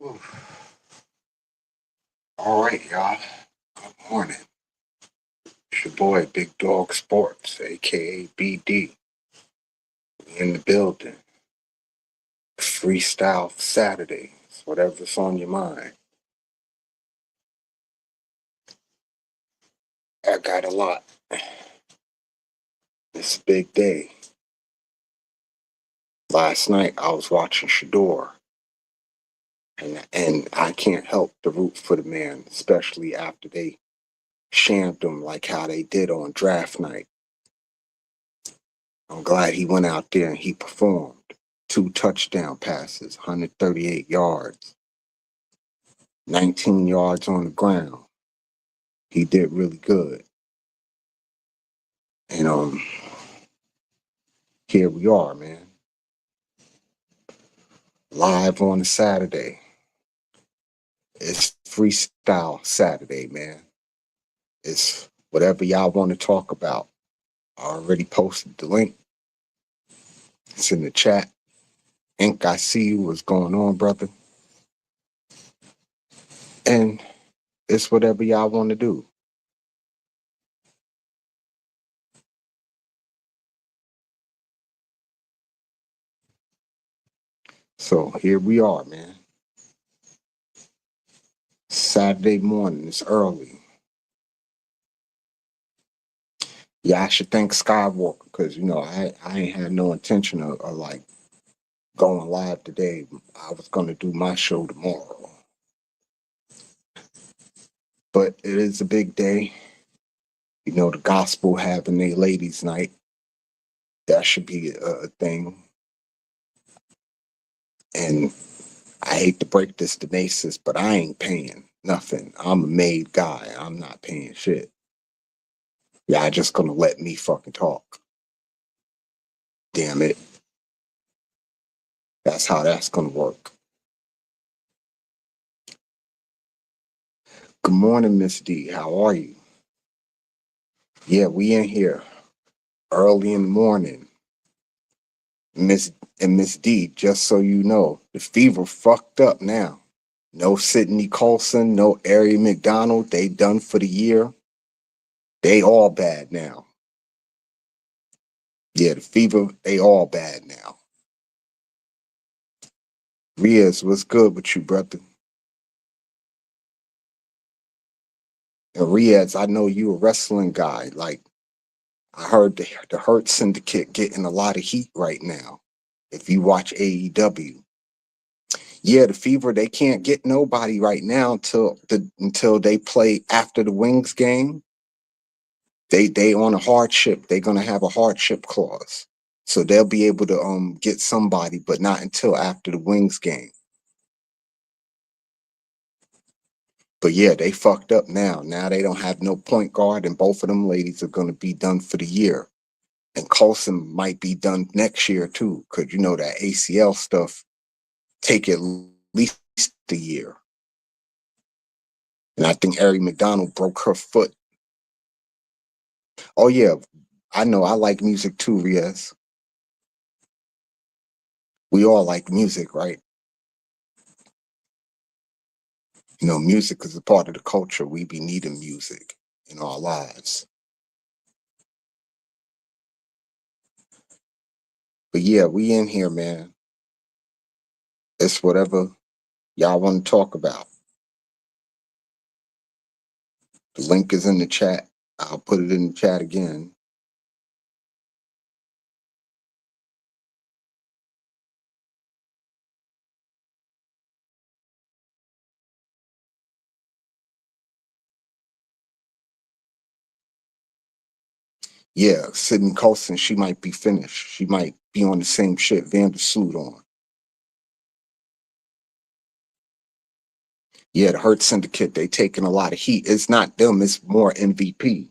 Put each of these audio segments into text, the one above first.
Oof. All right, y'all. Good morning. It's your boy, Big Dog Sports, aka BD, in the building. Freestyle Saturday. Whatever's on your mind. I got a lot. It's a big day. Last night I was watching Shador, and I can't help but root for the man, especially after they shammed him like how they did on draft night. I'm glad he went out there and he performed. Two touchdown passes, 138 yards, 19 yards on the ground. He did really good. And here we are, man. Live on a Saturday. It's Freestyle Saturday, man. It's whatever y'all want to talk about. I already posted the link. It's in the chat. Ink, I see you. What's going on, brother? And it's whatever y'all want to do. So here we are, man. Saturday morning. It's early. Yeah, I should thank Skywalker because I ain't had no intention of like going live today. I was gonna do my show tomorrow, but it is a big day. The gospel having a ladies' night. That should be a thing. And I hate to break this to Nasus, but I ain't paying nothing. I'm a made guy. I'm not paying shit. Y'all just gonna let me fucking talk. Damn it. That's how that's gonna work. Good morning, Miss D. How are you? Yeah, we in here early in the morning. Miss D, just so you know, the fever fucked up now. No Sidney Colson, no Ari McDonald. They done for the year. They all bad now. Yeah, the fever, they all bad now. Riaz, what's good with you, brother? And Riaz, I know you a wrestling guy. Like, I heard the Hurt Syndicate getting a lot of heat right now. If you watch AEW. Yeah, the fever, they can't get nobody right now until they play after the Wings game. They on a hardship. They're gonna have a hardship clause. So they'll be able to get somebody, but not until after the Wings game. But yeah, they fucked up now. Now they don't have no point guard, and both of them ladies are gonna be done for the year. And Colson might be done next year too, because that ACL stuff take at least a year. And I think Ari McDonald broke her foot. Oh yeah, I know. I like music too, Riaz. We all like music, right? Music is a part of the culture. We be needing music in our lives. But yeah, we in here, man. It's whatever y'all want to talk about. The link is in the chat. I'll put it in the chat again. Yeah, Sydney Colson, she might be finished. She might be on the same shit Vandersloot on. Yeah, the Hurt Syndicate, they taking a lot of heat. It's not them, it's more MVP.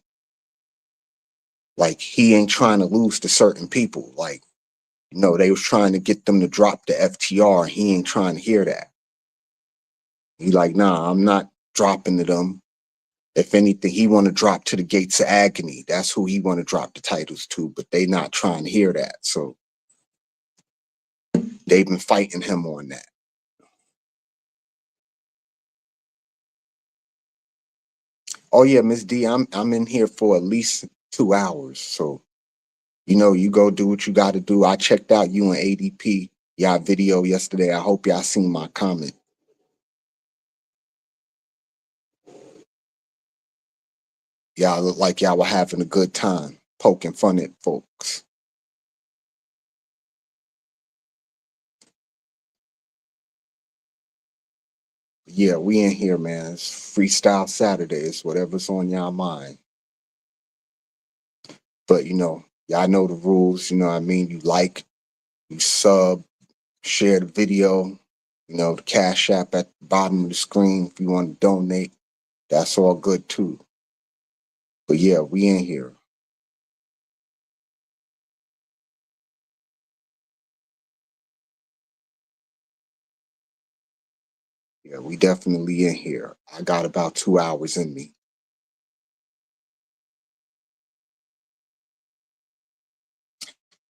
Like, he ain't trying to lose to certain people. Like, they was trying to get them to drop the FTR. He ain't trying to hear that. He like, nah, I'm not dropping to them. If anything, he want to drop to the Gates of Agony. That's who he want to drop the titles to, but they not trying to hear that. So they've been fighting him on that. Oh yeah, Miss D, I'm in here for at least 2 hours. So, you know, you go do what you gotta do. I checked out you and ADP, y'all video yesterday. I hope y'all seen my comment. Y'all look like y'all were having a good time poking fun at folks. Yeah, we in here, man. It's Freestyle Saturday. It's whatever's on y'all mind. But you know, y'all know the rules. You know what I mean? You like, you sub, share the video. You know, the Cash App at the bottom of the screen if you want to donate. That's all good too. But yeah, we in here. Yeah, we definitely in here. I got about 2 hours in me.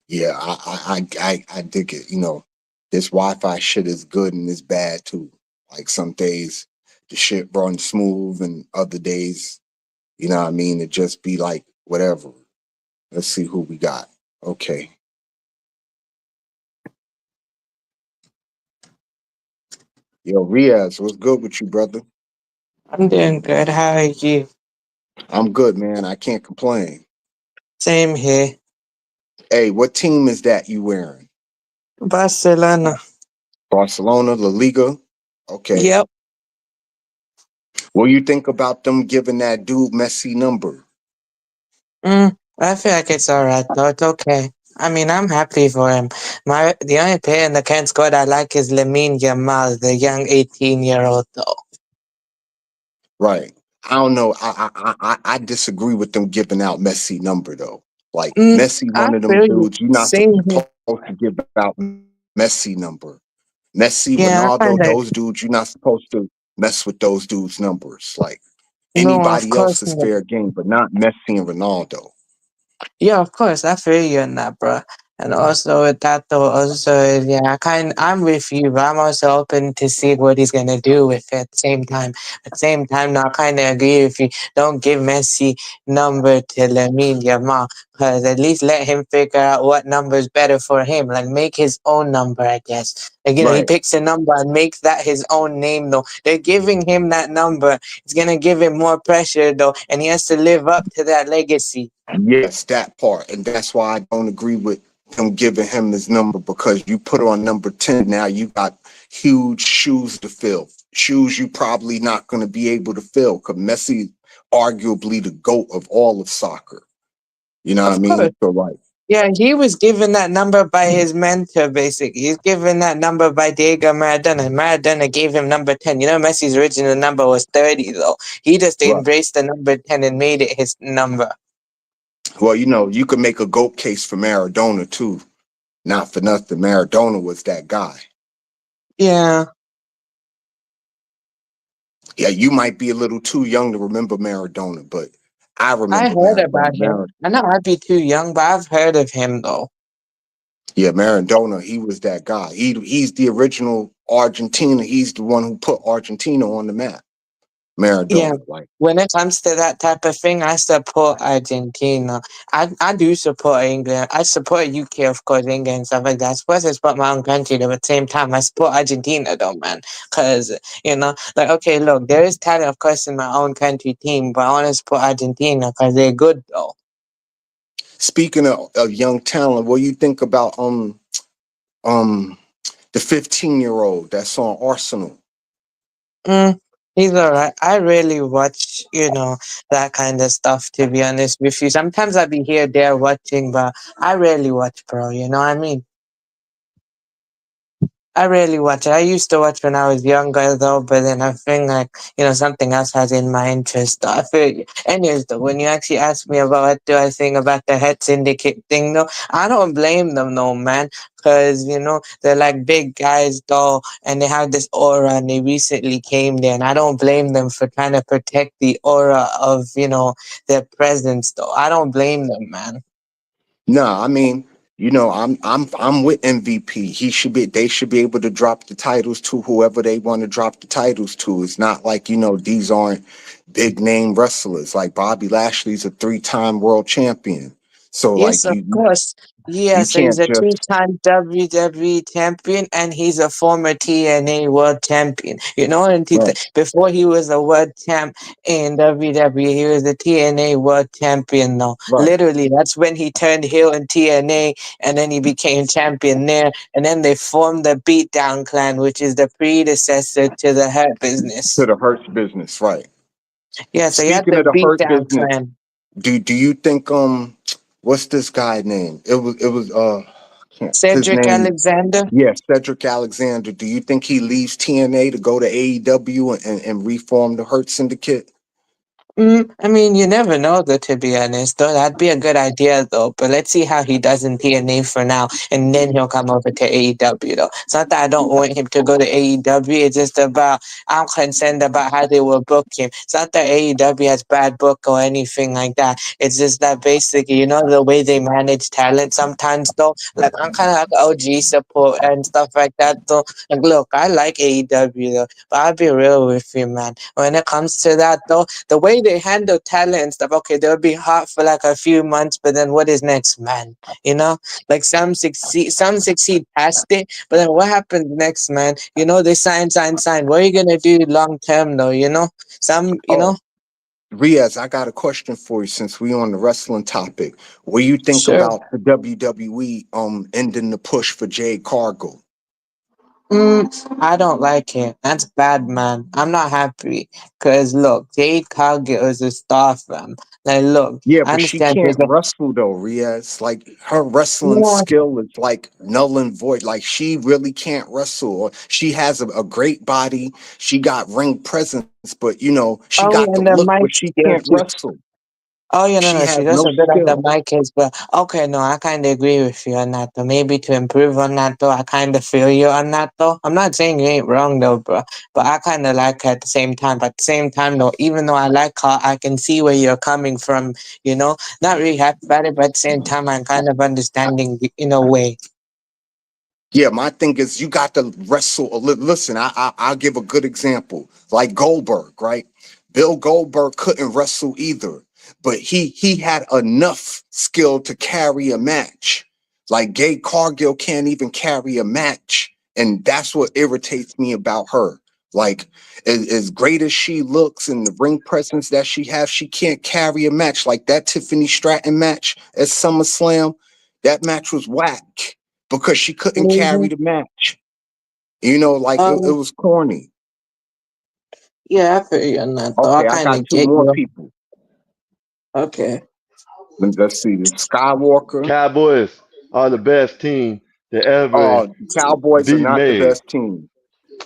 Yeah, I dig it. You know, this Wi-Fi shit is good and it's bad too. Like some days the shit runs smooth and other days, you know what I mean, it just be like whatever. Let's see who we got. Okay. Yo, Riaz, what's good with you, brother? I'm doing good. How are you? I'm good, man. I can't complain. Same here. Hey, what team is that you wearing? Barcelona. Barcelona, La Liga? Okay. Yep. What do you think about them giving that dude Messi number? I feel like it's alright though. It's okay. I mean, I'm happy for him. The only player in the current squad I like is Lamine Yamal, the young 18-year-old though. Right. I don't know. I disagree with them giving out Messi number though. Like Messi, I one of them feel you. dudes. You're not Same here. supposed to give out Messi number. Messi, Yeah, I Ronaldo, kind of. those dudes. You're not supposed to mess with those dudes' numbers. Like No, of anybody else course is not. fair game, but not Messi and Ronaldo. Yeah, of course, I feel you on that, bro. And also with that though, also yeah, I'm with you, but I'm also open to see what he's gonna do with it at the same time. At the same time, now I kind of agree with you. Don't give Messi number to Lamine Yamal, because at least let him figure out what number is better for him. Like make his own number, I guess. Like he Right. picks a number and makes that his own name though. They're giving him that number. It's gonna give him more pressure though, and he has to live up to that legacy. Yes, that part. And that's why I don't agree with him giving him his number because you put on number 10, now you got huge shoes to fill. Shoes you probably not going to be able to fill because Messi arguably the GOAT of all of soccer. You know what I Of course. mean? So like, Yeah, he was given that number by his mentor, basically. He's given that number by Diego Maradona. Maradona gave him number 10. You know, Messi's original number was 30, though. He just right. embraced the number 10 and made it his number. Well, you know, you could make a GOAT case for Maradona too. Not for nothing. Maradona was that guy. Yeah, Yeah, you might be a little too young to remember Maradona, but I I remember heard Maradona. about him. I know I'd be too young, but I've heard of him, though. Yeah, Maradona, he was that guy. He's the original Argentina. He's the one who put Argentina on the map. Yeah. Maradona, like When it comes to that type of thing, I support Argentina. I do support England. I support UK, of course, England and stuff like that. I suppose I support my own country, though, at the same time, I support Argentina, though, man. Because, like, okay, look, there is talent, of course, in my own country team, but I want to support Argentina because they're good, though. speaking of young talent, what do you think about um the 15-year-old that's on Arsenal? Mm, he's alright. I really watch, that kind of stuff, to be honest with you. Sometimes I'll be here, there watching, but I rarely watch, bro. You know what I mean? I rarely watch it. I used to watch when I was younger, though, but then I think like something else has in my interest. I feel, anyways, though, when you actually ask me about what do I think about the head syndicate thing, though, I don't blame them, no man, because they're like big guys, though, and they have this aura, and they recently came there, and I don't blame them for trying to protect the aura of their presence, though. I don't blame them, man. No, I mean, you know, I'm with MVP. They should be able to drop the titles to whoever they want to drop the titles to. It's not like, you know, big name wrestlers. Like Bobby Lashley's a 3-time world champion. So Yes, like of course. Yeah, you so he's can't a just two-time WWE champion and he's a former TNA world champion. You know, and right, before he was a world champ in WWE, he was a TNA world champion now. right. Literally, that's when he turned heel in TNA and then he became champion there. And then they formed the Beatdown Clan, which is the predecessor to the Hurt To Business. the Hurts business, right. Yeah, so you had Speaking the of the Hurt Beatdown business, Clan. do you think what's this guy name? It was can't his Cedric name. Alexander. Yeah, Cedric Alexander. Do you think he leaves TNA to go to AEW and reform the Hurt Syndicate? I mean, you never know, though, to be honest. Though that'd be a good idea, though. But let's see how he does in TNA for now, and then he'll come over to AEW, though. It's not that I don't want him to go to AEW. It's just about I'm concerned about how they will book him. It's not that AEW has bad book or anything like that. It's just that basically, you know, the way they manage talent sometimes, though. Like I'm kind of like OG support and stuff like that, though. Like, look, I like AEW, though, but I'll be real with you, man. When it comes to that, though, the way they handle talent and stuff, okay, they'll be hot for like a few months, but then what is next, man? You know, like some succeed past it, but then what happens next, man? You know, they sign. What are you gonna do long term, though? You know, you Oh, know, Riaz, I got a question for you since we on the wrestling topic. What do you think sure. about the WWE ending the push for Jade Cargill? I don't like it. That's bad, man. I'm not happy. Cause look, Jade Cargill is a star, fam. Like, look, Yeah, I but she understand can't there's a wrestle though, Riaz. Like her wrestling no. skill is like null and void. Like she really can't wrestle. Or she has a great body. She got ring presence, but she got the Oh, and look, the but mic she can't skill too. wrestle. Oh yeah, no, She no, has she does no a bit on the skill. mic as well. Okay, no, I kind of agree with you on that though. Maybe to improve on that though, I kind of feel you on that though. I'm not saying you ain't wrong though, bro. But I kind of like her at the same time. But at the same time though, even though I like her, I can see where you're coming from. You know, not really happy about it, but at the same time, I'm kind of understanding in a way. Yeah, my thing is you got to wrestle. Listen, I'll give a good example. Like Goldberg, right? Bill Goldberg couldn't wrestle either, but he had enough skill to carry a match. Like Gay Cargill can't even carry a match, and that's what irritates me about her. Like as great as she looks and the ring presence that she has, she can't carry a match. Like that Tiffany Stratton match at SummerSlam, that match was whack because she couldn't carry Hmm. the match. Like it Um, was corny. yeah, I feel you on that though. I Okay, I kind got of two get more you. people. Okay. Let's see. The Skywalker. Cowboys are the best team to ever Cowboys are be not the made. best team.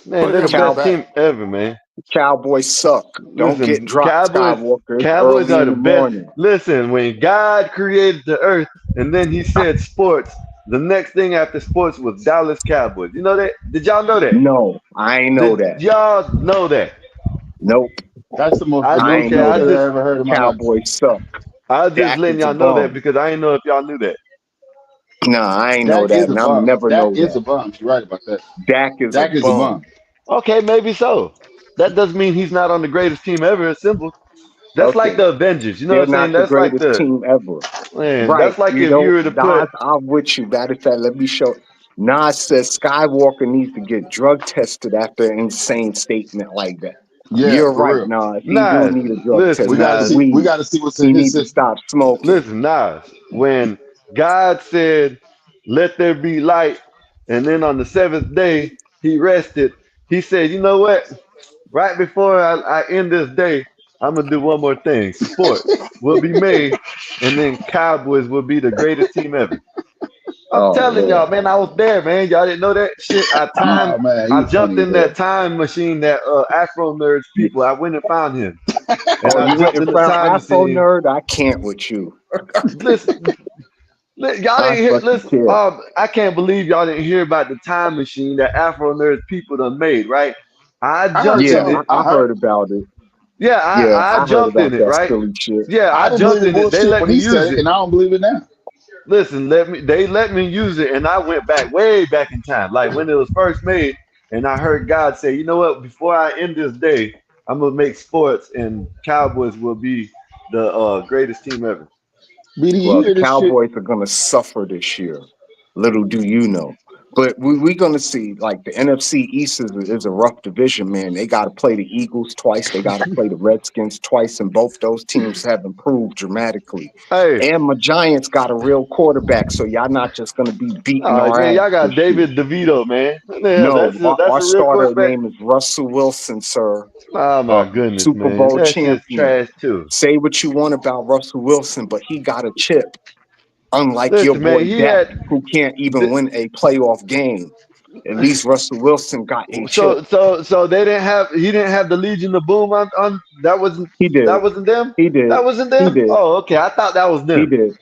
Man, Put they're the him best Cow team back. ever, man. Cowboys suck. Don't get Listen, dropped, Skywalker. It's Cowboys early are in the the best. morning. Listen, when God created the earth and then he said sports, the next thing after sports was Dallas Cowboys. You know that? Did y'all know that? No, I ain't know Did that. y'all know that? Nope, That's the most I ain't Okay, delusional know shit that. I ever heard in my life. Cowboys suck. I was just Dak letting is a y'all know that bum. because I didn't know if y'all knew that. Nah, I ain't know Dak that, is a and I'm bum. never Dak know is that. a bum. You're right about that. Dak is a Dak is a bum. bum. Okay, maybe so. That doesn't mean he's not on the greatest team ever. It's simple. That's like Okay, the Avengers. You know what they're I'm saying? not the That's like greatest the team ever. man. Right. That's like if you were to put Nas, I'm with you. Matter of fact, let me show. Nas says Skywalker needs to get drug tested after an insane statement like that. Yeah, You're for right, real. Nas. He do Nas. need a drug Listen, We test got to after Nas. see. We weed. got to see what's He in his needs to system. stop smoking. Listen, Nas. When God said, "Let there be light," and then on the seventh day He rested, He said, "You know what? Right before I end this day, I'm gonna do one more thing. Sports will be made, and then Cowboys will be the greatest team ever." I'm Oh telling Lord. y'all, man, I was there, man. Y'all didn't know that shit. Oh man, I you jumped funny as in hell. that time machine, that Afro Nerds people. I went and found him, and Oh, I you went jumped in in the front of time Afro machine. Nerd? I can't with you. Listen, y'all I didn't hear. fucking Listen, care. I can't believe y'all didn't hear about the time machine that Afro Nerds people done made. Right? I I heard jumped Yeah, in some. it. I I heard. heard about it. Yeah, Yeah, I I heard jumped in about it. that Right? silly shit. Yeah, I I didn't believe jumped the in it. They bullshit let when me he use said it, it. and I don't believe it now. Listen, they let me use it, and I went back way back in time, like when it was first made, and I heard God say, "You know what? Before I end this day, I'm gonna make sports, and Cowboys will be the greatest team ever. BD, you Well, the hear this shit? Cowboys are going to suffer this year. Little do you know. But we're going to see, like, the NFC East is a rough division, man. They got to play the Eagles twice. They got to play the Redskins twice, and both those teams have improved dramatically. Hey, And my Giants got a real quarterback, so y'all not just going to be beating oh our man, ass y'all got this year. David DeVito, man. What the hell? No, That's our a real starter quarterback. name is Russell Wilson, sir. Oh my goodness, Super man, Bowl that's just champion. trash too. Say what you want about Russell Wilson, but he got a chip. Unlike your Listen, boy man, he Dak, had. who can't even win a playoff game. At least Russell Wilson got a chip. So they didn't have he didn't have the Legion of Boom on He did. that wasn't them. He did. That wasn't He them. did. Oh, okay. I thought that was He them. did.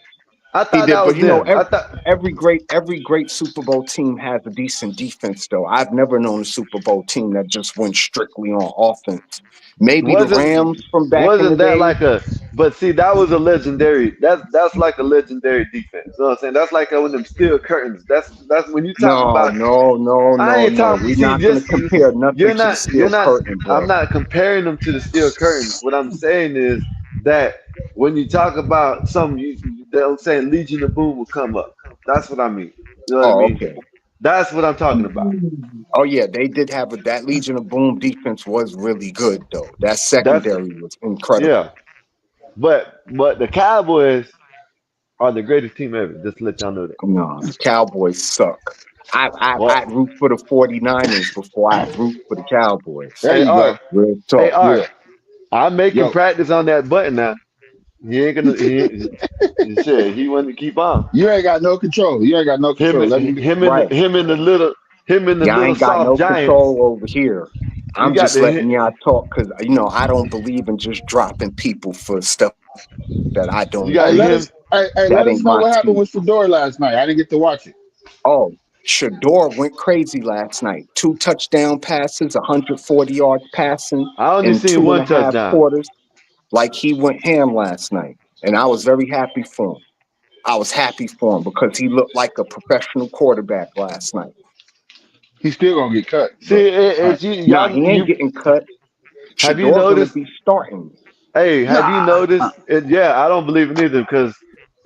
I He thought did. that But was you know, them. I thought every great Super Bowl team has a decent defense, though. I've never known a Super Bowl team that just went strictly on offense. Maybe the wasn't Rams from back in the wasn't that day. like a but see that was a legendary that's like a legendary defense. You know what I'm saying? That's like one of them steel curtains. That's when you talk No, about no, no, I no, ain't no. talking We're see not going just to compare nothing to the you're steel not curtain, I'm bro. not comparing them to the steel curtains. What I'm saying is that when you talk about some I'm saying Legion of Boom will come up. That's what I mean. You know what I Oh, mean? okay. That's what I'm talking about. Oh yeah, they did have that Legion of Boom defense was really good though. That That's secondary was incredible. yeah. But the Cowboys are the greatest team ever. Just to let y'all know that. No, the Cowboys suck. I'd Well, root for the 49ers before I'd root for the Cowboys. There hey you Art, go. Real hey talk. Art, Yeah. I'm making Yo, practice on that button now. He ain't gonna. He said he wanted to keep on. you ain't got no control. You ain't got no Him, control. Let me be. Right. him and the Y'all little ain't got soft no giants. control over here. You I'm got just the letting y'all talk because I don't believe in just dropping people for stuff that I don't you Hey, got agree let with. him. us. Hey, That let us ain't know my what happened speed. with Fedor last night. I didn't get to watch it. Oh, Shador went crazy last night. 2 touchdown passes, 140 yards passing I only in seen two and one a half touchdown. quarters. Like he went ham last night. And I was very happy for him. I was happy for him because he looked like a professional quarterback last night. He's still gonna get cut, See, but all right. it's you, Nah, y'all. he ain't You getting cut. have you Shador gonna noticed? be starting. Hey, have you Nah. noticed? It, yeah, I don't believe it either because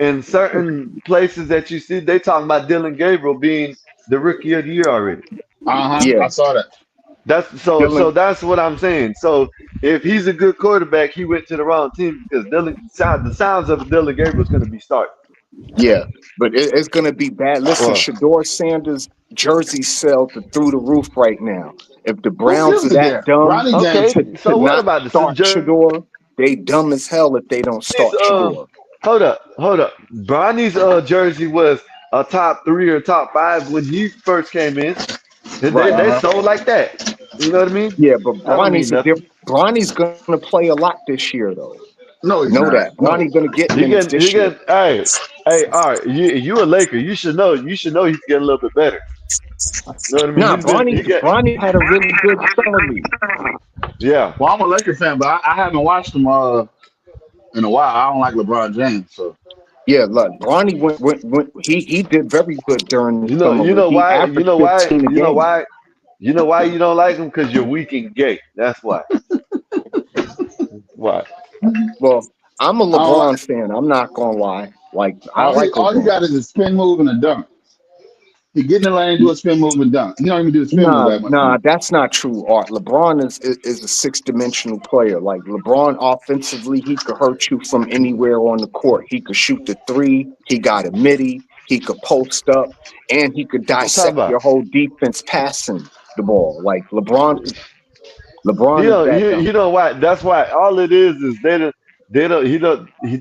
in certain places that you see, they talking about Dylan Gabriel being the rookie of the year already. Uh huh. Yeah, I saw that. That's so Dylan. that's what I'm saying. So if he's a good quarterback, he went to the wrong team because the sounds of Dylan Gabriel is going to be starting. Yeah, but it's gonna be bad. Listen, Well, Shador Sanders jersey sales are through the roof right now. If the Who Browns gives are a that damn? dumb Ronnie James. to so what not about the start Shador, they dumb as hell if they don't Bronny's? start Shador. Hold up. Bronny's jersey was a top three or top five when he first came in, and Right. they Uh huh. sold like that. You know what I mean? Yeah, but I don't mean Bronny's a nothing. different. Bronny's gonna play a lot this year, though. No, he's Know not. that No. Bronny gonna get minutes He this year. getting. Hey, all right. You a Laker? You should know he's getting a little bit better. You know what I mean? Nah, He's been he get Bronny had a really good summer league. yeah. Well, I'm a Laker fan, but I haven't watched him in a while. I don't like LeBron James, so Yeah, look, Bronny went. He did very good during the summer You league. know He why? averaged 15 a game. You know why you don't like him? Because you're weak and gay. That's why. Why? Well, I'm a I don't like. LeBron fan. I'm not gonna lie. Like I like All he LeBron. got is a spin move and a dunk. He get in the lane, do a spin move and dunk. He don't even do the spin move Nah, that much no nah, more. that's not true. Art. LeBron is a six-dimensional player. Like LeBron, offensively, he could hurt you from anywhere on the court. He could shoot the three. He got a midi. He could post up, and he could What I'm talking dissect your about? whole defense passing the ball. Like LeBron is that He dumb. don't why. That's why all it is they don't he don't he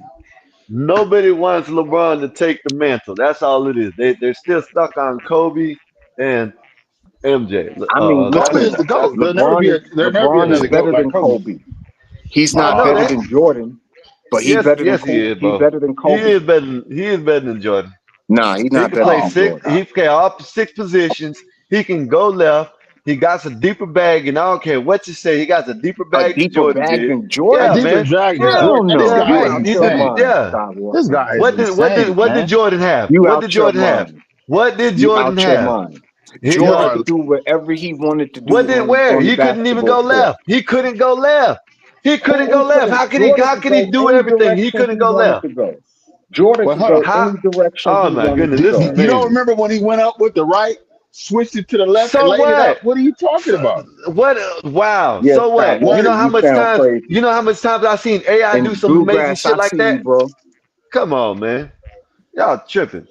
nobody wants LeBron to take the mantle. That's all it is. They're still stuck on Kobe and MJ. I mean, Kobe is listen, the That's GOAT. There'll never be LeBron is another GOAT better like than Kobe. Kobe. He's I not know better that. than Jordan, but Yes he is, He's bro. better than Kobe. He is better than Jordan. Nah, he's He not can better play than Oh my six. Jordan. He God. can play all six positions. He can go left. He got a deeper bag, and I don't care what you say. He got a deeper A bag than deeper Jordan bag did. than A Yeah, Jordan? deeper man. drag than Yeah, Hell Jordan. This no. yeah. You guy is out your insane. mind, Yeah. This Skywalker. guy is What insane, did man. Jordan have? You What out did your Jordan have? mind. What did You Jordan out your have? mind. He, Jordan No, could do whatever he wanted to what do did where? on the He couldn't even basketball go court. left. He couldn't go left. He couldn't go Who left. couldn't? How could he? Jordan How could could he go do any everything? He direction couldn't he go wanted left. to go. Jordan but could hold go on. How? any direction Oh he my wanted goodness, to this is go. You don't amazing. remember when he went up with the right, switched it to the left, and So laid it up? what? What are you talking So, about? what? Wow. Yes, So Scott what? You What? know Walker, how you much sound times? crazy. You know how much times I've seen AI do And some amazing Bluegrass, shit I like see you, that? bro. Come on, man. Y'all tripping,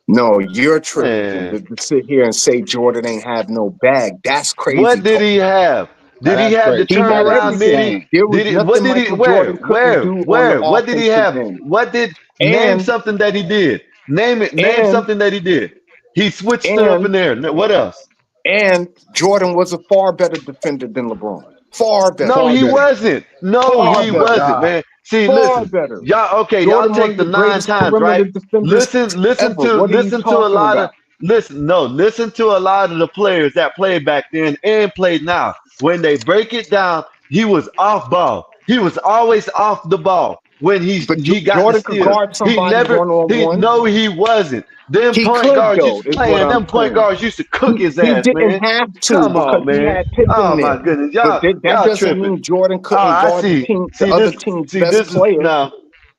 No, you're tripping man. to sit here and say Jordan ain't have no bag. That's crazy What did talk. he have? Now Did he that's have the crazy. He had That is turnaround midi? everything. insane. There was Did he? What nothing did he? Michael Jordan couldn't do on the What did he offensive have? end. What did name And something that he did? Name it. Name and something that he did. He switched it up and in there. What else? and Jordan was a far better defender than LeBron. Far better. No, Far he better. wasn't. No, Far he Oh my better. wasn't, God. man. See, Far listen, better. y'all. Okay, y'all Jordan, one take of the the nine greatest times, perimeter right? defenders Listen, ever. What are you listen to a talking lot of, about? listen, no, listen to a lot of the players that played back then and played now. When they break it down, he was off ball. He was always off the ball when But he got the Jordan could steals. guard He somebody never, one on he one. no, he wasn't. Them He point could guards used though, to is play, what and I'm them point saying. guards used to cook his He ass, didn't man. have to Come because on, he man. had Pippen Oh my there. goodness, But that y'all doesn't tripping. mean Jordan Oh, couldn't I guard see. the other team's See, best this is player. now.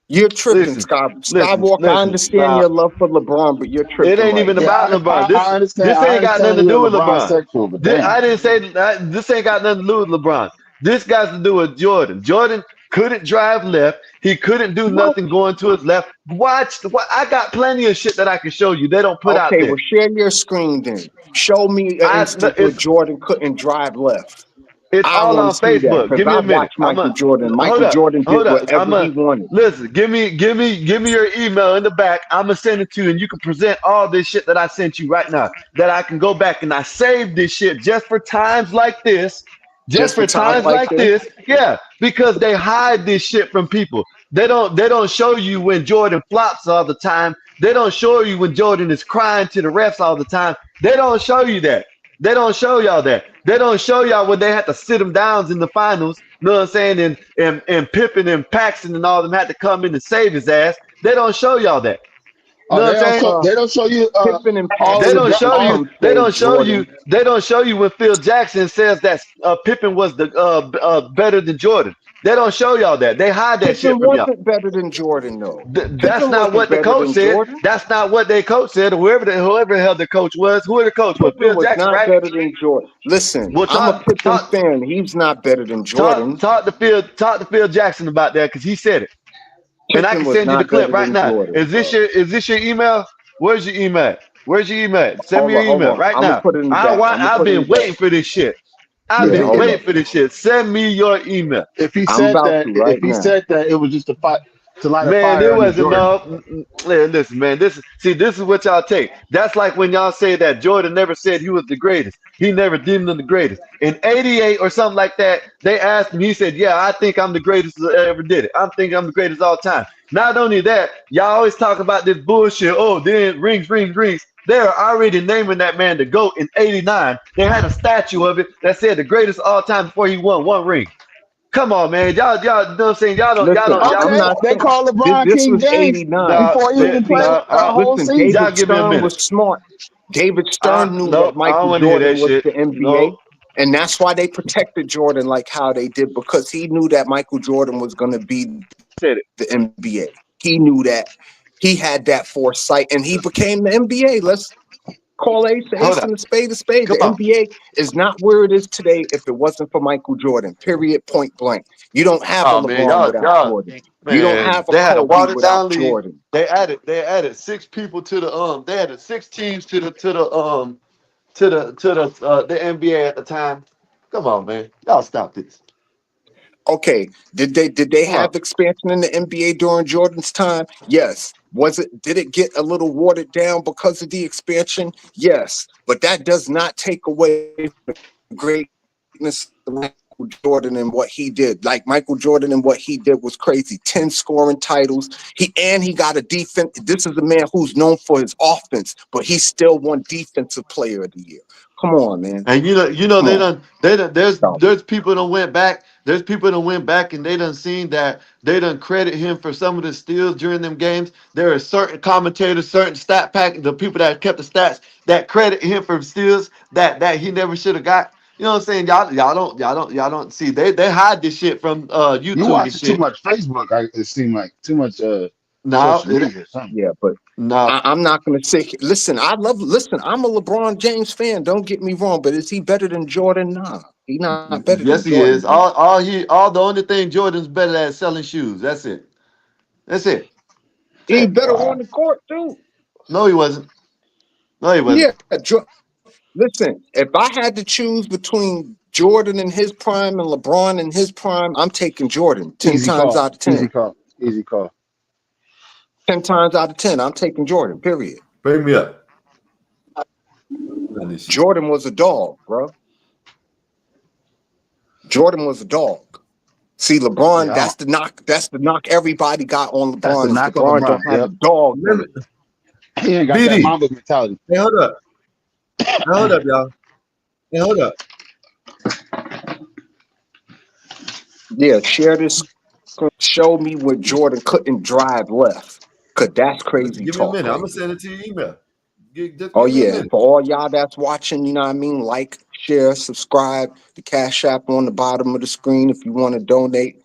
You're tripping, Listen, Scott. Skywalker, I listen. understand Now, your love for LeBron, but you're it tripping ain't right even now. about Yeah, LeBron. I understand. This I ain't got nothing understand to you're do with a LeBron LeBron. sexual, but damn. I didn't say this ain't got nothing to do with LeBron. This got to do with Jordan. Jordan couldn't drive left. He couldn't do What? nothing going to his left. Watch. What I got plenty of shit that I can show you. They don't put out Okay, well, there. share your screen then. Show me an I instance where Jordan couldn't drive left. It's I all want on to see that Facebook. because Give me I a minute. watched Michael Jordan. Hold Michael up, Jordan did hold up. whatever he wanted. Listen. Give me your email in the back. I'm gonna send it to you, and you can present all this shit that I sent you right now. That I can go back and I saved this shit just for times like this. Just Just for for times times like like this. this, yeah, because they hide this shit from people. They don't show you when Jordan flops all the time. They don't show you when Jordan is crying to the refs all the time. They don't show you that. They don't show y'all that. They don't show y'all when they had to sit him downs in the finals. You know what I'm saying? And Pippen and Paxson and all of them had to come in and save his ass. They don't show y'all that. You Oh, know what I'm saying? they don't show you Pippen and all of They the Paxson don't didn't show you. come save Jordan. They don't show you when Phil Jackson says that Pippen was the better than Jordan. They don't show y'all that. They hide that shit Pippen from y'all. wasn't better than Jordan, though. That's Pippen not wasn't what the better coach than said. Jordan. That's not what their coach said. Or whoever the hell the coach was. Who the coach was? Pippen Phil was Jackson, not right? better than Jordan. Listen, Well, I'm a Pippen fan. He's not better than Jordan. talk to Phil Jackson about that because he said it. And I Pippen can was send you the not clip better right than now. Jordan, bro. Is this your email? Where's your email? Where's your email? Send me your Hold email on. right I'm gonna now. put it in the back. I'm gonna I've put it in been the back. waiting for this shit. I've Yeah, if been hold waiting up. for this shit. Send me your email. I'm about to if right he now. said that it was just to light a Man, fire it under wasn't Jordan. no. Listen, man. This is what y'all take. That's like when y'all say that Jordan never said he was the greatest. He never deemed him the greatest. In '88 or something like that, they asked him. He said, "Yeah, I think I'm the greatest that ever did it. I'm thinking I'm the greatest all time." Not only that, y'all always talk about this bullshit. Oh, then rings. They're already naming that man the GOAT in '89. They had a statue of it that said the greatest all time before he won one ring. Come on, man. Y'all know what I'm saying? Listen, Y'all I'm Okay, not they saying call LeBron this King was James '89. no, before he even See, played a whole listen, season. David y'all give me a Stern minute. was smart. David Stern knew that I don't Michael want to hear that Jordan was shit. the NBA, No. and that's why they protected Jordan like how they did because he knew that Michael Jordan was going to be Said it. the NBA. He knew that. He had that foresight, and he became the NBA. Let's call ace a Hold ace up. and a spade a spade. Come The on. NBA is not where it is today if it wasn't for Michael Jordan. Period. Point blank. You don't have a Oh man, LeBron without Jordan. You don't man. have a They had a Kobe watered without down league. Jordan. They added six people to the they added six teams to the NBA at the time. Come on, man. Y'all stop this. Okay, did they Come on. have expansion in the NBA during Jordan's time? Yes. Was it did it get a little watered down because of the expansion? Yes. But that does not take away from the greatness of Michael Jordan and what he did. Like Michael Jordan and what he did was crazy. 10 scoring titles. He got a defense. This is a man who's known for his offense, but he still won defensive player of the year. Come on, man. And you know Come they on. done Stop it. there's people that went back There's people that went back and they done seen that they done credit him for some of the steals during them games. There are certain commentators, certain stat pack, the people that kept the stats that credit him for steals that he never should have got. You know what I'm saying? Y'all don't see they hide this shit from You YouTube and watching too shit. much Facebook. It seemed like too much No, social media or something. Yeah, but no. I'm not going to say. Listen, listen. I'm a LeBron James fan. Don't get me wrong, but is he better than Jordan? Nah, he not better than Yes, he Jordan. is. All the only thing Jordan's better at is selling shoes. That's it. That's it. He That's it. better Wow. on the court too. No, he wasn't. No, he wasn't. Yeah, listen. If I had to choose between Jordan in his prime and LeBron in his prime, I'm taking Jordan ten Easy times call. out of Easy 10. call. Easy call. 10 times out of 10, I'm taking Jordan. Period. Bring me up. None of this shit. Jordan was a dog, bro. Jordan was a dog. See, LeBron, Yeah, that's the knock. That's the knock everybody got on that's the LeBron is knock on LeBron don't LeBron. have a Yep. dog Let in me, him. He ain't got that BD. Mamba mentality. Hey, hold up. Hey, hold up, y'all. Hey, hold up. Yeah, share this. Show me where Jordan couldn't drive left. Cause that's crazy Give me a talk minute. I'm right gonna there. send it to your email. Just Oh give me a yeah, and minute. for all y'all that's watching, you know what I mean, like, share, subscribe. The Cash App on the bottom of the screen if you want to donate.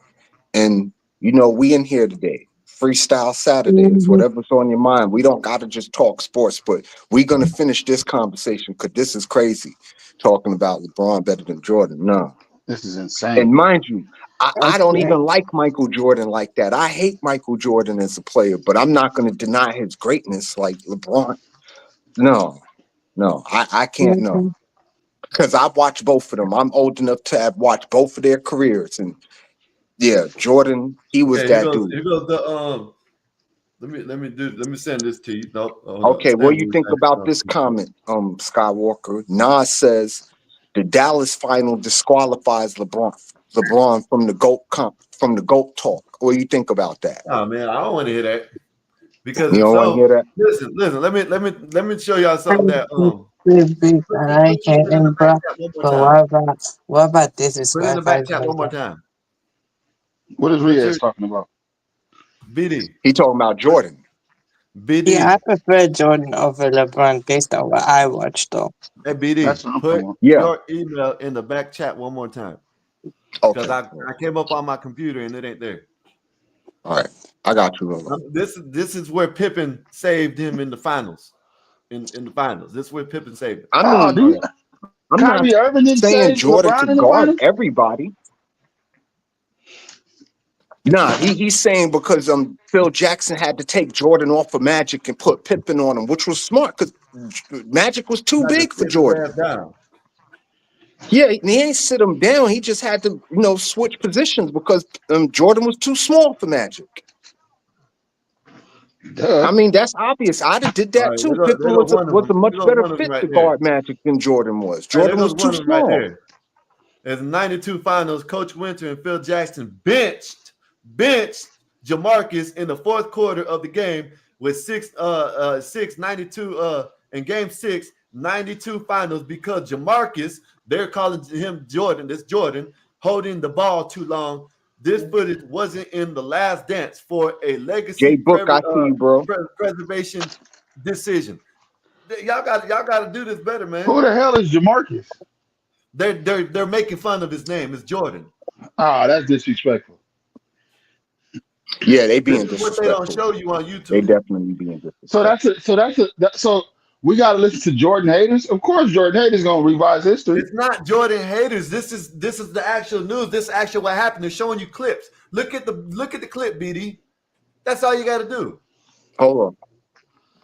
And we in here today. Freestyle Saturday. It's Mhm. whatever's on your mind. We don't gotta just talk sports, but we're gonna finish this conversation because this is crazy. Talking about LeBron better than Jordan. No. This is insane. And mind you, I don't Okay. even like Michael Jordan like that. I hate Michael Jordan as a player, but I'm not gonna deny his greatness like LeBron. No, no, I can't no. Mhm. Because I've watched both of them. I'm old enough to have watched both of their careers. And yeah, Jordan, he was Okay, here that goes dude. here goes the let me send this to you. Nope, hold up. Okay, what Stand do you where think you about this comment, Skywalker? Nas says the Dallas final disqualifies LeBron from the GOAT talk. What do you think about that? Oh man, I don't want to hear that because You if don't want to so, hear that? listen. Let me show y'all something that Big, big, put I put it in the can't, back bro. chat one more But time. what about this is Put it in Wi the Fi back chat one more better? time. What is Put your Riaz talking about? BD He talking about Jordan. Yeah, I BD. prefer Jordan over LeBron based on what I watched though. Hey That's BD. what I'm talking Put about. Yeah. your email in the back chat one more time because Okay. I came up on my computer and it ain't there. All right. I got you, Lolo. This is where Pippen saved him in the finals. In the finals, this is where Pippen saved him. I Oh, mean, Oh dude, yeah. I'm not Kyrie Irving didn't saying save Jordan LeBron in could the guard finals? everybody. Nah, he's saying because Phil Jackson had to take Jordan off of Magic and put Pippen on him, which was smart because Magic was too Got to big for sit his Jordan. ass down. Yeah, he ain't sit him down. He just had to, switch positions because Jordan was too small for Magic. Duh. I mean, that's obvious. I'd have did All that right, too. there Pippen goes was a, one of was them. a much There goes better one of them fit to right there. guard Magic than Jordan was. Hey, there Jordan was goes too one of them right small. there. As the 92 finals, Coach Winter and Phil Jackson benched Jamarcus in the fourth quarter of the game with 6-92 in game 6, 92 finals because Jamarcus, they're calling him Jordan, this Jordan, holding the ball too long. This footage wasn't in the last dance for a Jay legacy Book, I see you, bro. preservation decision. Y'all got to do this better, man. Who the hell is Jamarcus? They're making fun of his name. It's Jordan. Ah, that's disrespectful. Yeah, they This being is what they don't disrespectful. show you on They YouTube. definitely being So disrespectful. so we got to listen to Jordan haters. Of course, Jordan haters gonna revise history. It's not Jordan haters. This is the actual news. This is actually what happened. They're showing you clips. Look at the clip, BD. That's all you got to do. Hold on.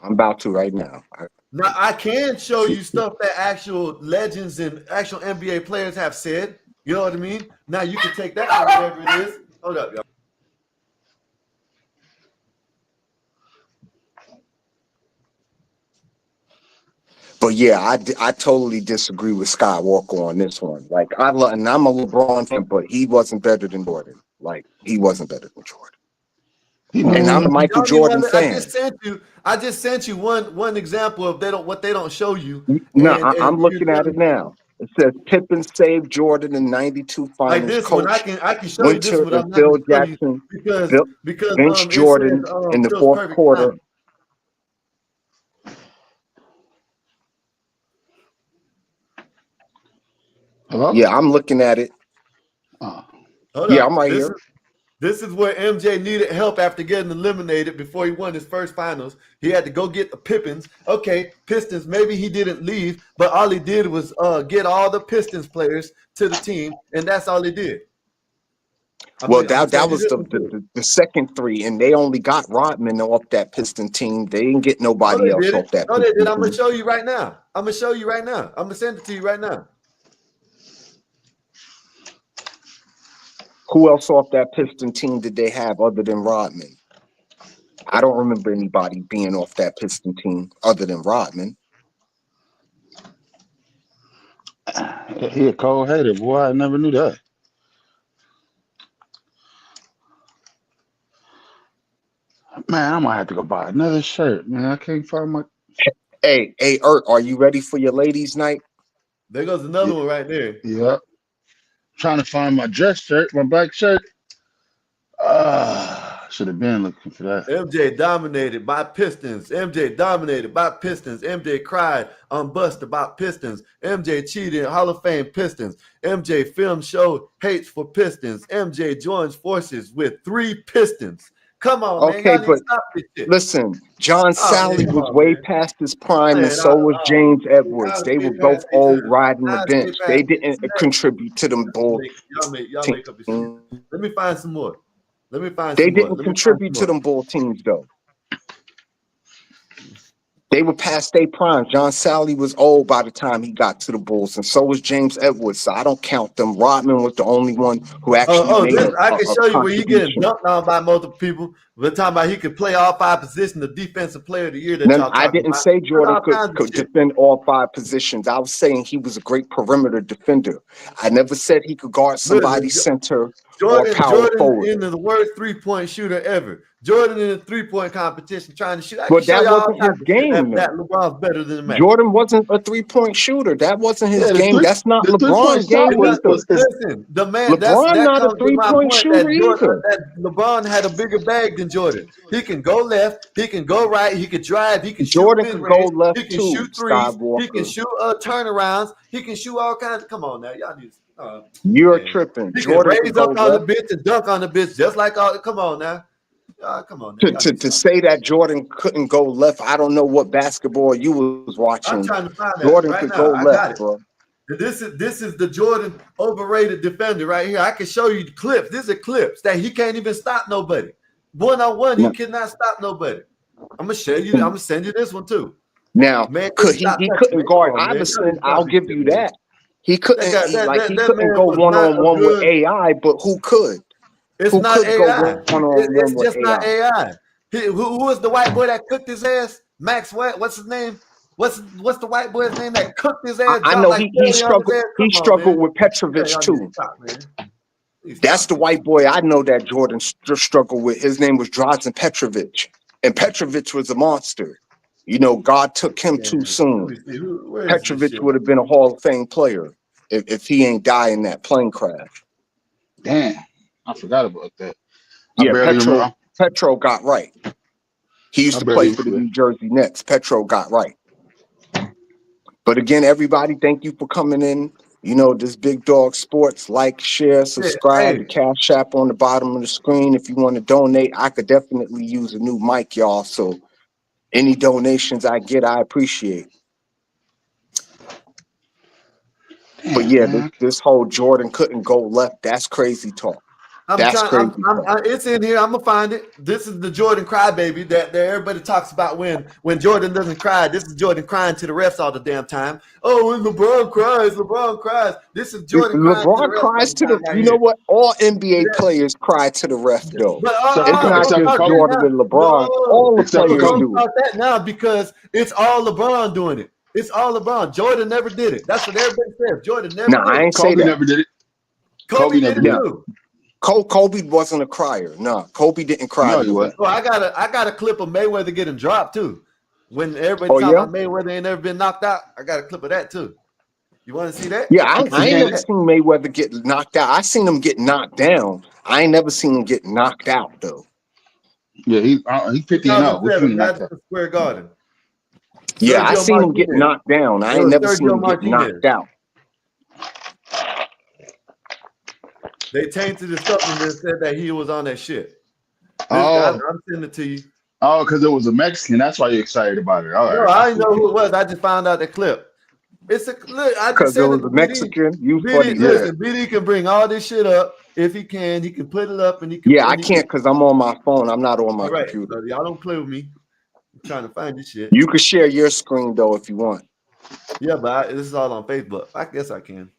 I'm about to right now. Now I can show you stuff that actual legends and actual NBA players have said. You know what I mean? Now you can take that for whatever it is. Hold up, y'all. But yeah, I totally disagree with Skywalker on this one. Like and I'm a LeBron fan, but he wasn't better than Jordan. Like he wasn't better than Jordan. He And messed I'm a up. You Michael don't even Jordan want to, fan. I just sent you one example of what they don't show you, No, and I'm you're looking at telling it me now. It says Pippen saved Jordan in '92 Like finals. this one, Coach I can show you this Winter one. and I'm not Phil gonna show you Jackson because built bench it says Jordan in the Phil's fourth perfect quarter. timing. Hello? Yeah, I'm looking at it. Oh. Hold Yeah, up. I'm right here. This is where MJ needed help after getting eliminated before he won his first finals. He had to go get the Pistons. Okay, Pistons, maybe he didn't leave, but all he did was get all the Pistons players to the team, and that's all he did. Well, I'm gonna that send you was this one too. the second three, and they only got Rodman off that Piston team. They didn't get No, nobody they else didn't. off that No, they did. Piston I'm gonna team. show you right now. I'm gonna show you right now. I'm gonna send it to you right now. Who else off that Piston team did they have other than Rodman? I don't remember anybody being off that Piston team other than Rodman. He a cold hater, boy. I never knew that. Man, I might have to go buy another shirt, man. I can't find my. Hey, Ert, are you ready for your ladies' night? There goes another one right there. Yeah. Trying to find my dress shirt, my black shirt. Should have been looking for that. MJ dominated by Pistons. MJ dominated by Pistons. MJ cried on Bust about Pistons. MJ cheated Hall of Fame Pistons. MJ film show hates for Pistons. MJ joins forces with 3 Pistons. Come on, man. Okay, Y'all need but to stop this shit. listen, John Sally Come was on, way man. past his prime, and Man, so was James Edwards. I'll They stay were both past their old time. riding the I'll stay bench. past They their didn't time. contribute to them Bulls Y'all team. make up excuses. Let me find some more. Let me find They some more. didn't Let me find contribute some to more. them Bull teams, though. They were past their prime. John Sally was old by the time he got to the Bulls, and so was James Edwards. So I don't count them. Rodman was the only one who actually made This I can a show you where he getting contribution. dunked on by multiple people. We're talking about he could play all 5 positions, the defensive player of the year that Then y'all I talking didn't about. say There's Jordan all kinds of could shit. defend all 5 positions. I was saying he was a great perimeter defender. I never said he could guard somebody Listen, center or power Jordan forward. is the worst 3-point shooter ever. Jordan in a 3-point competition trying to shoot. I can But show that you all wasn't his kinds of shit game, that though. LeBron's better than Mac. Jordan wasn't a 3-point shooter. That wasn't his Yeah, game. That's not the 3-point LeBron's shot game was either. Listen, the man LeBron that not a comes to my 3-point point shooter either. that LeBron had a bigger bag than Jordan. He can go left, he can go right, he can drive, he can shoot Jordan mid could go range, left he can too, shoot threes, he can Skywalker. shoot turnarounds, he can shoot all kinds. Come on now, y'all need. You're Man. tripping. He can Jordan could raise go up on the left. bitch and dunk on the bitch just like all. Come on now, come on now, y'all need To to stop. say that Jordan couldn't go left, I don't know what basketball you was I'm watching. trying to find that Jordan right could now. go I left, got it. bro. This is the Jordan overrated defender right here. I can show you the clips. These are clips that he can't even stop nobody. 1-on-1, he cannot stop nobody. I'm gonna show you. I'm gonna send you this one too. Now, Man, could stop he touching couldn't me. Come guard on, man. Y'all need Iverson? to stop I'll this give shit, you man. that. He couldn't he That couldn't man go was one not on a one with good. AI, but who could? It's Who not could go AI. one on one It's with just not AI? AI. Who was the white boy that cooked his ass? Max what? What's his name? What's the white boy's name that cooked his ass? I Dropped know like 30 on his ass. he Come on, man. struggled with Yeah, Petrovic y'all need to too. stop, man. Please That's stop the this white shit. boy I know that Jordan struggled with. His name was Drazen Petrovic, and Petrovic was a monster. You know, God took him Yeah, too let me soon. see. Where is this Petrovic shit? would have been a Hall of Fame player if he ain't died in that plane crash. damn. I forgot about that. I Yeah, barely remember. Petro got right. He used I to play barely for the remember. New Jersey Nets. Petro got right. But again, everybody, thank you for coming in. You know, this Big Dog Sports. Like, share, Yeah, subscribe. hey, The Cash App on the bottom of the screen. If you want to donate, I could definitely use a new mic, y'all. So any donations I get, I appreciate. But Damn, yeah, man. this whole Jordan couldn't go left. That's crazy talk. I'm That's trying. crazy talk. It's in here. I'm gonna find it. This is the Jordan crybaby that everybody talks about when Jordan doesn't cry. This is Jordan crying to the refs all the damn time. Oh, when LeBron cries, LeBron cries. This is Jordan crying to the LeBron refs all cries the to time the, right you know here. what? All NBA players cry to the ref, though. But It's not Except for just Kobe. Jordan now, and LeBron. no, All the Except for players Kobe. don't do. start that now because it's all LeBron doing it. It's all LeBron. Jordan never did it. That's what everybody says. Jordan never No, did I it. ain't say Kobe that. never did it. Kobe Never did it did it. No, too. Kobe wasn't a crier. No, Kobe didn't cry No, to he the ref. wasn't. Oh, I got a clip of Mayweather getting dropped too. When everybody Oh talking yeah, about Mayweather ain't never been knocked out, I got a clip of that too. You want to see that? Yeah, I can I see ain't never that. seen Mayweather get knocked out. I seen him get knocked down. I ain't never seen him get knocked out though. Yeah, he 50-0. What you 2007, mean like that? Madison Square Garden. Yeah, I Sergio seen him get Martinez. knocked down. I It ain't was never seen Sergio him get Martinez. knocked out. They tainted the supplement and said that he was on that shit. Oh, I'm sending it to you. because it was a Mexican. That's why you're excited about it. All No, right, I I didn't see. know who it was. I just found out the clip. It's a look. I just Because it sent it was to a BD. Mexican. You funny, BD, man. Yeah. listen, BD can bring all this shit up if he can. He can put it up and he can. Yeah, I And he can. can't because I'm on my phone. I'm not on my All right, computer. so y'all don't play with me. I'm trying to find this shit. You can share your screen though if you want. Yeah, but this is all on Facebook. I guess I can.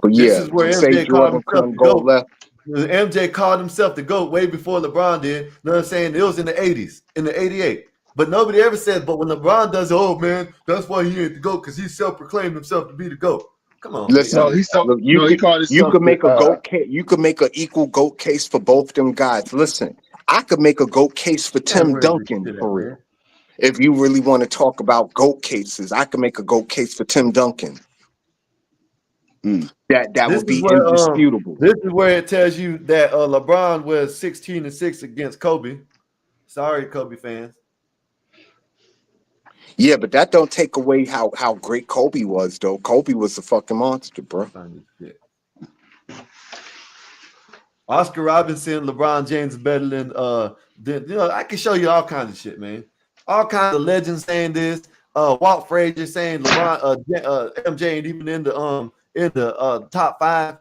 But This yeah, is where say MJ called Jordan himself couldn't the go GOAT. left. MJ called himself the GOAT way before LeBron did. You know what I'm saying? It was in the 80s, in the 88. But nobody ever said, but when LeBron does, oh man, that's why he ain't the GOAT, because he self-proclaimed himself to be the GOAT. Come on, man. No, Listen, look, he called you himself could make a the. goat case. You could make an equal goat case for both them guys. Listen, I could make a goat case for Man, Tim where is this Duncan shit for at, real. man? If you really want to talk about GOAT cases, I could make a GOAT case for Tim Duncan. Mm. That This would is be where indisputable. it tells you that LeBron was 16-6 against Kobe. Sorry, Kobe fans. Yeah, but that don't take away how great Kobe was, though. Kobe was a fucking monster, bro. Find this shit. Oscar Robinson, LeBron James is better than I can show you all kinds of shit, man. All kinds of legends saying this. Walt Frazier saying LeBron, MJ ain't even in the top five.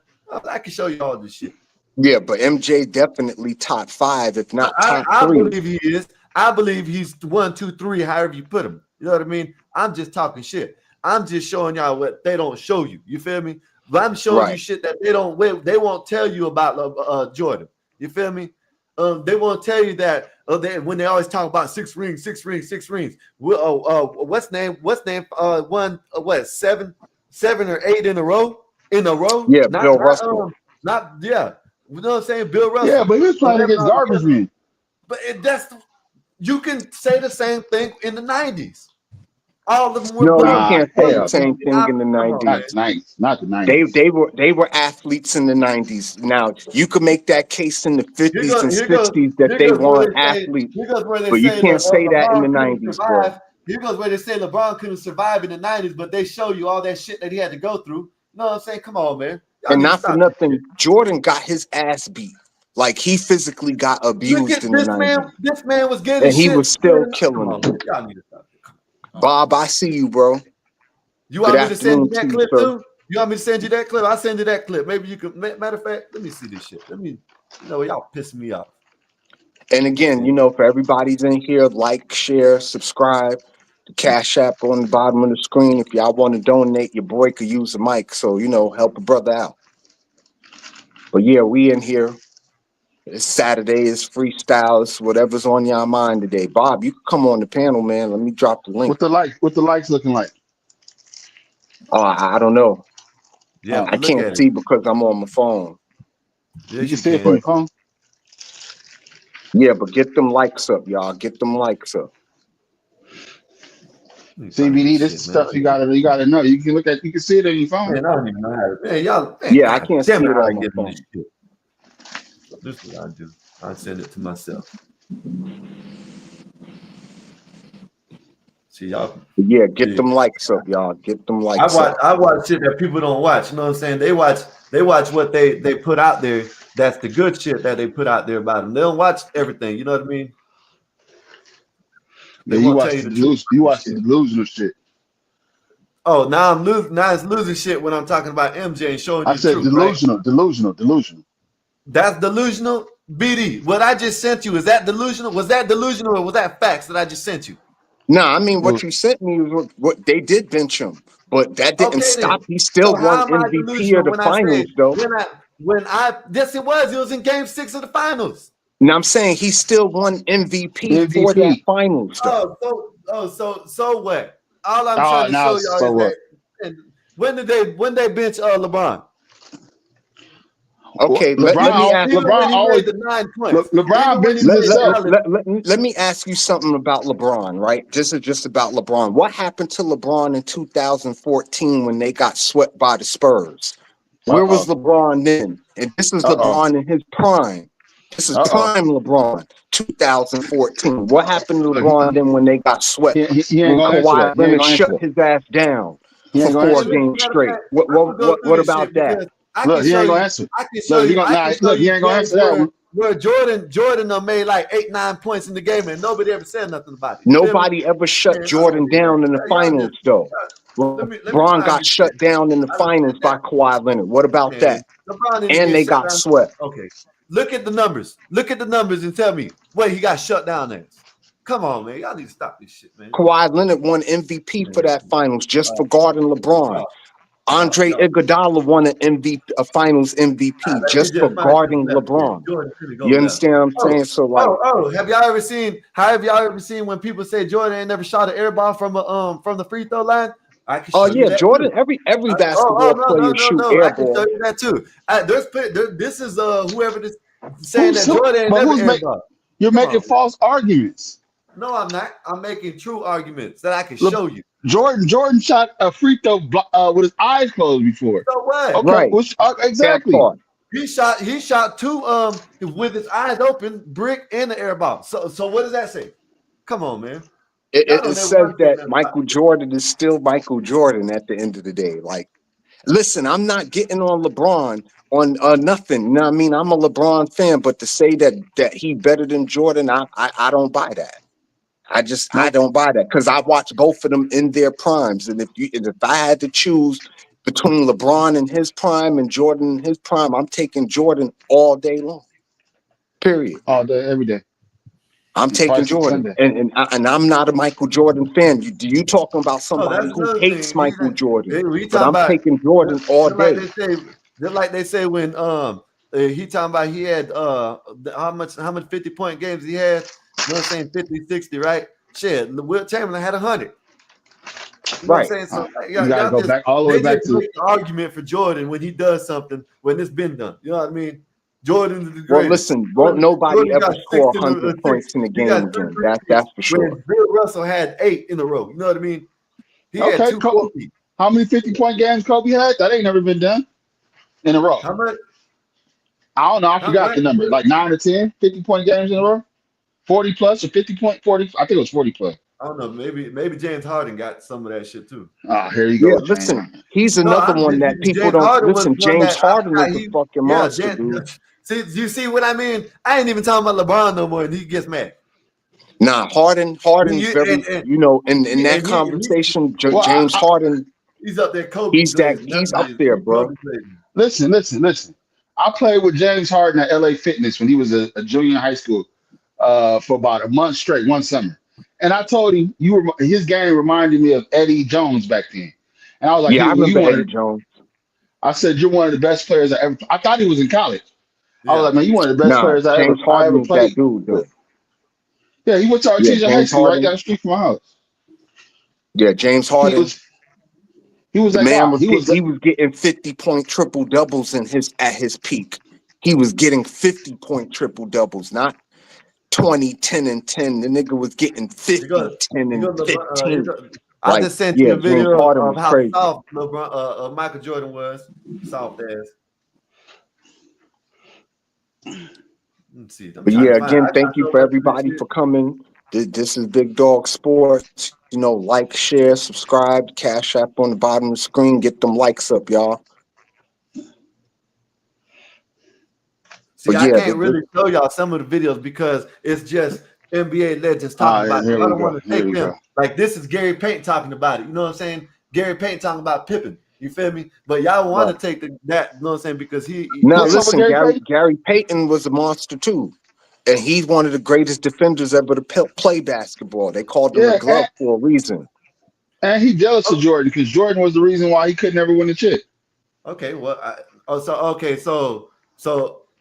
I can show you all this shit. Yeah, but MJ definitely top 5, if not top I 3. believe he is. I believe he's 1, 2, 3, however you put him. You know what I mean? I'm just talking shit. I'm just showing y'all what they don't show you. You feel me? But I'm showing you Right. shit that they won't tell you about Jordan. You feel me? They won't tell you that when they always talk about 6 rings, 6 rings, 6 rings. What's name? Won 7 or 8 in a row? Yeah, Bill Russell. Not yeah. You know what I'm saying? Bill Yeah, Russell. but he was playing against garbage men. But you can say the same thing in the 90s. All of them were No, you bugs. can't say the Hell no. same thing in the Come on, man. 90s. Not the 90s. Not the They 90s. they were athletes in the 90s. Now you could make that case in the Here 50s goes, and here goes, 60s that here they goes where weren't they say, athletes, here goes where they but you say can't say that in the LeBron couldn't 90s, bro. survive. Here goes where they say LeBron couldn't survive in the 90s, but they show you all that shit that he had to go through. You know what I'm saying? Come on, man. Y'all And need to not for stop this shit. nothing, Jordan got his ass beat. Like he physically got Look abused at in the this man. 90s, This man was getting and he shit. was still Come killing on, them. man. Y'all need to stop this. Bob, I see you, bro. You Good want me to send you afternoon to that you, clip sir. too? You want me to send you that clip? I'll send you that clip. Maybe you could. Matter of fact, let me see this shit. Y'all pissing me off. And again, for everybody's in here, like, share, subscribe. The Cash App on the bottom of the screen. If y'all want to donate, your boy could use the mic. So, help a brother out. But yeah, we in here. It's Saturday, it's freestyle, it's whatever's on your mind today. Bob, you can come on the panel, man. Let me drop the link. What the likes looking like? Oh, I don't know. Yeah, I but look can't at it. see because I'm on my phone. You Yes, can you see it from can. your phone. Yeah, but get them likes up, y'all. Get them likes up. Let me find CBD, this this is shit, man. stuff you gotta know. You can see it on your phone. Man, I don't even know how to. Man, y'all. Man, Yeah, I God can't damn see it, it how I on my get in phone. this shit. So this is what I do. I send it to myself. See y'all. But yeah, get Yeah. them likes up, y'all. Get them I likes watch. up. I watch shit that people don't watch. You know what I'm saying? They watch. They watch what they put out there. That's the good shit that they put out there about them. They don't watch everything. You know what I mean? They Yeah, you won't tell watch you the the truth delusion. You about this watch the shit. delusional shit. Oh, now I'm losing. Now it's losing shit when I'm talking about MJ and showing I you the said truth, right? delusional. That's delusional. BD, what I just sent you, is that delusional? Was that delusional or was that facts that I just sent you? Nah, I mean, It what was, you sent me was what they did bench him, but that didn't Okay stop. then. He still So how won am I MVP of delusional the when I say finals, though. yes it was in game 6 of the finals. Now I'm saying he still won MVP for that MVP. finals, though. So what? All I'm trying Oh, to now show y'all so is what? that and when they bench LeBron? Okay, let LeBron, me ask. Even when LeBron he always made the 9 points. LeBron Even when he benches Let, made let, himself. Dallas. let me ask you something about LeBron, right? This is just about LeBron. What happened to LeBron in 2014 when they got swept by the Spurs? Where was Uh-oh. LeBron then? And this is Uh-oh. LeBron in his prime. This is Uh-oh. prime LeBron, 2014. What happened to Look, LeBron then when they got swept? he ain't When gonna answer that. Kawhi He ain't Leonard gonna answer shut that. his ass down He for ain't gonna four answer that. Listen, games matter of straight? fact, What I'm what gonna go what through what this about shit that? because I Look, can he show ain't gonna you. answer. I can show Look, you. I can show he you ain't gonna games answer that one. where Jordan done made like 8-9 points in the game and nobody ever said nothing about it. You feel me? Nobody ever shut Man, come on, Jordan man. down in the Y'all finals, just though. let me LeBron find got this shit. shut down in the I, finals by Kawhi Leonard. What about man, that? LeBron didn't And get they shut got down. swept. Okay, look at the numbers. Look at the numbers and tell me what he got shut down as. Come on, man. Y'all need to stop this shit, man. Kawhi Leonard won MVP for Man, that finals just for uh, guarding LeBron. Andre y'all. Iguodala won an MVP, a finals MVP Let me just for just find this guarding left here. LeBron. Jordan couldn't go You left. understand what I'm Oh, saying? So like, have y'all ever seen? Have y'all ever seen when people say Jordan ain't never shot an air ball from the free throw line? I can oh show you yeah, that Jordan. too. Every Oh basketball no no player no shoot no! air I can show ball. you that too. This is whoever this saying Who's that Jordan ain't but never who's air make ball. you're Come making on. false arguments. No, I'm not. I'm making true arguments that I can Le- show you. Jordan shot a free throw with his eyes closed before. So what? Okay, Right, which that exactly. part. He shot two with his eyes open, brick and the air ball. So what does that say? Come on, man. Y'all It don't ever says want to say that nothing about Michael this. Jordan is still Michael Jordan at the end of the day. Like, listen, I'm not getting on LeBron on nothing. You know what I mean? I'm a LeBron fan, but to say that he better than Jordan, I don't buy that. I Nope. don't buy that because I watched both of them in their primes, and if I had to choose between LeBron in his prime and Jordan in his prime, I'm taking Jordan all day long. Period. All day, every day. I'm taking Twice a Jordan, Sunday. and I'm not a Michael Jordan fan. You talking about Oh, somebody that's who another hates thing. Michael Jordan, We but talking I'm about taking Jordan all just like day. they say, just like they say when he talking about he had how much 50-point games he had. You know what I'm saying? 50, 60, right? Shit, Will Chamberlain had 100. You know what I'm Right. saying? So like, You got to y'all go just back all the way they just back to make the argument for Jordan when he does something when it's been done. You know what I mean? Jordan is the Well, greatest. listen, won't nobody Jordan ever got six score in the 100 six. points in a He game got two again. three-peats That's for sure. when Bill Russell had 8 in a row. You know what I mean? He had okay. two 4-peats. How many 50-point games Kobe had? That ain't never been done in a row. How much? I don't know. I How forgot what? the number. Like 9 or 10 50-point games in a row. 40 plus or 40. I think it was 40 plus. I don't know. Maybe James Harden got some of that shit too. Ah, here you Yeah, go, James. listen, he's No, another I'm one just that people James don't Harden was listen. one James that I Harden is forgot a he. fucking Yeah, monster, dude. see, you see what I mean? I ain't even talking about LeBron no more, and he gets mad. Nah, Harden's You, very, you know, in he that and he conversation, Well, James Harden, he's up there Kobe glazing. That's he's what up he is. there, He's bro. Kobe glazing. listen. I played with James Harden at LA Fitness when he was a junior in high school for about a month straight, one summer. And I told him his game reminded me of Eddie Jones back then. And I was like, Yeah, I you remember one Eddie of Jones. I said, you're one of the best players I ever. I thought he was in college. I was Yeah. like, man, you one of the best Nah, players James I ever Harden is that played dude, with. though. Yeah, he went to Yeah, Artesia High James School right down Harden. the street from my house. Yeah, James He Harden. was he was The that man guy. was he was getting 50-point triple doubles at his peak. He was getting 50-point triple doubles, not 20, 10, and 10. The nigga was getting He goes. 50, 10, He and goes. He 15. goes. I Like, just sent you yeah, a James video Harden of was how crazy. soft LeBron, Michael Jordan was. Soft ass. Let's see. I'm But trying yeah, to find. again, I thank got you so for much of this everybody shit. for coming. This is Big Dog Sports. You know, like, share, subscribe, Cash App on the bottom of the screen. Get them likes up, y'all. See, But I yeah, can't really show y'all some of the videos because it's just NBA legends talking Yeah, about it. here I we don't go. want to Here take we them. go. Like this is Gary Payton talking about it. You know what I'm saying? Gary Payton talking about Pippen. You feel me? But y'all want to right. take that. You know what I'm saying? Because Now What's up with listen, Gary Payton? Gary Payton was a monster too. And he's one of the greatest defenders ever to play basketball. They called him the Yeah, glove for a reason. and he jealous of Jordan because Jordan was the reason why he could never win a chip. okay. Well,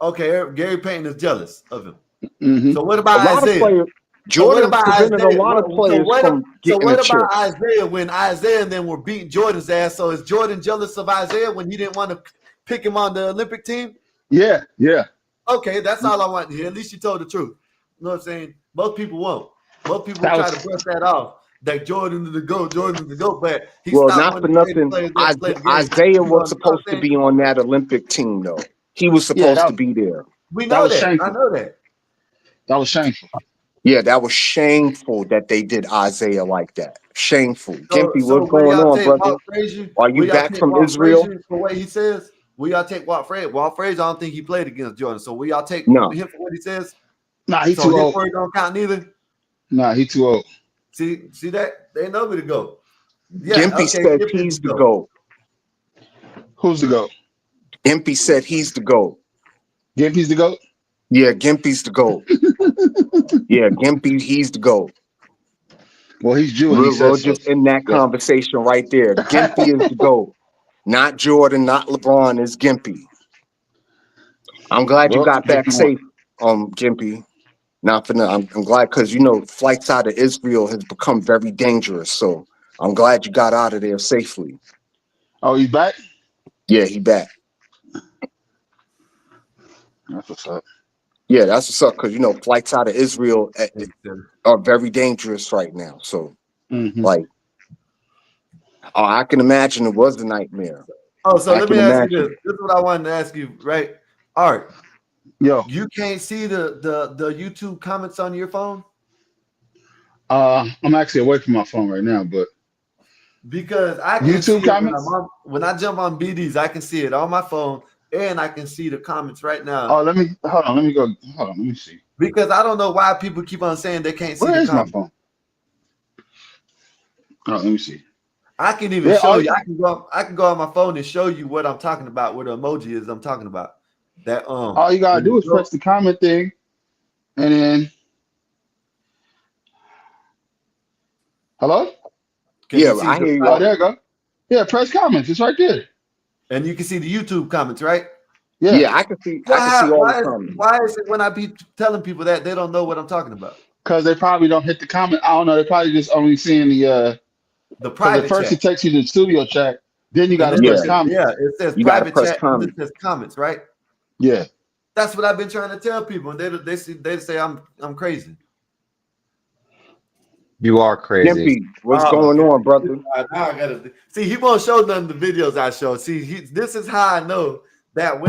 okay. Gary Payton is jealous of him. Hmm. So what A about lot of Isaiah? players, So what Jordan about prevented a Isaiah? lot of players from So getting a what about chip. Isaiah when Isaiah and them were beating Jordan's ass? So is Jordan jealous of Isaiah when he didn't want to pick him on the Olympic team? Yeah, yeah. Okay, that's all I want to hear. At least you told the truth. You know what I'm saying? Most people won't. Most people That try to was brush that off. That Jordan is the GOAT, Jordan is the GOAT, but he Well, stopped not one for of the greatest nothing. players that play the game. Isaiah You know was what I'm supposed to saying? be on that Olympic team, though. He was yeah. supposed to be there. We That know was that. I shameful. know that. That was shameful. Yeah, that was shameful that they did Isaiah like that. Shameful. So, Gimpy, so what's will going y'all on, take brother? Walt Frazier? Are you Will y'all back take from Walt Israel? Frazier for what he says? Will y'all take Walt Frazier? Walt Frazier, I don't think he played against Jordan. So will y'all take No. him for what he says? Nah, he So too his old. word don't count neither. Nah, he too old. See that? They know me to go. Yeah, Gimpy okay, says give him he's to the go. GOAT. Who's the GOAT? Gimpy said he's the GOAT. Gimpy's the GOAT? Yeah, Gimpy's the GOAT. Yeah, Gimpy, he's the GOAT. Well, he's Jew and he We'll says so. just end that Yeah. conversation right there. Gimpy is the GOAT. Not Jordan, not LeBron, it's Gimpy. I'm glad you Well, got back Gimpy won. safe, Gimpy. Not for nothing. I'm glad because flights out of Israel has become very dangerous. So I'm glad you got out of there safely. Oh, he's back? Yeah, he back. That's what's up. Yeah, that's what's up. Because flights out of Israel are very dangerous right now. So Mm-hmm. like, I can imagine it was a nightmare. Oh, so I let me can ask you this. imagine. This is what I wanted to ask you, right? Art, Yo, you can't see the YouTube comments on your phone? I'm actually away from my phone right now, but Because I can YouTube see it comments? when I jump on BDs, I can see it on my phone and I can see the comments right now. Oh, let me hold on. Let me go. Hold on. Let me see. Because I don't know why people keep on saying they can't see Where the is my comments. phone? Oh, let me see. I can even Yeah, show you. I can go on my phone and show you what I'm talking about, what the emoji is I'm talking about. That all you gotta when do you is go, press the comment thing, and then hello. can you Yeah, see I the hear Oh, you. there you go. Yeah, press comments. It's right there. and you can see the YouTube comments, right? Yeah, Yeah, I can see. I can see all the comments. Why is it when I be telling people that they don't know what I'm talking about? because they probably don't hit the comment. I don't know. They probably just only seeing the The because at private first chat. it takes you to the studio chat, then you got And to then press Yeah, comments. it says you got to private press chat and it comment. says comments, right? Yeah. That's what I've been trying to tell people, and they say I'm crazy. You are crazy. Gimpy, what's Oh my going on, brother? god! Now I gotta see. He won't show none of the videos I show. See, this is how I know that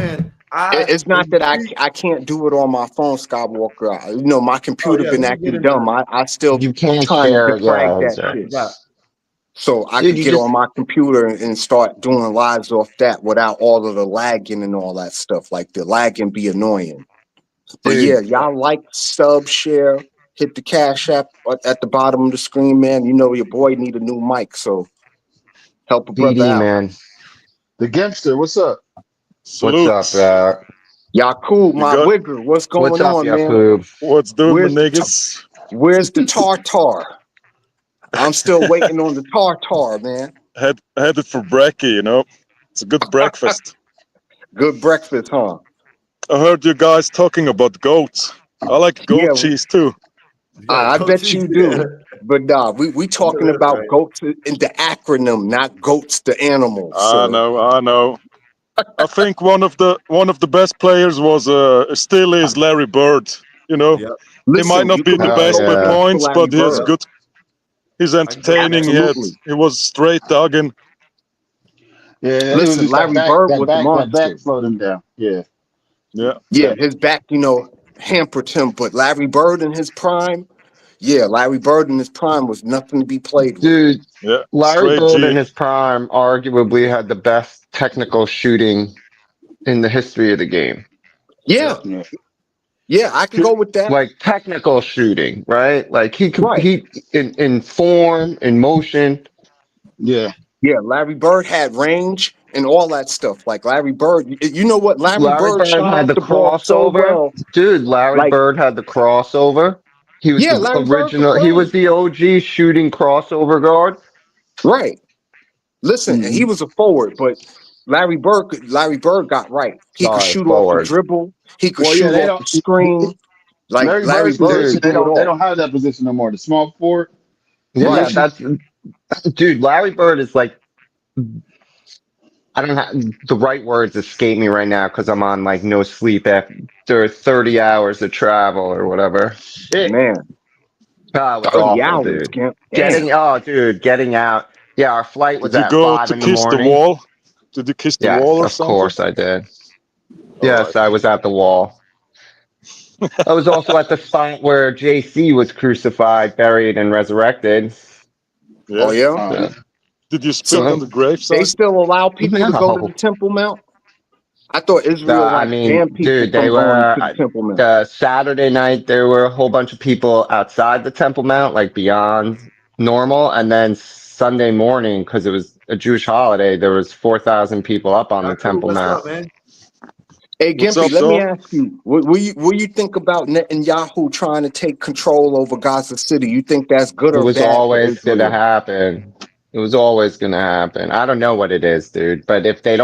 It's when not you that I see, I can't do it on my phone, Skywalker. My oh computer yeah, been let me get acting in there. dumb. I still You can't trying to share. defrag Yeah, that it's right. shit, Yeah. so I Dude, could you get just on my computer and start doing lives off that without all of the lagging and all that stuff. Like the lagging be annoying. But yeah, dude, y'all like, sub, share, hit the cash app at the bottom of the screen, man. Your boy need a new mic, so help a brother BD out. man. The Gangster, what's up? What's up, Salute. Yakub, You my got wigger, what's What's going up, on, man? Yakub? what's doing, my Where's the niggas? where's the tartar? I'm still waiting on the tartar, man. Headed for brekkie. It's a good breakfast. Good breakfast, huh? I heard you guys talking about goats. I like goat Yeah, cheese too. Yeah, I Coach bet G. you do. But nah, we I know talking that's about right. goats in the acronym, not goats the animal. I So know, I know. I think one of the best players was still is Larry Bird. You know, Yep. he might listen, not you be could the make a Oh best whole with yeah. case for points, Larry but he has Yep. Bird. good. He's I can go entertaining. back. Absolutely. He was straight dogging. Yeah, it was Listen, just Larry Bird was a that back monster. slowed him down. Yeah. Yeah, Yeah, his back, hampered him. But Larry Bird in his prime, yeah, Larry Bird in his prime was nothing to be played with. Dude, yeah, Larry straight Bird in G. his prime arguably had the best technical shooting in the history of the game. Yeah, Yep. Yeah. yeah, I can go with that. Like technical shooting, right? Like he could Right. he in form, in motion. Yeah. Yeah, Larry Bird had range and all that stuff. Like Larry Bird, you know what? Larry Larry Bird Bird shot had off the the ball so crossover. well. Dude, Larry Like, Bird had the crossover. He was yeah, the Larry Bird could original. He play. was the OG shooting crossover guard. Right. Listen, and he Hmm. was a forward, but Larry Bird got right. He could Sorry, shoot off the forward. dribble. He could Well, yeah, shoot they off don't. the screen. Like Larry Larry Bird's Bird position, could do it they all. don't have that position no more. The small forward Yeah, Right. position. that's dude. Larry Bird is like I don't have the right words escape me right now because I'm on like no sleep after 30 hours of travel or whatever. Shit. Man, Oh, it was 30 awful, hours, dude. Gimp. Damn. Getting out. Yeah, our flight Did was you at go 5 to in the kiss the morning. wall? Did you kiss the wall Yes, or of something? course I did. All Yes, right. I was at the wall. I was also at the spot where JC was crucified, buried, and resurrected. Oh, Yeah. yeah? So, Did you So spit they, on the they graveside? still allow people to go to no. the Temple Mount? I thought I Israelites mean, banned people dude, they from going were to the Temple Mount. the Saturday night. There were a whole bunch of people outside the Temple Mount, like beyond normal, and then Sunday morning, because it was a Jewish holiday, there was 4,000 people up on the Yaku, Temple what's Mount. up, man? Hey, What's Gimpy, up, let me dog? ask you, what you think about Netanyahu trying to take control over Gaza City? You think that's good It or was bad for always gonna Israel? happen. It was always gonna happen. I don't know what it is, dude. But if they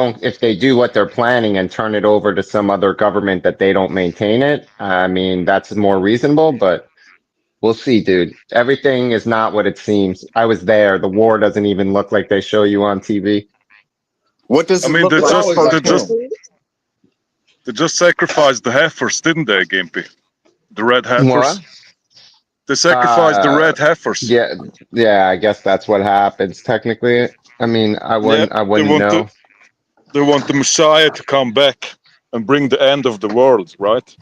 do what they're planning and turn it over to some other government that they don't maintain it, I mean, that's more reasonable. But we'll see, dude. Everything is not what it seems. I was there. The war doesn't even look like they show you on TV. What does I it mean, look they like just they just firsthand? they just sacrificed the heifers, didn't they, Gimpy? The red What? heifers. They sacrificed the Uh, red heifers. yeah, yeah. I guess that's what happens technically. I mean, Yeah. I They wouldn't want the know. they want the Messiah to come back and bring the end of the world, right?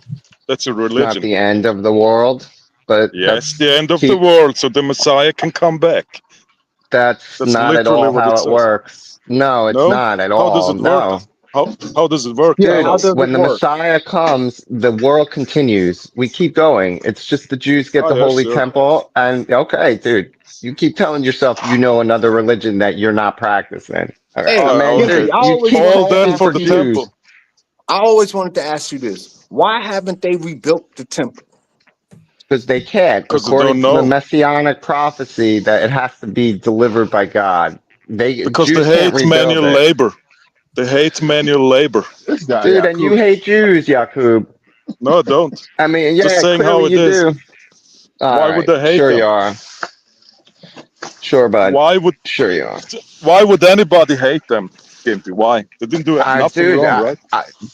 That's a It's not religion. the end of the world, but Yes, that's the end of the keep. world, so the Messiah can come back. That's That's not at literally all what it how it says. works. No, it's No? not at How does all. it work? No. How does it work? Yeah, Tell how Dude, us. does it when the work? Messiah comes, the world continues. We keep going. It's just the Jews get Oh the yeah, Holy sure. Temple. And okay, dude, you keep telling yourself you know another religion that you're not practicing. All right. I Hey, Oh, mean, Gimpy, okay. dude, you keep All that falling for for the Jews temple. I always wanted to ask you this. Why haven't they rebuilt the temple? because they can't, Because they according don't to the know. messianic prophecy that it has to be delivered by God. Because they Jews can't hate rebuild manual it. labor. They hate manual labor. This guy, Dude, and you Yaku. hate Jews, Yakub. No, I don't. I mean, Just yeah, saying how clearly it you is. do. All Why would right. they hate Sure you them? are. Sure, bud. Why would Sure you are. why would anybody hate them, Gimpy? Why? They didn't do nothing Dude, wrong, right?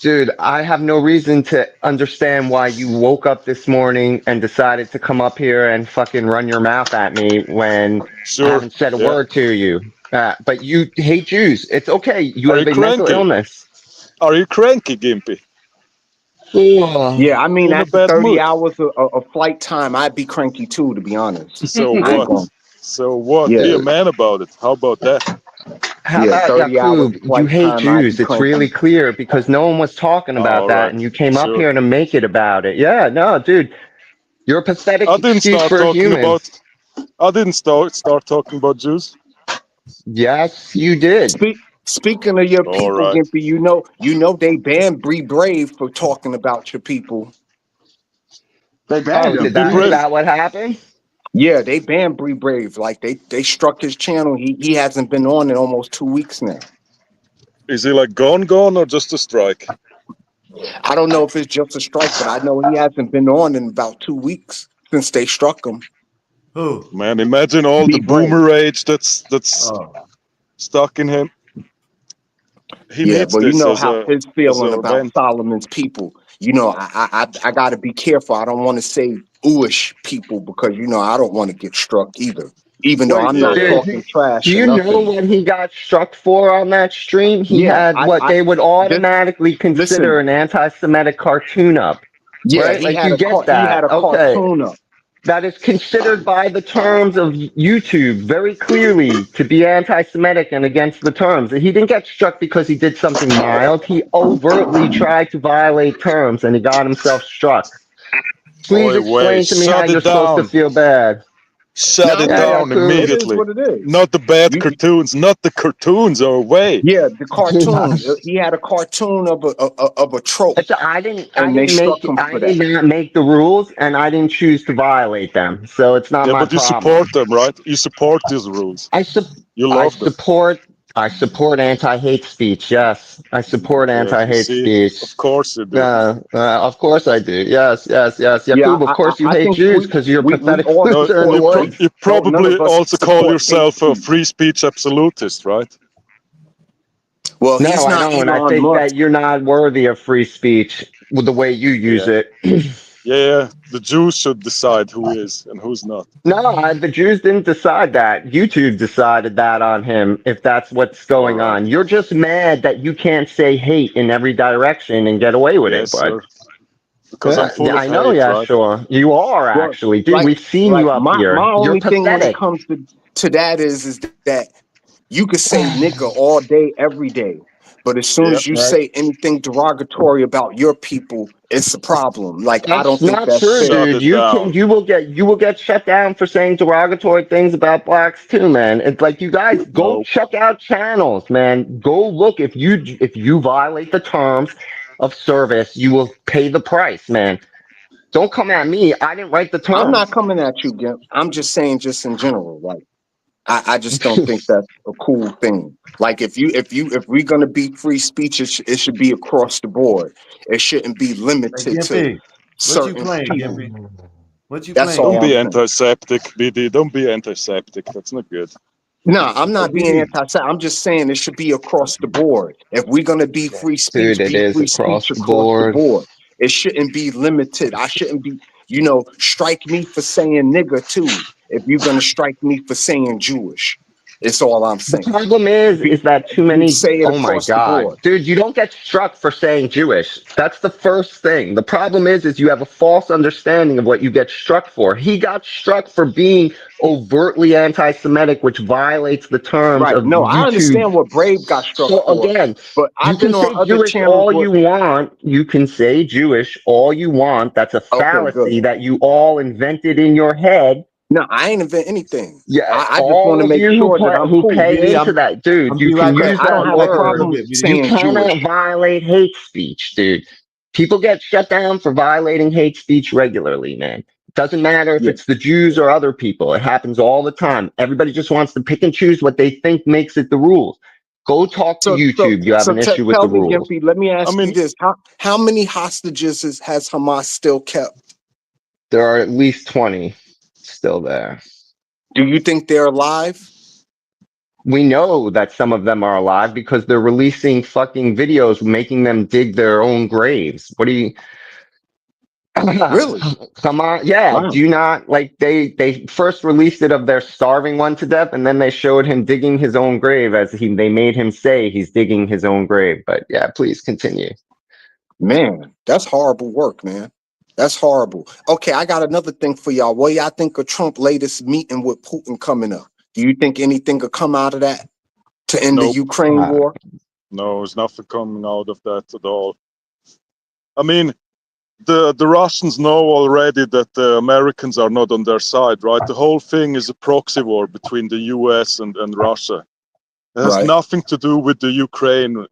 dude, I have no reason to understand why you woke up this morning and decided to come up here and fucking run your mouth at me when I Sure. haven't said a Yeah. word to you. But you hate Jews. It's okay. You Are you have a mental cranky? illness. Are you cranky, Gimpy? Ugh. Yeah, I You mean, in a after bad 30 mood? hours of flight time, I'd be cranky too, to be honest. So I ain't what? going. So what? Be Yeah, a man about it. How about that? How yeah, about 30 hours Yakub? of You flight hate time, I'd be Jews. It's really cranky. clear because no one was talking about All that, right. and you came up Sure. here to make it about it. Yeah, no, dude, you're a pathetic I didn't excuse start for a talking human. about. I didn't start talking about Jews. Yes, you did. Speaking of your All people, right. Gimpy, you know they banned Bree Brave for talking about your people. They Oh, banned him. Be is brave. that what happened? Yeah, they banned Bree Brave. Like they struck his channel. He hasn't been on in almost 2 weeks now. Is he like gone, or just a strike? I don't know if it's just a strike, but I know he hasn't been on in about 2 weeks since they struck him. Who? Man, imagine all the Be brave. boomer rage that's Oh, stuck in him. He Yeah, needs but you this know how his as feeling a about revenge. Solomon's people. I got to be careful. I don't want to say ooish people because I don't want to get struck either. Even though wait. I'm Yeah, not yeah. Dude, talking do trash or you know nothing. what he got struck for on that stream? He Yeah, had what I they would this automatically consider listen. an anti-Semitic cartoon up, Yeah, right? he Like had you a get he had that. a Okay. cartoon up. That is considered by the terms of YouTube very clearly to be anti-Semitic and against the terms. And he didn't get struck because he did something mild. He overtly tried to violate terms and he got himself struck. Please Oi, wait, explain to me how shut you're it supposed to down. feel bad. Shut Now it Yeah, down Yakub. it is immediately. what it is. Not the bad You cartoons. Not the cartoons. Oh, wait. yeah, the cartoon. He had a cartoon of a trope, I and they didn't struck make, him I for that. did not make the rules and I didn't choose to violate them. So it's not Yeah, my but you problem. support them, right? You support these rules. I sup You I love them. support I support anti-hate speech. Yes, I support Yeah, you anti-hate see? speech. Of course you do. Of course I do. Yes, yes, yes. Yeah, Yakub, of course you I hate think Jews because you're a we pathetic all No, loser in the support you peace. woods. Don't none probably of us also call support hate yourself a speech. free speech absolutist, right? Well, No, he's I not don't. And I Elon think Musk. that you're not worthy of free speech with the way you use Yeah, it. yeah. The Jews should decide who is and who's not. No, the Jews didn't decide that. YouTube decided that on him, if that's what's All going right. on. You're just mad that you can't say hate in every direction and get away with it, Yes, bud. sir. Because I'm full Yeah, of I know, hate, yeah, right? sure. You are Well, actually. Dude, like we've seen you up my here. You're only thing when it pathetic. comes to that is that you could say nigga all day, every day, but as soon Yeah. as you Right? say anything derogatory about your people, it's a problem. Like I That's don't think not that's true, fair. Shut dude. it down. You will get shut down for saying derogatory things about blacks too, man. It's like you guys go No. check out channels, man. Go look if you violate the terms of service, you will pay the price, man. Don't come at me. I didn't write the I'm terms. not coming at you, Gimp. I'm just saying, just in general, like I just don't think that's a cool thing. Like if we're gonna be free speech, it should be across the board. It shouldn't be Hey, limited to Gimpy, what you certain playing, people. Gimpy? What you That's playing, all Don't I'm be Gimpy? saying. anti-septic, BD. Don't be anti-septic. That's not good. No, I'm Hey, not being BD. anti. I'm just saying it should be across the board. If we're gonna Dude, it be is free speech across the across the board. board. It shouldn't be limited. I shouldn't be, strike me for saying nigger too. If you're gonna strike me for saying Jewish, it's all I'm The saying. problem is that too many. Say it Oh my across the God, board. dude, you don't get struck for saying Jewish. That's the first thing. The problem is you have a false understanding of what you get struck for. He got struck for being overtly anti-Semitic, which violates the terms Right. of No, I YouTube. understand what Brave got struck So for, again, but you I've can been on say other Jewish channels all where you want. You can say Jewish all you want. That's a okay, good. fallacy that you all invented in your head. No, I ain't invent anything. Yeah, I just want all to of make you sure that I'm who cool. pay BD, into that, dude, I'm you be can right Okay, back. use I don't that Be have a back in a word. little problem bit, BD. You saying cannot Jewish. violate hate speech, dude. People get shut down for violating hate speech regularly, man. It doesn't matter if Yeah. it's the Jews or other people. It happens all the time. Everybody just wants to pick and choose what they think makes it the rules. Go talk to YouTube. You have an issue with Tell the me, rules. Gimpy. Let me I ask you mean, this: how many hostages has Hamas still kept? There are at least 20 still there. Do you think they're alive? We know that some of them are alive because they're releasing fucking videos making them dig their own graves. What do you Really? come on? Yeah, Wow. do you not like they first released it of their starving one to death and then they showed him digging his own grave as they made him say he's digging his own grave. But yeah, please continue. Man, that's horrible work, man. That's horrible. Okay, I got another thing for y'all. What y'all think of Trump's latest meeting with Putin coming up? Do you think anything will come out of that to end the nope. Ukraine war? No, there's nothing coming out of that at all. I mean, the Russians know already that the Americans are not on their side, right? The whole thing is a proxy war between the US and Russia. It has Right. nothing to do with the Ukraine,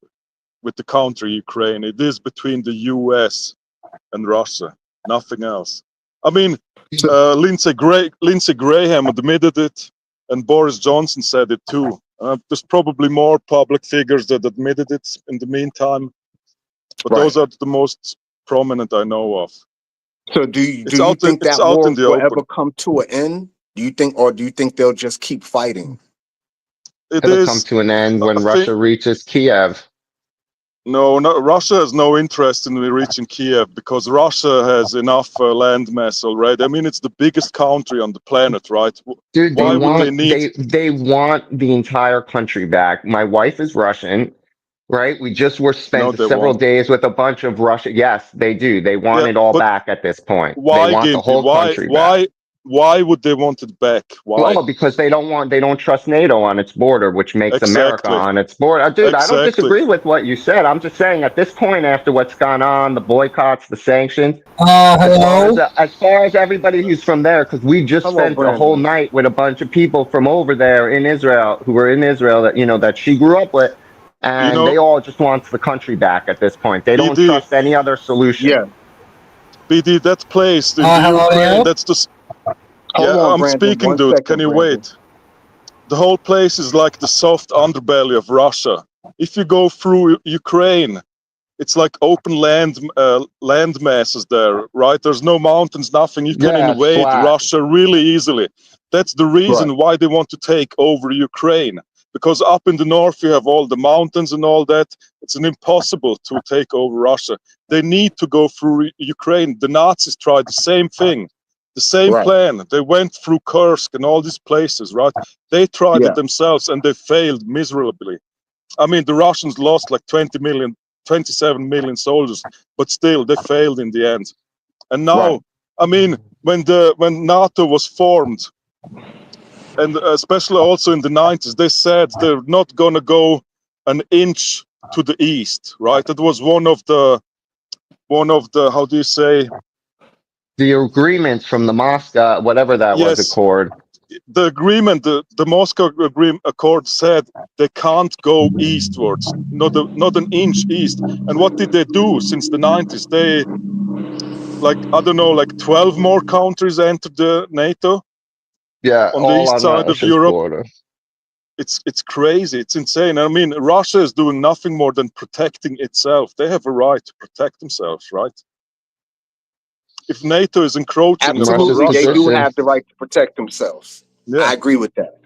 with the country Ukraine. It is between the US and Russia, nothing else. I mean, So, Lindsey Graham admitted it, and Boris Johnson said it too. There's probably more public figures that admitted it in the meantime, but right. those are the most prominent I know of. So do you It's think it's that out in war the will ever open. come to an end? Do you think they'll just keep fighting? It It'll come is, to an end I when think, Russia reaches Kiev. no, Russia has no interest in reaching Kiev because Russia has enough land mass already. I mean, it's the biggest country on the planet, right? Dude, Why would they need? they want the entire country back. My wife is Russian, right? We just were No, spent they several won't. days with a bunch of Russia. Yes, they do. They want Yeah, it all but back at this point. They why, want the Gimpy? whole country back. Why would they want it back? Why? Well, because they don't trust NATO on its border, which makes America Exactly. on its border. Dude, I don't Exactly. disagree with what you said. I'm just saying at this point, after what's gone on, the boycotts, the sanctions, Hello? as far as everybody who's from there, because we just Hello, spent a whole Brandon. night with a bunch of people from over there in Israel who were in Israel that that she grew up with, You and know, they all just want the country back at this point. They don't BD, trust any other solution. Yeah. BD, that place in the Hello, Ukraine, hello? that's the. Hold Yeah, on, I'm Brandon. speaking, One dude. Can second, you Brandon. wait? The whole place is like the soft underbelly of Russia. If you go through Ukraine, it's like open land masses there, right? There's no mountains, nothing. You can Yeah, it's invade flat. Russia really easily. That's the Right. reason why they want to take over Ukraine. because up in the north you have all the mountains and all that. It's an impossible to take over Russia. They need to go through Ukraine. The Nazis tried the same thing, the same Right. plan. They went through Kursk and all these places, right? They tried it themselves and they failed miserably. I mean, the Russians lost like 27 million soldiers, but still they failed in the end. And now, Right. I mean, when NATO was formed, and especially also in the 90s, they said they're not going to go an inch to the east, right? That was one of the how do you say? The agreements from the Moscow, whatever that was, Yes, accord. the agreement, the Moscow Accord said they can't go eastwards, not an inch east. And what did they do since the 90s? They, like, I don't know, like 12 more countries entered the NATO Yeah, on the all east on side of Russia's Europe. border. It's crazy. It's insane. I mean, Russia is doing nothing more than protecting itself. They have a right to protect themselves, right? If NATO is encroaching upon Russia's Absolutely, they Russia, do position. have the right to protect themselves. yeah, I agree with that.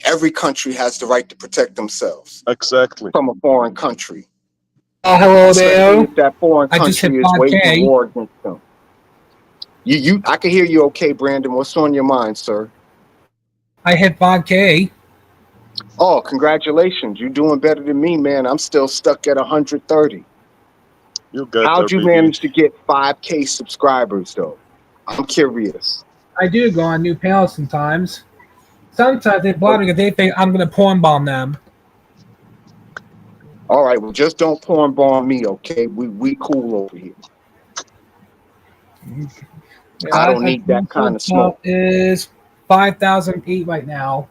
Every country has the right to protect themselves exactly. from a foreign country, Hello especially there. if that foreign I just hit country is waging 5K. war against them. I can hear you okay, Brandon. What's on your mind, sir? I hit 5K. Oh, congratulations. You're doing better than me, man. I'm still stuck at 130. You get there, How'd you BD. manage to get 5K subscribers, though? I'm curious. I do go on new panels sometimes. Sometimes they block me because they think I'm going to porn bomb them. All right, well, just don't porn bomb me, okay? We cool over here. I don't need that kind of smoke. Is 5,008 right now.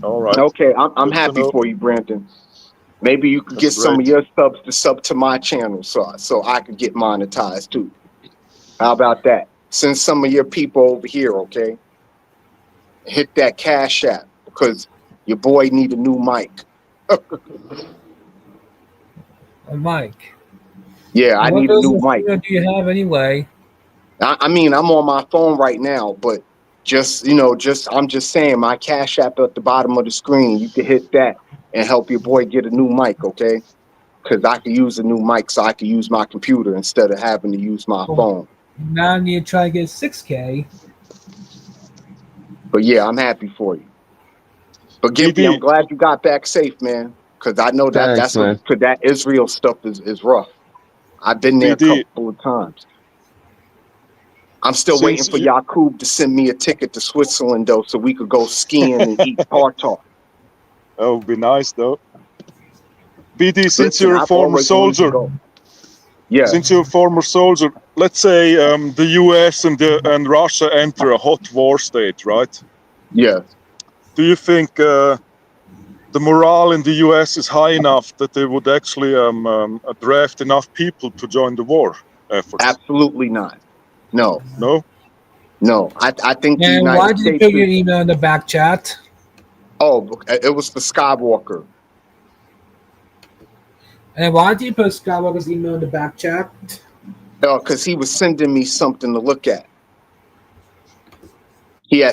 All right. Okay, I'm Good to happy know. for you, Brandon. Maybe you could That's get some of great. your subs to sub to my channel so I could get monetized too. How about that? Send some of your people over here, okay? Hit that Cash App because your boy need a new mic. Mike. Yeah, I need a new mic. What do you have anyway? I mean, I'm on my phone right now, but I'm just saying my Cash App at the bottom of the screen. You can hit that and help your boy get a new mic, okay? Because I could use a new mic so I could use my computer instead of having to use my phone. Now I need to try to get 6K. But yeah, I'm happy for you. But Gimpy, BD. I'm glad you got back safe, man. Because I know that Thanks, man. that Israel stuff is rough. I've been there a BD. couple of times. I'm still waiting Since for Yakub to send me a ticket to Switzerland, though, so we could go skiing and eat tartar. That would be nice, though. BD, since Listen, you're a I've former always wanted to soldier, go. Yeah, since you're a former soldier, let's say the US and Russia enter a hot war state, right? yeah. Do you think the morale in the US is high enough that they would actually draft enough people to join the war effort? Absolutely not. No, No? no. I think the And why United did you States put your email in the back chat? Oh, it was for Skywalker. And why did you put Skywalker's email in the back chat? Because he was sending me something to look at. He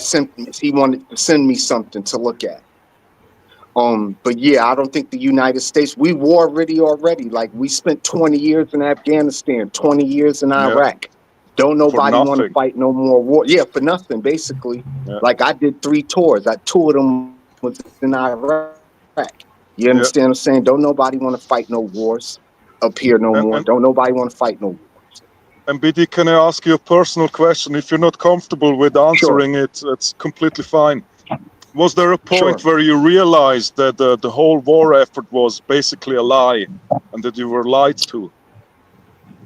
wanted to send me something to look at. But yeah, I don't think the United States, we war already. Like we spent 20 years in Afghanistan, 20 years in Iraq. Don't nobody want to nothing. fight no more war. Yeah, for nothing, basically. Yeah. Like I did 3 tours. 2 of them was in Iraq. You Yeah. understand what I'm saying? Don't nobody want to fight no wars up here no more. Don't nobody want to fight no wars. And BD, can I ask you a personal question? If you're not comfortable with answering it, it's completely fine. Was there a point where you realized that the whole war effort was basically a lie and that you were lied to?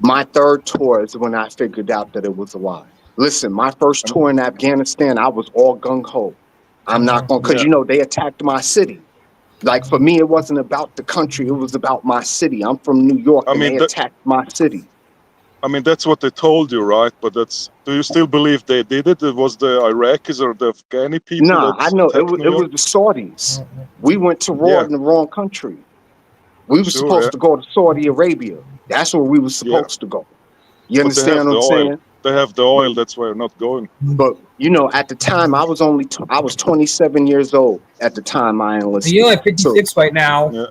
My 3rd tour is when I figured out that it was a lie. Listen, my first tour in Afghanistan, I was all gung-ho. I'm not going, because they attacked my city. Like for me, it wasn't about the country, it was about my city. I'm from New York and they attacked my city. I mean, that's what they told you, right? But do you still believe they did it? It was the Iraqis or the Afghani people? Nah, I know it was the Saudis. We went to war in the wrong country. We were supposed to go to Saudi Arabia. That's where we were supposed to go. You understand what I'm saying? They have the oil. That's why they're not going. But you know, at the time, I was 27 years old at the time I And enlisted. you're like So 56 right now. Yeah.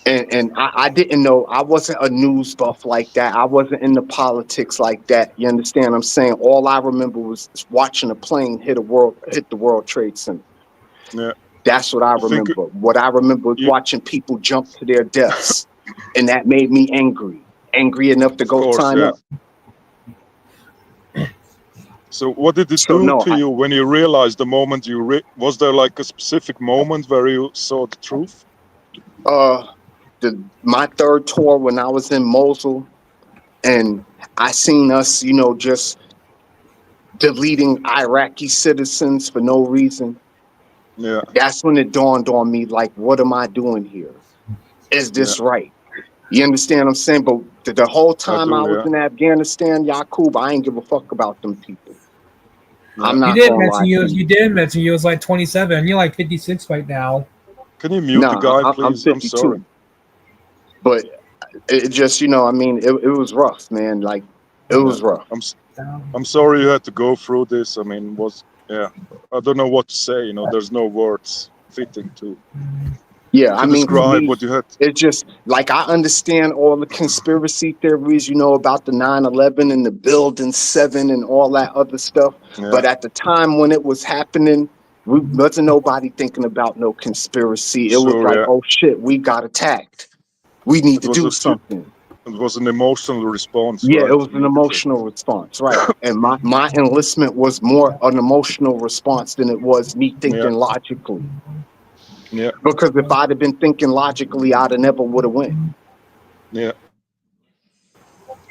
and I didn't know. I wasn't a news buff like that. I wasn't into politics like that. You understand what I'm saying? All I remember was watching a plane hit the World Trade Center. Yeah. That's what I I think remember. What I remember was you, watching people jump to their deaths, and that made me angry enough to of go course, sign yeah. up. So what did it So do no, to you when you realized the moment was there like a specific moment where you saw the truth? my third tour when I was in Mosul, and I seen us, you know, just deleting Iraqi citizens for no reason. Yeah. That's when it dawned on me, like, what am I doing here? Is Yeah. this right? You understand what I'm saying? But the whole I time I do, was yeah. in Afghanistan, Yaqub, I ain't give a fuck about them people. Yeah. I'm You not did gonna mention lie to you. you did mention you was like 27. You're like 56 right now. Can you mute the Nah, guy, I'm please? I'm sorry. 52. But it just, you know, I mean, it was rough, man. Like, it Yeah. was rough. I'm sorry you had to go through this. I mean, I don't know what to say. You know, there's no words fitting to Yeah, I mean, for describe me, what you had. it's just like I understand all the conspiracy theories, you know, about the 9/11 and the Building 7 and all that other stuff. Yeah. But at the time when it was happening, we wasn't nobody thinking about no conspiracy. It was Sure, like, yeah. oh shit, we got attacked. We need to do something. It was an emotional response, Yeah, right? it was an emotional response, right? And my enlistment was more an emotional response than it was me thinking logically. Yeah. Because if I'd have been thinking logically, I'd have never would have went. Yeah.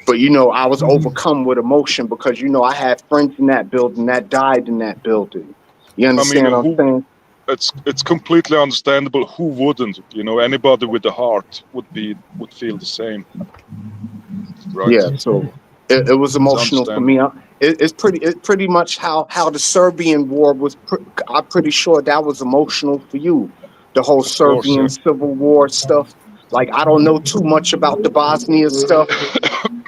But you know, I was overcome with emotion because you know I had friends in that building that died in that building. You I mean, understand what I'm saying? it's completely understandable. Who wouldn't? You know, anybody with a heart would feel the same, right? Yeah. So it was emotional for me. understandable. It's pretty much how the Serbian war was. I'm pretty sure that was emotional for you. The whole Of course, Serbian civil war stuff. Like I don't know too much about the Bosnia stuff.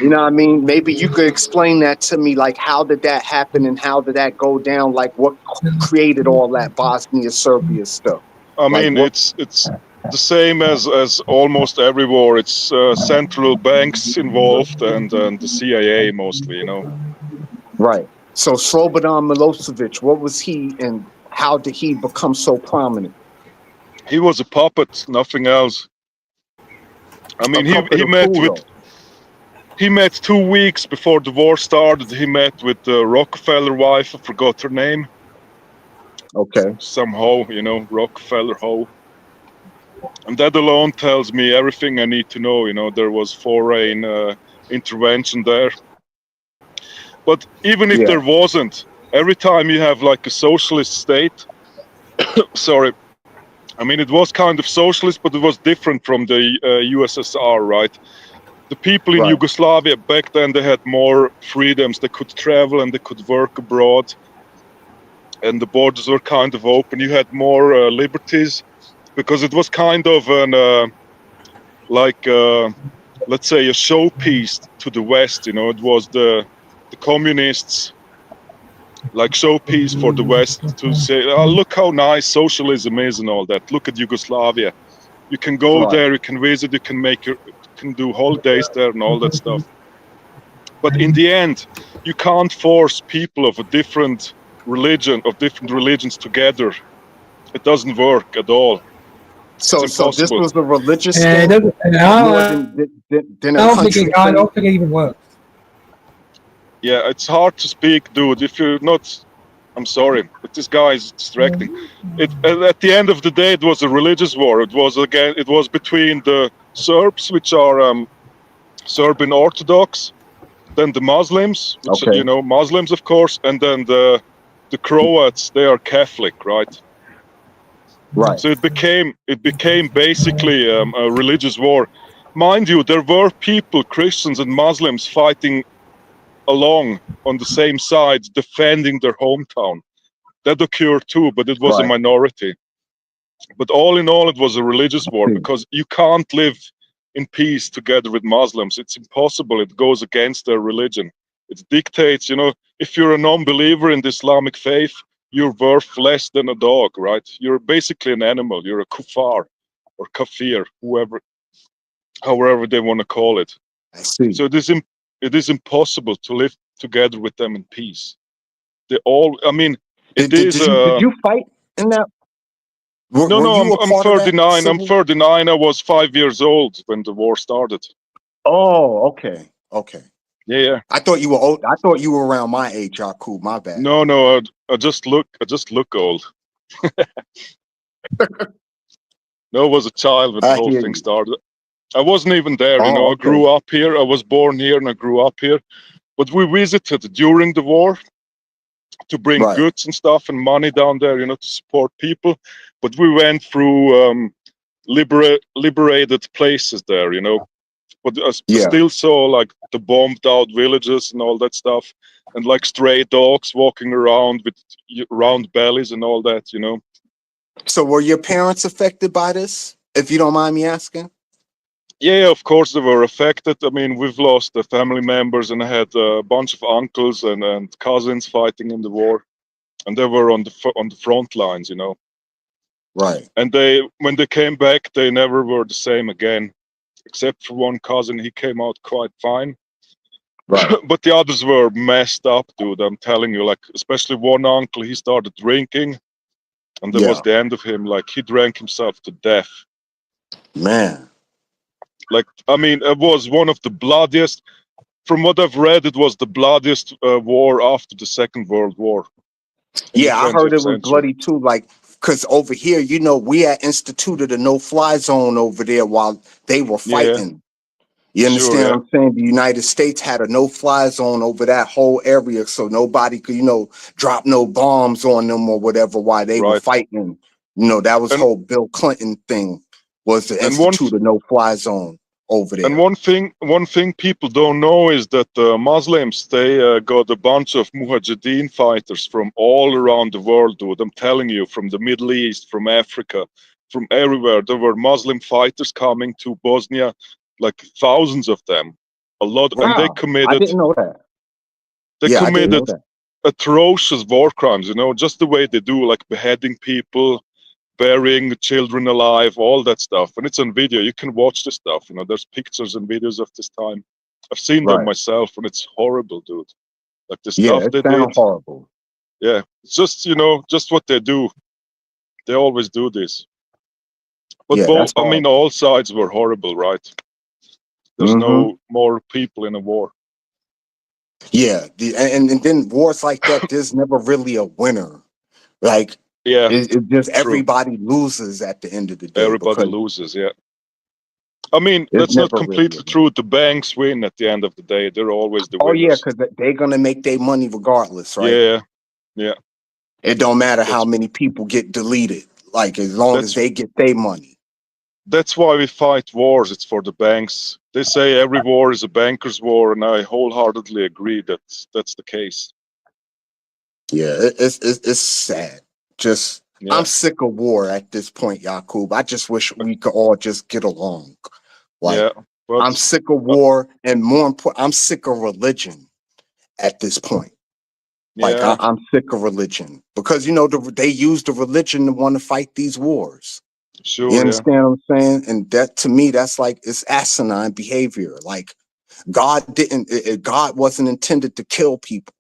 You know what I mean? Maybe you could explain that to me. Like, how did that happen and how did that go down? Like, what created all that Bosnia Serbia stuff? I mean, it's the same as almost every war. It's central banks involved and the CIA mostly. You know. Right. So Slobodan Milosevic, what was he and how did he become so prominent? He was a puppet, nothing else. I mean, he met 2 weeks before the war started. He met with the Rockefeller wife. I forgot her name. Okay. Somehow, you know, Rockefeller Ho. And that alone tells me everything I need to know. You know, there was foreign intervention there. But even if there wasn't, every time you have like a socialist state, sorry, I mean, it was kind of socialist, but it was different from the USSR, right? The people in Yugoslavia back then, they had more freedoms. They could travel and they could work abroad. And the borders were kind of open. You had more liberties because it was kind of an, let's say, a showpiece to the West. You know, it was the communists, like showpiece for the West to say, oh, look how nice socialism is and all that. Look at Yugoslavia. You can go there, you can visit, you can do holidays there and all that stuff. But in the end, you can't force people of different religions together. It doesn't work at all. So this was a religious And thing more than a country thing? I don't think it even works. Yeah, it's hard to speak, dude. If you're not, I'm sorry, but this guy is distracting. At the end of the day, it was a religious war. It was between the Serbs, which are Serbian Orthodox, then the Muslims, which you know, Muslims of course, and then the Croats. They are Catholic, right? Right. So it became basically a religious war. Mind you, there were people, Christians and Muslims, fighting along on the same side, defending their hometown. That occurred too, but it was a minority. But all in all, it was a religious war because you can't live in peace together with Muslims. It's impossible. It goes against their religion. It dictates, if you're a non-believer in the Islamic faith, you're worth less than a dog, right? You're basically an animal. You're a kuffar or kafir, however they want to call it. I see. So it is impossible to live together with them in peace. I mean, it Did is. you fight in that? No, Were no, you a I'm part of that 39. I'm civil? 39. I was 5 years old when the war started. Oh, okay. Yeah. I thought you were old. I thought you were around my age, Yakub. My bad. No, I just look old. No, I was a child when the I whole hear thing you. started. I wasn't even there, Oh, I okay. grew up here. I was born here and I grew up here. But we visited during the war to bring Right. goods and stuff and money down there, to support people. But we went through liberated places there, But I Yeah. still saw like the bombed out villages and all that stuff, and like stray dogs walking around with round bellies and all that, So were your parents affected by this? If you don't mind me asking. Yeah, of course they were affected. I mean, we've lost the family members, and I had a bunch of uncles and cousins fighting in the war, and they were on the front lines, Right. And when they came back, they never were the same again, except for one cousin. He came out quite fine, Right. but the others were messed up, dude. I'm telling you, like especially one uncle, he started drinking, and that was Yeah. the end of him. Like he drank himself to death. Man. Like I mean, it was one of the bloodiest. From what I've read, it was the bloodiest war after the Second World War in the Yeah, I heard 20th it was century. bloody too. Like, cause over here, we had instituted a no-fly zone over there while they were Yeah, fighting. You sure, understand yeah, what I'm saying? The United States had a no-fly zone over that whole area, so nobody could, drop no bombs on them or whatever while they were right. fighting. That was And whole Bill Clinton thing, was to and institute a no-fly zone over there. one thing people don't know is that the Muslims, they got a bunch of Mujahideen fighters from all around the world, dude. I'm telling you, from the Middle East, from Africa, from everywhere. There were Muslim fighters coming to Bosnia, like thousands of them, a lot, and Wow, I didn't know that. they Yeah, I didn't know committed that. atrocious war crimes, just the way they do, like beheading people, burying children alive, all that stuff. And it's on video. You can watch this stuff. There's pictures and videos of this time. I've seen them Right. myself, and it's horrible, dude. Like the Yeah, stuff it they sounds did. horrible. Yeah, it's just just what they do. They always do this. But Yeah, that's I mean, horrible. all sides were horrible, right? There's Mm-hmm. no more people in a war. Yeah, and then wars like that, there's never really a winner. Like, Yeah, it just true. everybody loses at the end of the day Everybody because loses. Yeah. I mean, it's that's not never really a completely winner. true. The banks win at the end of the day. They're always the Oh yeah, winners. because they're gonna make their money regardless, right? Yeah, yeah. It don't matter how That's many people get deleted. Like, as long as that's they get their money. that's why we fight wars. It's for the banks. They say every war is a banker's war, and I wholeheartedly agree that that's the case. Yeah, it's sad. Just Yeah, I'm sick of war at this point, Yakub. I just wish we could all just get along. Like, yeah. I'm But sick of uh, war, and more important, I'm sick of religion at this point. Like, yeah, I'm sick of religion because they use the religion to want to fight these wars. You sure, yeah. understand what I'm saying? And that, to me, that's like, it's asinine behavior. Like, God wasn't intended to kill people.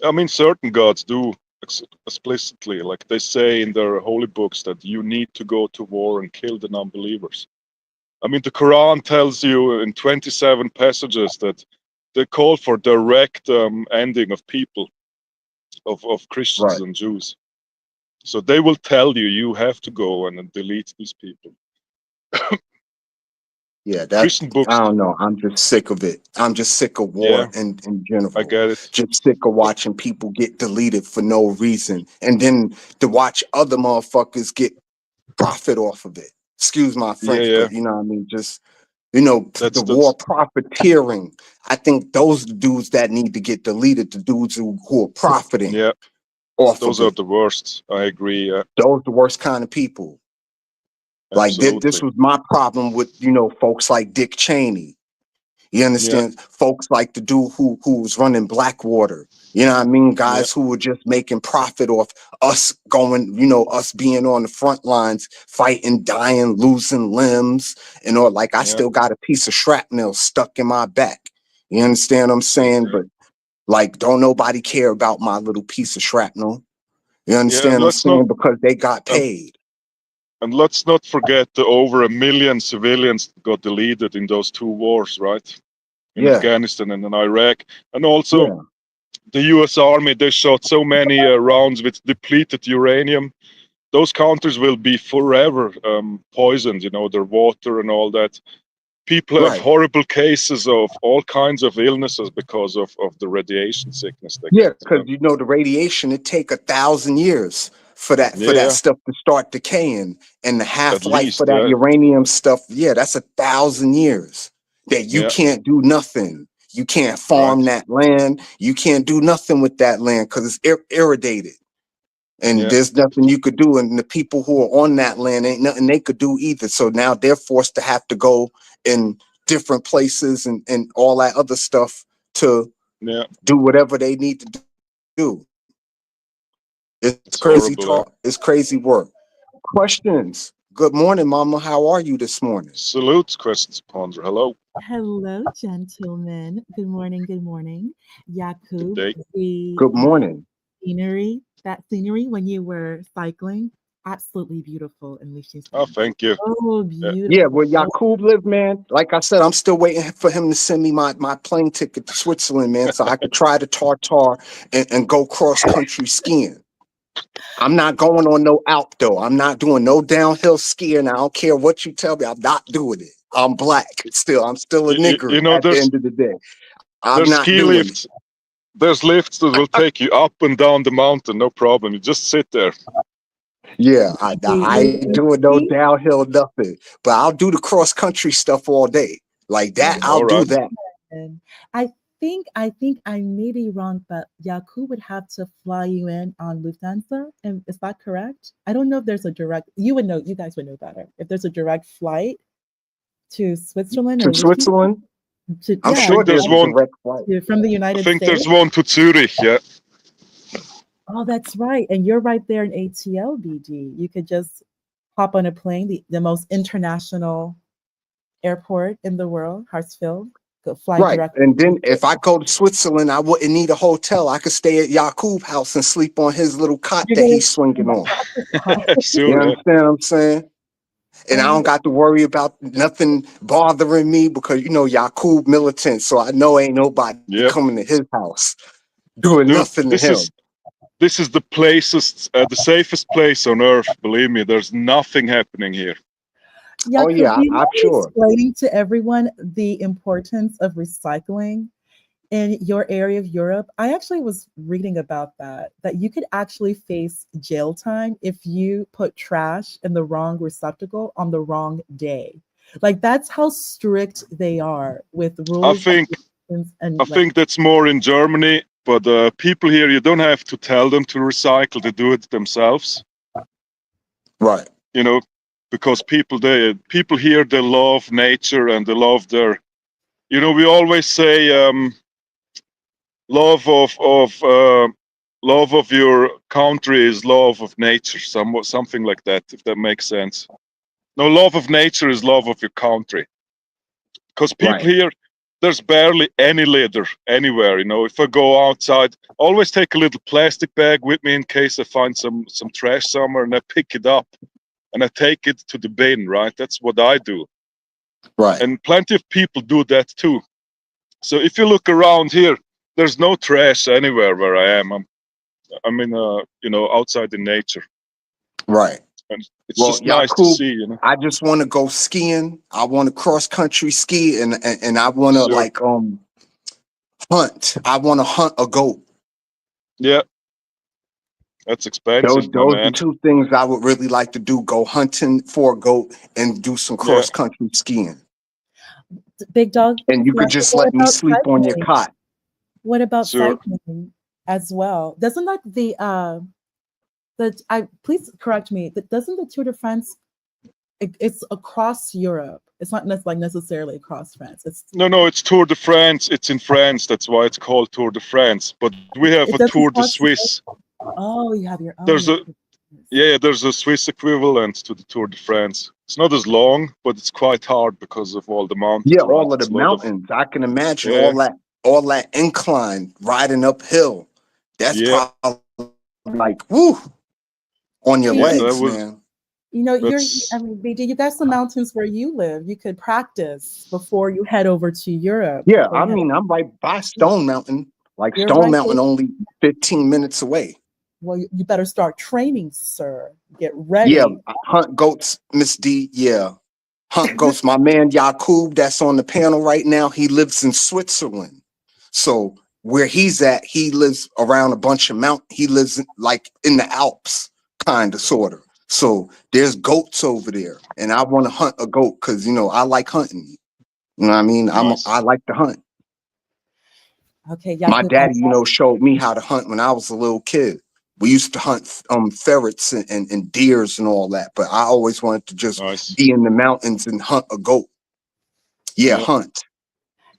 I mean, certain gods do explicitly, like they say in their holy books, that you need to go to war and kill the non-believers. I mean, the Quran tells you in 27 passages that they call for direct ending of people, of Christians Right. and Jews. So they will tell you have to go and delete these people. Yeah, Christian I books, don't know. I'm just sick of it. I'm just sick of yeah, war in I general. get it. Just sick of watching people get deleted for no reason. And then to watch other motherfuckers get profit off of it. Excuse my Yeah, French, yeah. but you know what I mean? Just, the war That's profiteering. I think those are the dudes that need to get deleted, the dudes who are profiting yeah. off of Those are it. the worst. I agree. Yeah, Those are the worst kind of people. Like, this absolutely. was my problem with, folks like Dick Cheney. You Yeah, understand? Folks like the dude who was running Blackwater. You know what I mean? yeah, Guys who were just making profit off us going, us being on the front lines, fighting, dying, losing limbs, and all. Like I yeah, still got a piece of shrapnel stuck in my back. You understand what I'm yeah, saying? But like, don't nobody care about my little piece of shrapnel. You yeah. understand And what I'm let's not saying? Because they got and, paid. and let's not forget the over 1 million civilians got deleted in those two wars, right? In Yeah, Afghanistan and in Iraq, and also yeah, the U.S. Army. They shot so many rounds with depleted uranium. Those countries will be forever poisoned. Their water and all that. People have right. horrible cases of all kinds of illnesses because of the radiation sickness they Yeah, get. because the radiation, it take 1,000 years for that Yeah, stuff to start decaying, and the at half-life for least. that Yeah, uranium stuff, yeah, that's 1,000 years that you yeah, can't do nothing. You can't farm right. that land. You can't do nothing with that land because it's irradiated, and Yeah, there's nothing you could do. And the people who are on that land ain't nothing they could do either. So now they're forced to have to go in different places and all that other stuff to yeah. do whatever they need to do. It's It's crazy horrible. talk. It's crazy work. Questions. Good morning, Mama. How are you this morning? Salute, questions ponder. Hello. Hello, gentlemen. Good morning. Good morning. Good Yakub, day. the Good morning. scenery when you were cycling, absolutely beautiful in Oh, Liechtenstein. thank you. Oh, Yeah. Yeah, beautiful. where Yakub live, man. Like I said, I'm still waiting for him to send me my plane ticket to Switzerland, man, so I could try the Tartar and go cross country skiing. I'm not going on no outdoor. I'm not doing no downhill skiing. I don't care what you tell me. I'm not doing it. I'm black still. I'm still a nigger at the There's end of the day. I'm there's not ski doing it. lifts. There's lifts that will take you up and down the mountain, no problem. You just sit there. Yeah, I You're ain't going to doing no ski? downhill nothing, but I'll do the cross country stuff all day. Like that, I'll All do right. that. And I think I may be wrong, but Yakub would have to fly you in on Lufthansa. And is that correct? I don't know if there's a direct. You would know. You guys would know better if there's a direct flight to Switzerland To or Liechtenstein. Switzerland, I'm I Yeah, sure think there's there's a one. direct flight. from the I United think States. there's one to Zurich. Yeah. Oh, that's right. And you're right there in ATL, BD. You could just hop on a plane, the most international airport in the world, Hartsfield, go fly Right. directly And to then if I go to Switzerland, I wouldn't need a hotel. I could stay at Yakub house and sleep on his little cot you're that gonna he's swinging on. You Sure. Yeah. understand what I'm saying? And I oh, don't got to worry about nothing bothering me because Yakub militant, so I know ain't nobody Yep. coming to his house doing Dude, nothing to this is him. this is the the safest place on earth. Believe me, there's nothing happening here. Oh Jakub, yeah, do you I'm mind sure. explaining to everyone the importance of recycling in your area of Europe? I actually was reading about that you could actually face jail time if you put trash in the wrong receptacle on the wrong day. Like that's how strict they are with I rules and think regulations I and like think that's more in Germany, but people here, you don't have to tell them to recycle; they do it themselves. Right. You know, because people here they love nature and they love their. We always say love of your country is love of nature, something like that, if that makes sense. No, love of nature is love of your country. Because people Right. here, there's barely any litter anywhere. If I go outside, always take a little plastic bag with me in case I find some trash somewhere, and I pick it up and I take it to the bin. Right, that's what I do, Right. and plenty of people do that too. So if you look around here, there's no trash anywhere where I am. I'm in outside in nature, Right. and it's Well, just nice to Yakub, see. I just want to go skiing. I want to cross country ski and I want to Sure, like hunt. I want to hunt a goat. yeah, that's Those expensive, my those are man. two things I would really like to do. Go hunting for a goat and do some Yeah, cross country skiing. big dog. And you could Fiasco, just what let me about sleep on your cycling? cot. What about sure. cycling as well? Doesn't like the I please correct me, but doesn't the Tour de France It's across Europe. It's not necessarily across France. No, it's Tour de France. It's in France. That's why it's called Tour de France. But we have It a doesn't Tour de cost you. Suisse. Oh, you have your own. There's a there's a Swiss equivalent to the Tour de France. It's not as long, but it's quite hard because of all the Yeah, mountains, right? all of the It's a lot of mountains. I can imagine yeah, all that incline riding uphill. That's yeah, probably like woo on your yeah. BD, That legs, was man. I that's mean, BD, you got some mountains where you live. You could practice before you head over to Europe. Yeah, Before I you head mean, I'm right by Stone Mountain. Like You're Stone right there. Mountain, only 15 minutes away. Well, you better start training, sir. Get Yeah, ready. I hunt goats, Miss D. Yeah, hunt goats. My man Yakub, that's on the panel right now. He lives in Switzerland. So where he's at, he lives around a bunch of He lives like in the Alps, kind of, sort of. So there's goats over there, and I want to hunt a goat because I like hunting. You know what I mean? nice. I like to hunt. Okay, My Yakub. daddy, showed me how to hunt when I was a little kid. We used to hunt ferrets and deers and all that, but I always wanted to just Nice. be in the mountains and hunt a goat. Yeah, Yeah. hunt.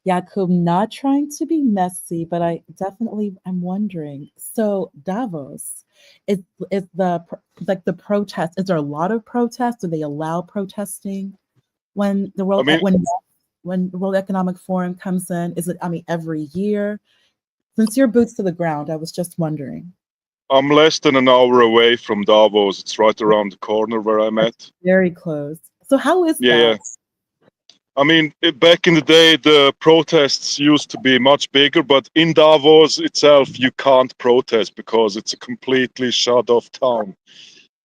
Yakub, not trying to be messy, but I'm wondering. So Davos, is the protest? Is there a lot of protests? Do they allow protesting when the I world mean, when the World Economic Forum comes in? Is it? I mean, every year. Since you're boots to the ground, I was just wondering. I'm less than an hour away from Davos. It's right around the corner where I'm at. Very close. So how is Yeah, that? yeah. I mean, back in the day, the protests used to be much bigger, but in Davos itself, you can't protest because it's a completely shut off town.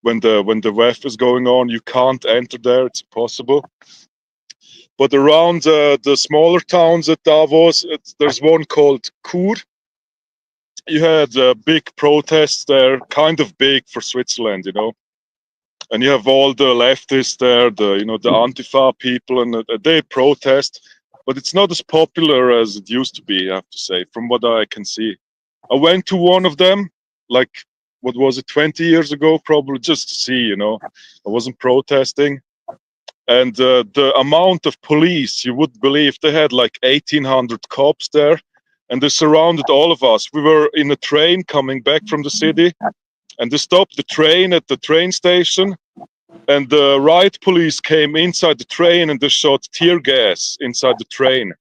When the WEF is going on, you can't enter there. It's impossible. But around the smaller towns at Davos, there's one called Kur. You had big protests there, kind of big for Switzerland, and you have all the leftists there, the Antifa people, and they protest, but it's not as popular as it used to be, I have to say, from what I can see. I went to one of them, like, what was it, 20 years ago, probably, just to see, I wasn't protesting. And the amount of police, you would believe, they had like 1,800 cops there, and they surrounded all of us. We were in a train coming back from the city, and they stopped the train at the train station, and the riot police came inside the train and they shot tear gas inside the train.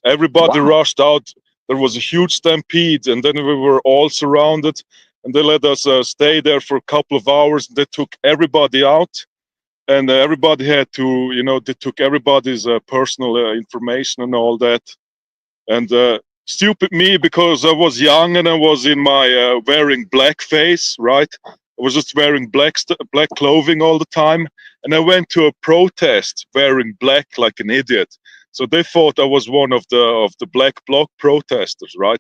Everybody Wow. rushed out. There was a huge stampede, and then we were all surrounded, and they let us stay there for a couple of hours. They took everybody out, and everybody had to, they took everybody's personal information and all that. And stupid me, because I was young and I was in my wearing blackface, right? I was just wearing black clothing all the time, and I went to a protest wearing black like an idiot. So they thought I was one of the Black Bloc protesters, right?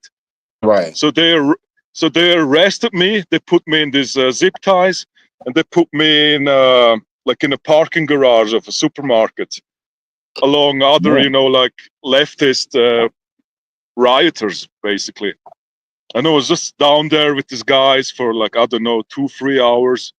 Right. So they arrested me. They put me in these zip ties, and they put me in like in a parking garage of a supermarket, along other, Yeah. like leftist rioters, basically. And I was just down there with these guys for like, I don't know, 2-3 hours.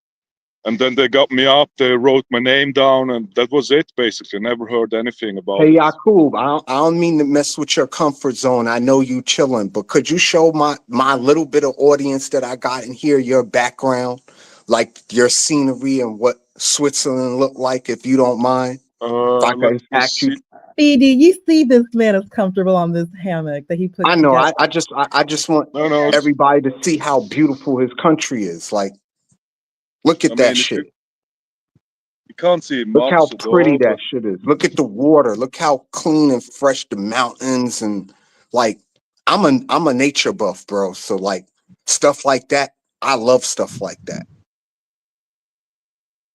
And then they got me up, they wrote my name down, and that was it, basically. Never heard anything about Hey, it. Yakub, I don't mean to mess with your comfort zone. I know you chilling, but could you show my little bit of audience that I got in here your background, like your scenery and what Switzerland looked like, if you don't mind? If I Let could me ask you. see. BD, you see this man is comfortable on this hammock that he put I know. together. I just want No, everybody to see how beautiful his country is. Like, look I at that mean, if shit. you can't see Look how much at pretty all, that but shit is. Look at the water. Look how clean and fresh the mountains and like I'm a nature buff, bro. So like stuff like that, I love stuff like that.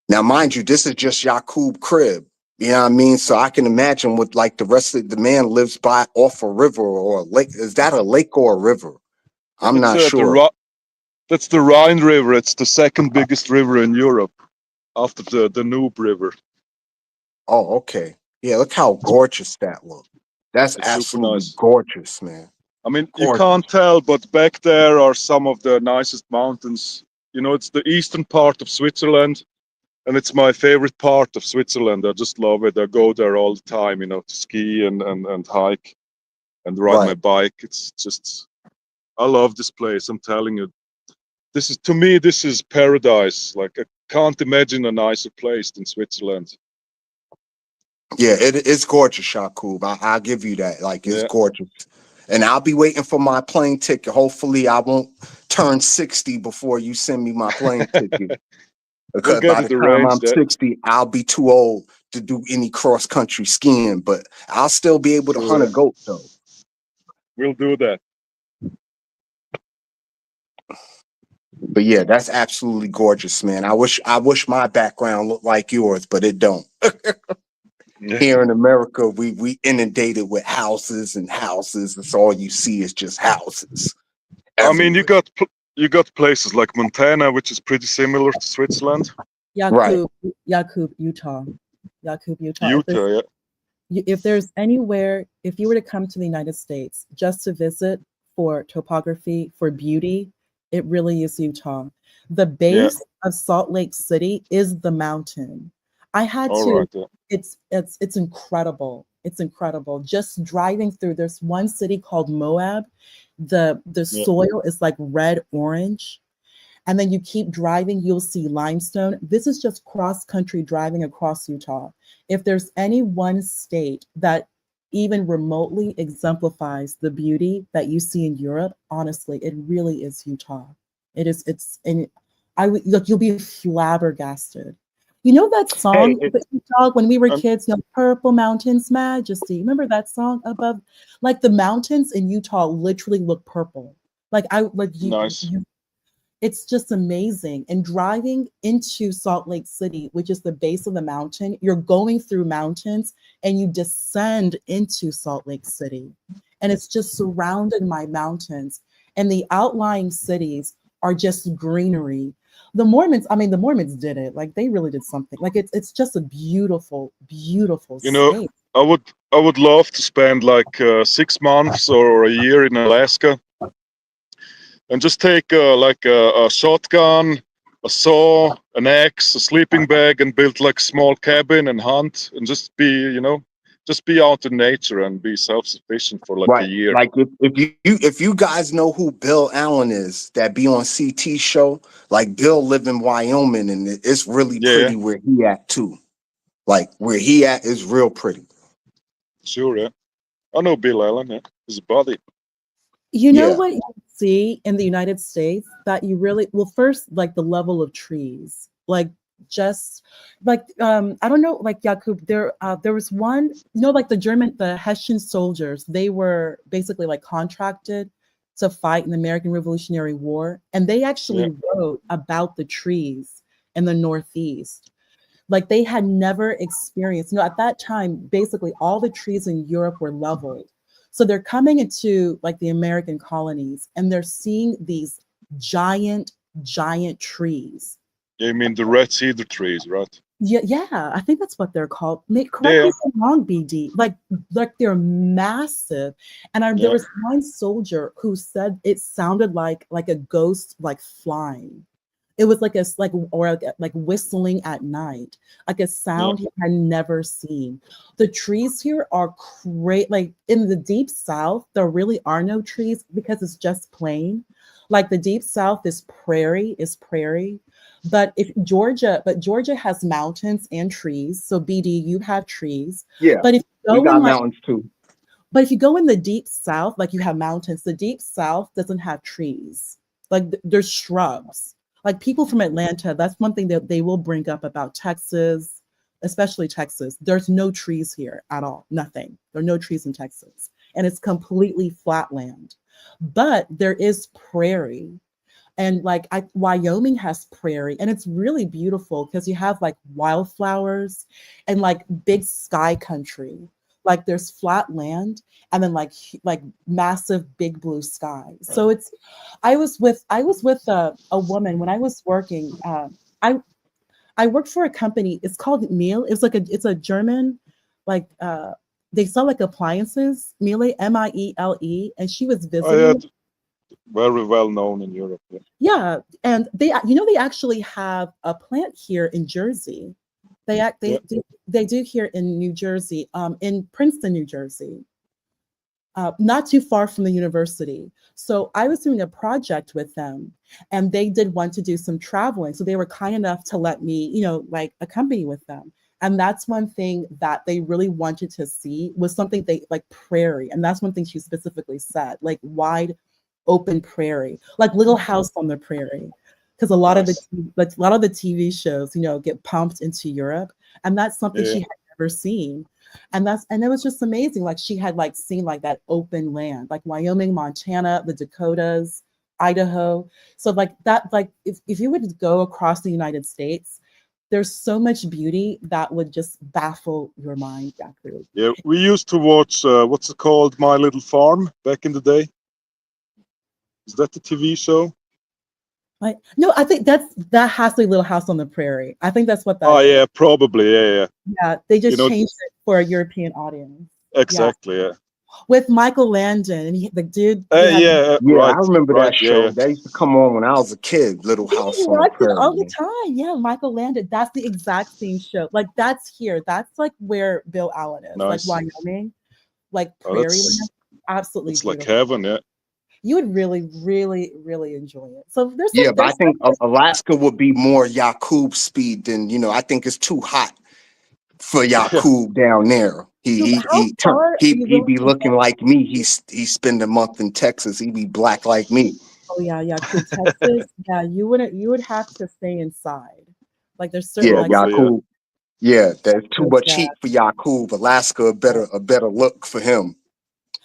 Now, mind you, this is just Yakub crib. You know what I mean? So I can imagine what like the rest of the man lives by off a river or a lake. Is that a lake or a river? I'm it's not sure. that's the Rhine River. It's the second biggest river in Europe after the Danube River. Oh, okay. Yeah, look how gorgeous that look. That's It's super absolutely nice. gorgeous, man. I mean, you Gorgeous. can't tell, but back there are some of the nicest mountains. It's the eastern part of Switzerland. and it's my favorite part of Switzerland. I just love it. I go there all the time, to ski and hike and ride my Right. bike. It's just, I love this place. I'm telling you, to me, this is paradise. Like, I can't imagine a nicer place than Switzerland. Yeah, it's gorgeous, Shakub. I'll give you that. Like, it's Yeah, gorgeous. And I'll be waiting for my plane ticket. Hopefully, I won't turn 60 before you send me my plane ticket. we'll Because get by it the time I'm arranged. 60, I'll be too old to do any cross country skiing. But I'll still be able to hunt a Sure, goat, though. we'll do that. But yeah, that's absolutely gorgeous, man. I wish my background looked like yours, but it don't. Yeah. Here in America, we inundated with houses and houses. That's all you see is just houses I mean, everywhere. you got places like Montana, which is pretty similar to Switzerland. Right. Yakub, Utah. Yakub, Utah. Utah, yeah. If there's anywhere, if you were to come to the United States just to visit for topography, for beauty, it really is Utah. The Yeah. base of Salt Lake City is the mountain. I had All to, right. Yeah. it's incredible. It's incredible. Just driving through, there's one city called Moab. The Yeah. soil is like red orange. And then you keep driving, you'll see limestone. This is just cross country driving across Utah. If there's any one state that even remotely exemplifies the beauty that you see in Europe, honestly, it really is Utah. And look, you'll be flabbergasted. You know that Hey, song that Utah when we were Um, kids, Purple Mountains Majesty. Remember that song above? Like the mountains in Utah literally look purple. Like nice. you it's just amazing. And driving into Salt Lake City, which is the base of the mountain, you're going through mountains and you descend into Salt Lake City. And it's just surrounded by mountains. And the outlying cities are just greenery. The Mormons did it. Like they really did something. Like it's just a beautiful, beautiful You know, state. I would love to spend like 6 months or a year in Alaska and just take like a shotgun, a saw, an axe, a sleeping bag, and build like a small cabin and hunt and just be out in nature and be self-sufficient for like a right. year. Like if you guys know who Bill Allen is, that be on CT show, like Bill live in Wyoming, and it's really Yeah, yeah, pretty where he at too. Like where he at is real pretty. sure, yeah. I know Bill Allen, yeah. He's a buddy. You know Yeah. what you see in the United States that you really well first like the level of trees like just like I don't know like Jakub there was one like the Hessian soldiers they were basically like contracted to fight in the American Revolutionary War and they Yeah, actually wrote about the trees in the Northeast like they had never experienced at that time basically all the trees in Europe were leveled so they're coming into like the American colonies and they're seeing these giant trees. yeah. I mean the red cedar trees, right? Yeah, I think that's what they're called. Correct Yeah, me if I'm wrong, BD. Like they're massive. And there yeah, was one soldier who said it sounded like a ghost like flying. It was like whistling at night, like a yeah, sound he had never seen. The trees here are great. Like in the deep south, there really are no trees because it's just plain. Like the deep south is prairie. But Georgia has mountains and trees. So BD, you have trees. Yeah. But if you We go in got like mountains too. but if you go in the deep south, like you have mountains, the deep south doesn't have trees. Like there's shrubs. Like people from Atlanta, that's one thing that they will bring up about Texas, especially Texas. There's no trees here at all. Nothing. There are no trees in Texas. And it's completely flat land. But there is prairie. And Wyoming has prairie, and it's really beautiful because you have like wildflowers and like big sky country. Like there's flat land and then like massive big blue sky. So I was with a woman when I was working. I I worked for a company. It's called Miele. It's a German like they sell like appliances. Miele, Miele, and she was I had visiting. Very well known in Europe. Yeah. Yeah, and they actually have a plant here in Jersey. They act Yeah. they do here in New Jersey, in Princeton, New Jersey, not too far from the university. So I was doing a project with them, and they did want to do some traveling. So they were kind enough to let me, like accompany with them. And that's one thing that they really wanted to see was something they like prairie. And that's one thing she specifically said, like wide open prairie, like Little House on the Prairie. Because a lot of Nice. the TV shows, get pumped into Europe. And that's something Yeah. she had never seen. And it was just amazing. Like she had like seen like that open land, like Wyoming, Montana, the Dakotas, Idaho. So like that, like if you would go across the United States, there's so much beauty that would just baffle your mind, Yaku. Yeah. We used to watch what's it called, My Little Farm, back in the day. Is that the TV show? Like, no, I think that has to be Little House on the Prairie. I think that's what that Oh is. yeah, probably. Yeah. Yeah, they just You know, changed it for a European audience. exactly. Yeah. With Michael Landon, and the dude, he had. Yeah. Yeah, I Right. remember Right. that Yeah. show. Yeah. That used to come on when I was a kid. Little Yeah, House he on the watched it all Prairie. the time. Yeah, Michael Landon. That's the exact same show. Like that's here. That's like where Bill Allen is. Like Nice. Wyoming, like Oh, prairie land. Absolutely it's like beautiful. heaven. Yeah. You would really, really, really enjoy it. So Yeah, but I there's think Alaska would be more Yakub speed than I think it's too hot for Yeah. Yakub down there. so how far are you He willing be to looking go? like me. He spend a month in Texas. He be black like me. Oh yeah, Coop, Texas. Yeah, you would have to stay inside. Like there's certain Yeah, like Probably. Yeah. Yakub. Yeah, there's too much that. heat for Yakub. Alaska a better look for him.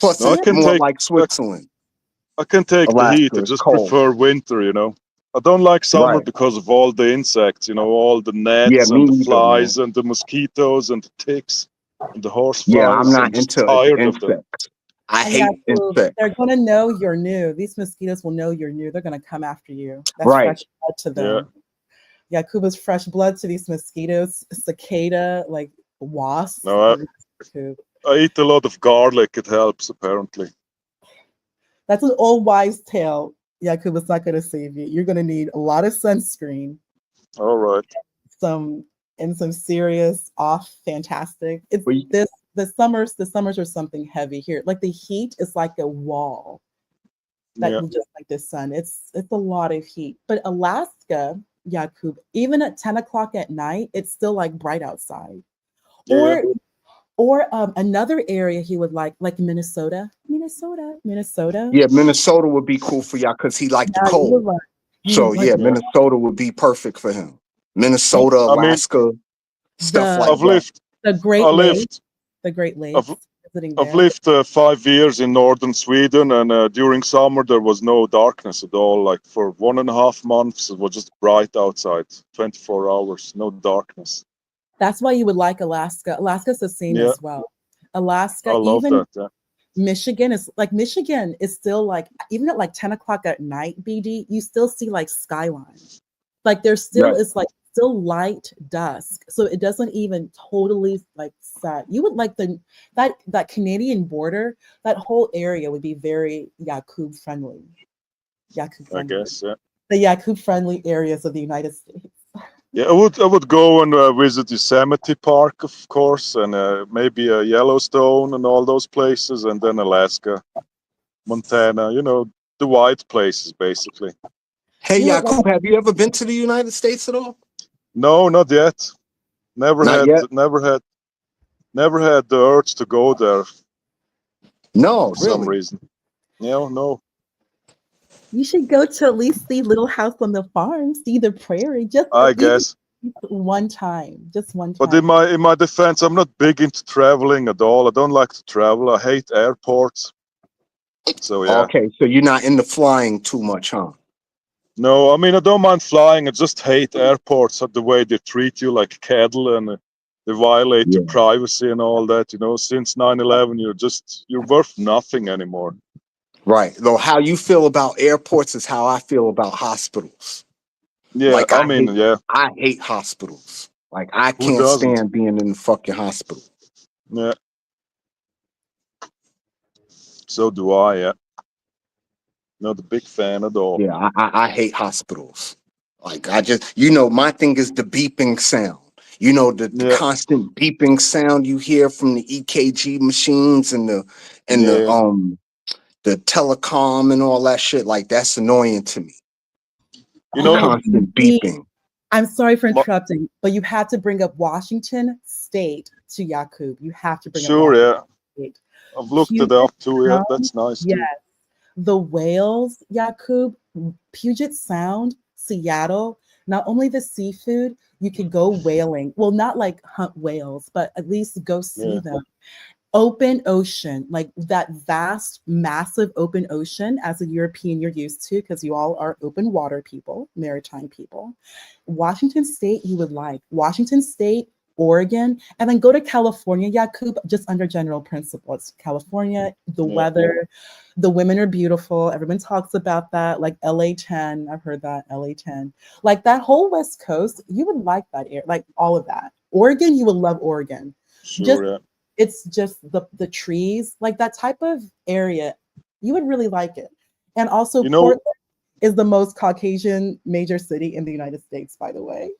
Plus, No, it's more like Switzerland. I can take the heat. I Alaska is just cold. prefer winter. I don't like summer Right. because of all the insects. All the Yeah, nets me and the neither, man. flies and the mosquitoes and the ticks and the Yeah, I'm horseflies. I'm not just into tired of them. insects. I And yeah, hate Coop, insects. they're gonna know you're new. These mosquitoes will know you're new. They're gonna come after you. That's Right. fresh blood to Yeah. them. Yeah, Cuba's fresh blood to these mosquitoes, cicada, like wasps. No, Coop. I eat a lot of garlic. It helps apparently. That's an old wives' tale. Yeah, Cuba's not gonna save you. You're gonna need a lot of sunscreen, All right. some serious off fantastic. It's Well, this the summers are something heavy here. Like the heat is like a wall that Yeah. you just like the sun. It's a lot of heat. But Alaska, Yakub, even at 10 o'clock at night, it's still like bright outside. Yeah. Or another area he would like Minnesota. yeah, Minnesota would be cool for y'all because he liked the Yeah, you would cold. like. So Like yeah, Yeah. Minnesota would be perfect for him. Minnesota, I mean, Alaska, stuff the like I've that. lived. the Great I Lakes, lived. the Great I've Lakes, visiting I've there. lived 5 years in northern Sweden, and during summer there was no darkness at all. Like for 1.5 months, it was just bright outside, 24 hours, no darkness. That's why you would like Alaska. Alaska's the same Yeah, as well. I Alaska, love even that. Yeah. Michigan is still like even at like 10 o'clock at night, BD, you still see like skyline. Like there still Right. is like still light dusk. So it doesn't even totally like set. You would like that Canadian border, that whole area would be very Yakub friendly. Yakub I friendly. guess. Yeah. The Yakub friendly areas of the United States. Yeah, I would go and visit Yosemite Park, of course, and maybe Yellowstone and all those places, and then Alaska, Montana. The white places, basically. Hey, You would like Yakub, have you ever been to the United States at all? No, not yet. Never Not had, yet. never had the urge to go there No, for some really. reason. No. you should go to at least see Little House on the Farm, see the prairie, just I even guess. one time, just one But time. in my defense, I'm not big into traveling at all. I don't like to travel. I hate airports. So yeah. Okay, so you're not into flying too much, huh? No, I mean I don't mind flying. I just hate airports, the way they treat you like cattle, and they violate your Yeah. privacy and all that. Since 9/11, you're worth nothing anymore. Right. Though how you feel about airports is how I feel about hospitals. Yeah, Like I mean, yeah. I hate hospitals. Like I Who can't doesn't? stand being in the fucking hospital. Yeah. So do I. Yeah. Not a big fan at all. Yeah, I hate hospitals. Like I just, my thing is the beeping sound. The Yeah, constant beeping sound you hear from the EKG machines and the yeah. the telecom and all that shit. Like that's annoying to me. You The know, Oh, constant me. beeping. I'm sorry for my, interrupting, but you had to bring up Washington State to Yakub. You have to bring up sure, Washington yeah. State. I've looked it Puget up too. Yeah, Sound, that's nice yes. too. The whales, Yakub, Puget Sound, Seattle. Not only the seafood, you could go whaling. Well, not like hunt whales, but at least go see Yeah, them. Open ocean, like that vast, massive open ocean, as a European you're used to, because you all are open water people, maritime people. Washington State, you would like. Washington State, Oregon, and then go to California, Yakub, just under general principles. California, the yeah. weather, the women are beautiful. Everyone talks about that, like LA 10. I've heard that, LA 10. Like that whole West Coast, you would like that air, like all of that. Oregon, you would love Oregon. Just Sure, yeah. it's just the trees, like that type of area. You would really like it. And also You know, Portland is the most Caucasian major city in the United States, by the way.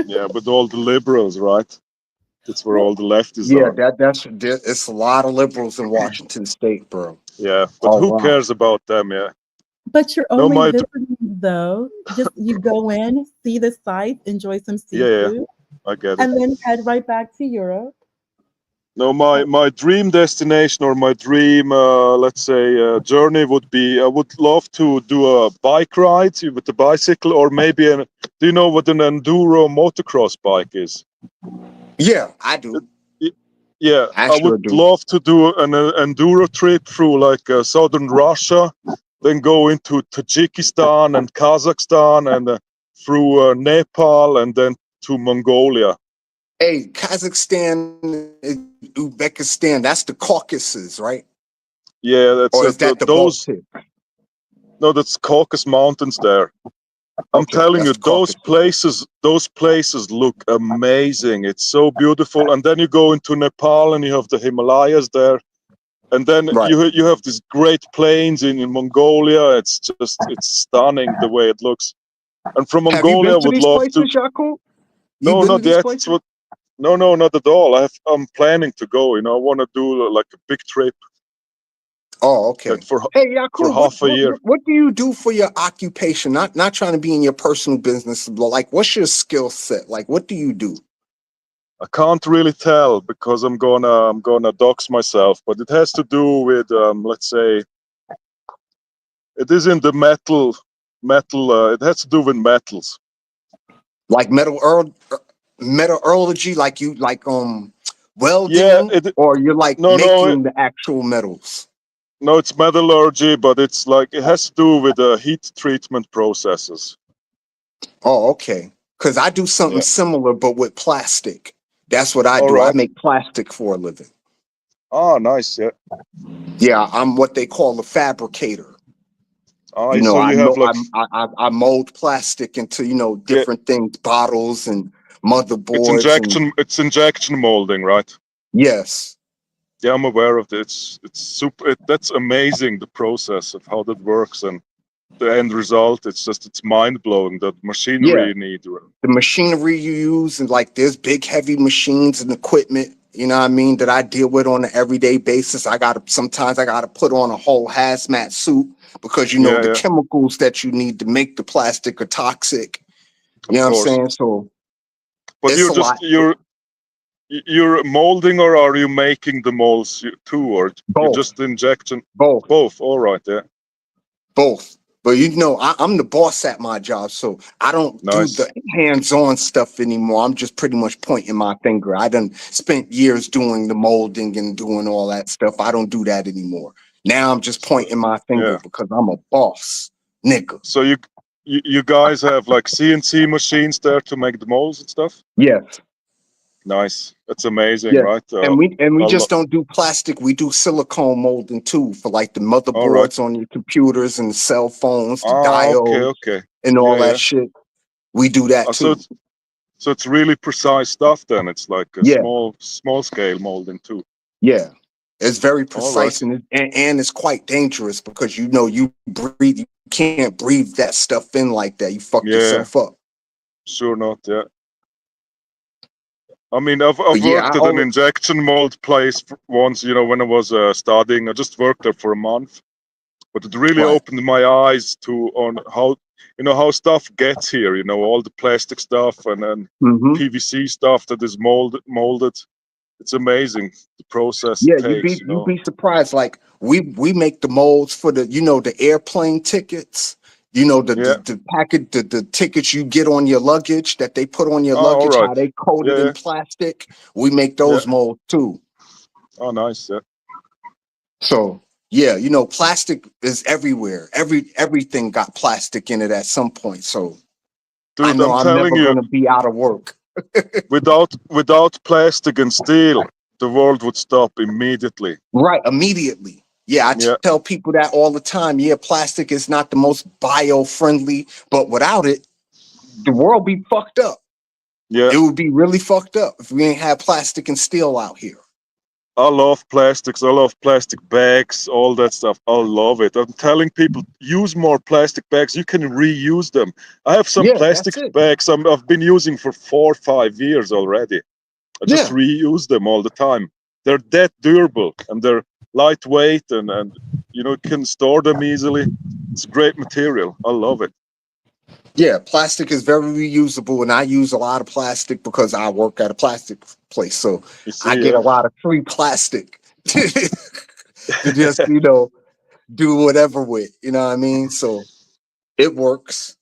yeah, but all the liberals, right? That's where Well, all the lefties Yeah, are. it's a lot of liberals in Washington State, bro. Yeah, but All who around. cares about them? Yeah. but you're No, only my visiting though. Just you go in, see the sights, enjoy some yeah, yeah, seafood, I get it. and then head right back to Europe. No, my dream destination or my dream, let's say, journey would be. I would love to do a bike ride with the bicycle, or maybe an. Do you know what an enduro motocross bike is? Yeah, I do. Y- Yeah, I I sure would do. love to do an enduro trip through like southern Russia, then go into Tajikistan and Kazakhstan and through Nepal and then to Mongolia. Hey, Kazakhstan, Uzbekistan, that's the Caucasus, right? Yeah, that's Or is that the those. Baltic? No, that's Caucasus Mountains there. I'm Okay, telling that's you, the Caucasus. those places look amazing. It's so beautiful. And then you go into Nepal and you have the Himalayas there. And then Right. you have these great plains in Mongolia. It's stunning the way it looks. And from Have you Mongolia, been I to would these love to. places, Jaco? You No, been to not these yet. places? No, not at all. I'm planning to go. I want to do like a big trip, Oh, okay. like Hey, for Yakub, half a year. what do you do for your occupation? Not trying to be in your personal business, but like, what's your skill set? Like, what do you do? I can't really tell because I'm gonna dox myself, but it has to do with let's say it is in the metal. It has to do with metals. Like metallurgy, like you like Yeah, welding, it or you're like no no making the actual metals? no. It's metallurgy, but it's like it has to do with heat treatment processes. Oh, okay. Because I do something Yeah. similar, but with plastic. That's what I All do. I right. make plastic for a living. Ah, nice. Yeah. Yeah, I'm what they call a fabricator. Ah, so you have like I mold plastic into yeah, different things, bottles and motherboards, and it's injection molding, right? yes, Yeah, I'm aware of it. It's super. That's amazing. The process of how that works and the end result. It's mind blowing. The machinery yeah, you need. the machinery you use, and like there's big heavy machines and equipment. You know what I mean, that I deal with on an everyday basis. Sometimes I gotta put on a whole hazmat suit because Yeah, the yeah, chemicals that you need to make the plastic are toxic. You of know what I'm course. saying? So But it's a lot. you're molding, or are you making the molds too, or you're Both, just injection? both. Both. All right. Yeah. Both. But I'm the boss at my job, so I don't do Nice. the hands-on stuff anymore. I'm just pretty much pointing my finger. I done spent years doing the molding and doing all that stuff. I don't do that anymore. Now I'm just So, pointing my finger yeah. because I'm a boss, nigga. So you guys have like CNC machines there to make the molds and stuff. Yes, Nice. That's amazing, yes. right? And we I just lo- don't do plastic. We do silicone molding too for like the all right. motherboards on your computers and the cell phones, the Ah, okay, diodes, okay. and all Yeah, that yeah. shit. We do that So too. it's really precise stuff then. It's like a Yeah, small scale molding too. yeah. It's very All right. precise and it's quite dangerous because you know you can't breathe that stuff in like that. You fuck Yeah, yourself up. sure not. Yeah. I mean, I've But yeah, worked at an injection mold place once. You know, when I was studying, I just worked there for a month, but it really right. opened my eyes to on how how stuff gets here. You know, all the plastic stuff and then Hmm. PVC stuff that is molded. It's amazing the process it Yeah, takes. You you'd know. be surprised. Like we make the molds for the the airplane tickets. You know Yeah. the packet the tickets you get on your luggage that they put on your Oh, all luggage, right. how they coated Yeah, in yeah, plastic. We make yeah. those molds too. Oh, nice. Yeah. So yeah, plastic is everywhere. Everything got plastic in it at some point. So I Dude, know I'm I'm telling never you, gonna be out of work. without plastic and steel, the world would stop immediately. Right, immediately. Yeah, I Yeah, tell people that all the time. Yeah, plastic is not the most bio-friendly, but without it, the world be fucked up. yeah. It would be really fucked up if we ain't have plastic and steel out here. I love plastics. I love plastic bags, all that stuff. I love it. I'm telling people, use more plastic bags. You can reuse them. I have some Yeah, plastic that's it. bags I've been using for 4 or 5 years already. I just Yeah, reuse them all the time. They're that durable and they're lightweight and you can store them easily. It's great material. I love it. yeah. Plastic is very reusable, and I use a lot of plastic because I work at a plastic place, so You I see, get a lot of free plastic to just do whatever with. You know what I mean? So it works.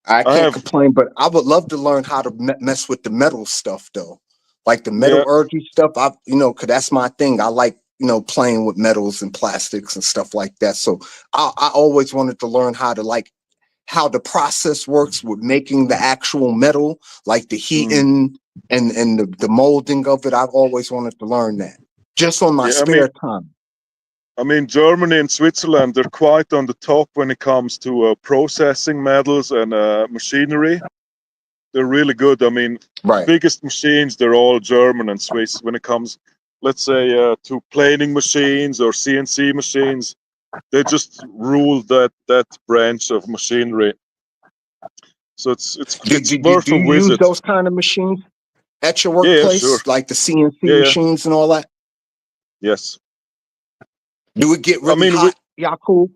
I I can't have, complain, but I would love to learn how to mess with the metal stuff though, like the yeah, metallurgy stuff. Cause that's my thing. I like playing with metals and plastics and stuff like that. So I always wanted to learn how to how the process works with making the actual metal, like the mm, heating and the molding of it. I've always wanted to learn that just on my yeah. spare time. I mean, Germany and Switzerland, they're quite on the top when it comes to processing metals and machinery. They're really good. I mean, the Right. biggest machines, they're all German and Swiss. When it comes, let's say, to planing machines or CNC machines, they just rule that branch of machinery. So it's Do worth a you use visit. those kind of machines at your Yeah, yeah, sure. workplace, like the CNC Yeah, yeah, machines and all that? yes. Do it get I really mean, hot? Yeah, cool.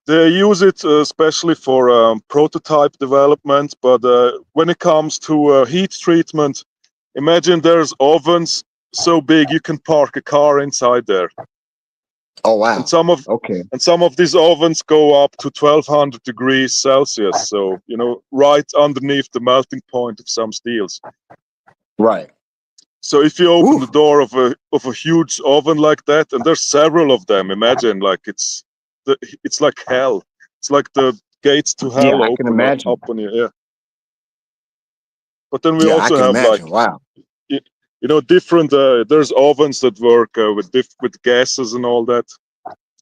they use it especially for prototype development, but when it comes to heat treatment, imagine there's ovens so big you can park a car inside there, Oh and wow. some of Okay. these ovens go up to 1200 degrees Celsius. So right underneath the melting point of some steels. Right. So if you open Ooh. the door of a huge oven like that, and there's several of them, imagine like it's like hell. It's like the gates to Yeah, hell I can open up imagine. on you. Yeah. But then we Yeah, I also can have like imagine. Wow. different. There's ovens that work with gases and all that.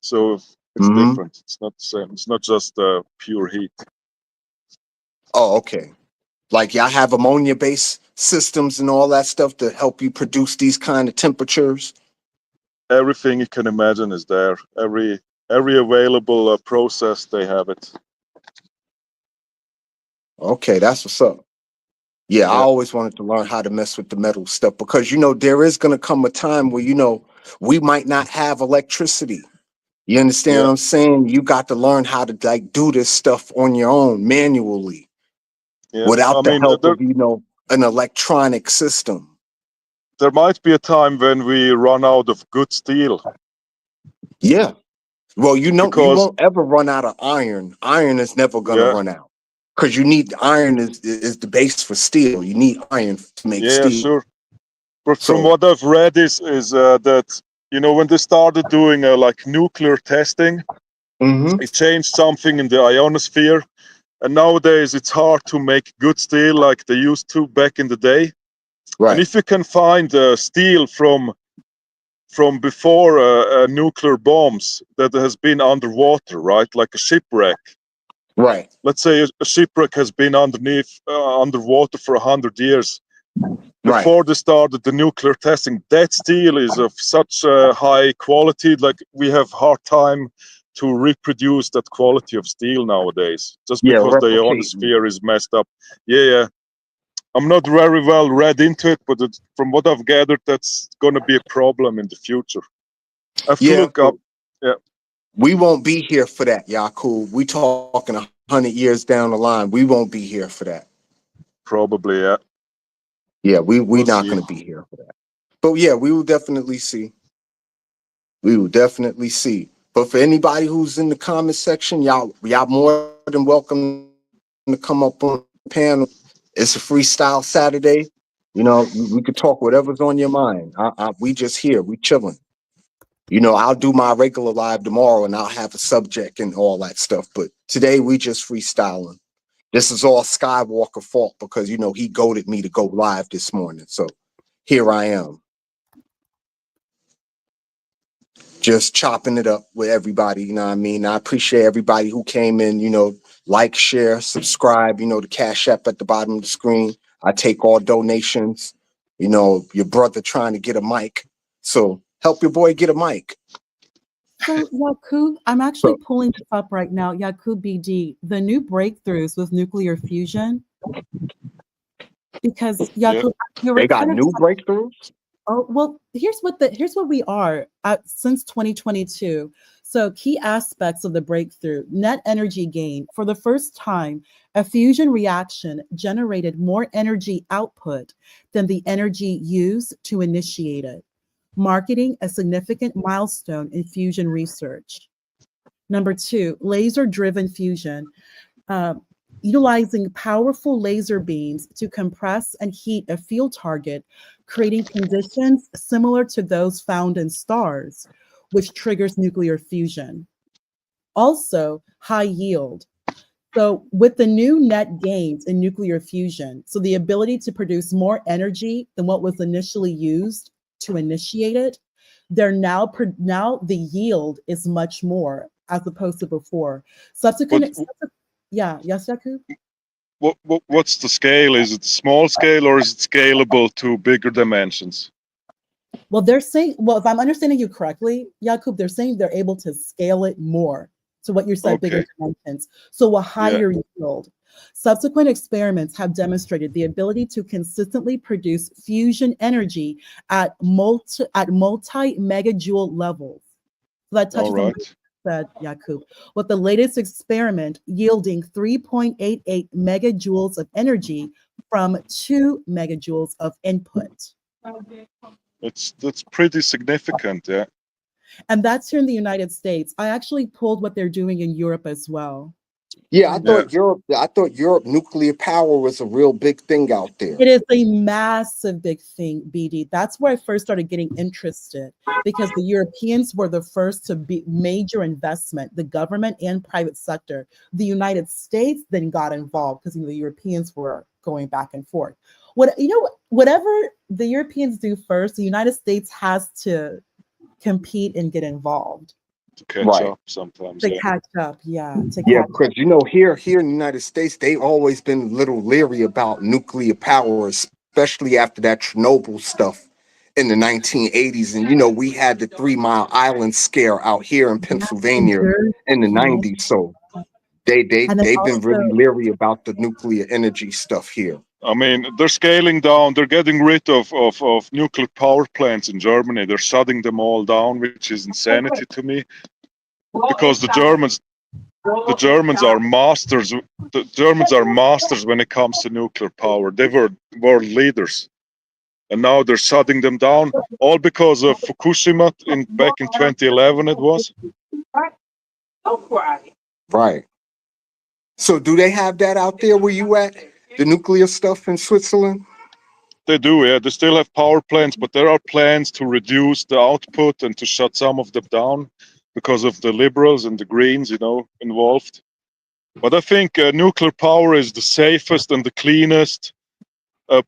So it's Hmm. different. It's not the same. It's not just pure heat. Oh, okay. Like y'all have ammonia based systems and all that stuff to help you produce these kind of temperatures. Everything you can imagine is there. Every available process, they have it. Okay, that's what's up. Yeah, I Yeah, always wanted to learn how to mess with the metal stuff because there is gonna come a time where we might not have electricity. You understand yeah, what I'm saying? You got to learn how to do this stuff on your own manually yeah. I without the mean, help of an electronic system. there might be a time when we run out of good steel Yeah. Well, you because won't ever run out of iron. Iron is never gonna yeah, run out because you need iron is the base for steel. You need iron to make yeah, steel. sure. But from So, what I've read is that when they started doing like nuclear testing, hmm, it changed something in the ionosphere, and nowadays it's hard to make good steel like they used to back in the day. And right, if you can find steel from before nuclear bombs that has been underwater, right, like a shipwreck. right, Let's say a shipwreck has been underwater for 100 years. Right. before they started the nuclear testing. That steel is of such high quality, like we have hard time to reproduce that quality of steel nowadays, just Yeah, because the replicate. ionosphere is messed up. Yeah. I'm not very well read into it, but from what I've gathered, that's going to be a problem in the future. I have to Yeah, look up. Yeah, we won't be here for that, Yakub. We talking 100 years down the line. We won't be here for that. probably. Yeah, Yeah, we we'll not see. gonna be here for that. But yeah, we will definitely see. We will definitely see. But for anybody who's in the comment section, y'all more than welcome to come up on the panel. It's a freestyle Saturday. You know, we could talk whatever's on your mind. We just here. We chilling. You know, I'll do my regular live tomorrow and I'll have a subject and all that stuff. But today we just freestyling. This is all Skywalker fault because, you know, he goaded me to go live this morning. So here I am. Just chopping it up with everybody, you know what I mean? I appreciate everybody who came in, you know, like, share, subscribe, you know, the Cash App at the bottom of the screen. I take all donations, you know, your brother trying to get a mic. So help your boy get a mic. So Yakub, I'm actually So pulling this up right now. Yakub BD, the new breakthroughs with nuclear fusion, because Yeah, Yakub, you were they got kind of new breakthroughs? oh well. Here's what we are since 2022. So key aspects of the breakthrough: net energy gain. For the first time, a fusion reaction generated more energy output than the energy used to initiate it, marking a significant milestone in fusion research. Number two, laser-driven fusion, uh, utilizing powerful laser beams to compress and heat a field target, creating conditions similar to those found in stars, which triggers nuclear fusion. Also, high yield. So, with the new net gains in nuclear fusion, so the ability to produce more energy than what was initially used to initiate it, they're now the yield is much more as opposed to before. but Yeah, yes, Jakub? what's the scale? Is it small scale or is it scalable to bigger dimensions? Well, they're saying, well, if I'm understanding you correctly, Jakub, they're saying they're able to scale it more to what you said, bigger Okay. dimensions. So a Yeah. higher yield. Subsequent experiments have demonstrated the ability to consistently produce fusion energy at multi megajoule levels. So that All touches on what you right. said, Jakub. With the latest experiment yielding 3.88 megajoules of energy from 2 megajoules of input. That's pretty significant. Yeah. And that's here in the United States. I actually pulled what they're doing in Europe as well. Yeah, Um, Yeah. I thought Europe nuclear power was a real big thing out there. It is a massive big thing, BD. That's where I first started getting interested because the Europeans were the first to be major investment, the government and private sector. The United States then got involved because the Europeans were going back and forth. Whatever the Europeans do first, the United States has to compete and get involved To catch Right. up sometimes. to Yeah. catch up. Yeah, to Yeah, catch up. because you know, here in the United States, they've always been a little leery about nuclear power, especially after that Chernobyl stuff in the 1980s. And you know, we had the 3 Mile Island scare out here in Yeah, in Pennsylvania in the Jersey. 90s. So they've And then been really also, leery about the nuclear energy stuff here. I mean, they're scaling down. They're getting rid of nuclear power plants in Germany. They're shutting them all down, which is insanity to me. Because the Germans are masters. The Germans are masters when it comes to nuclear power. They were world leaders, and now they're shutting them down, all because of Fukushima in back in 2011. It was. Right. So do they have that out there where you at? The nuclear stuff in Switzerland? They do, yeah. They still have power plants, but there are plans to reduce the output and to shut some of them down because of the liberals and the greens, involved. But I think nuclear power is the safest and the cleanest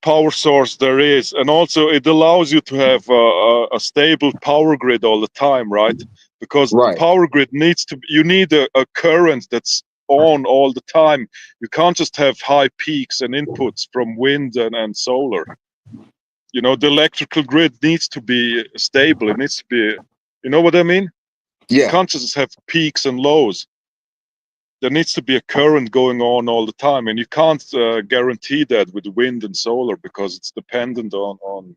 power source there is, and also it allows you to have a stable power grid all the time, right? Because the Right. power grid you need a current that's on all the time. You can't just have high peaks and inputs from wind and solar. You know, the electrical grid needs to be stable. It needs to be, you know what I mean? You Yeah, can't just have peaks and lows. There needs to be a current going on all the time, and you can't guarantee that with wind and solar because it's dependent on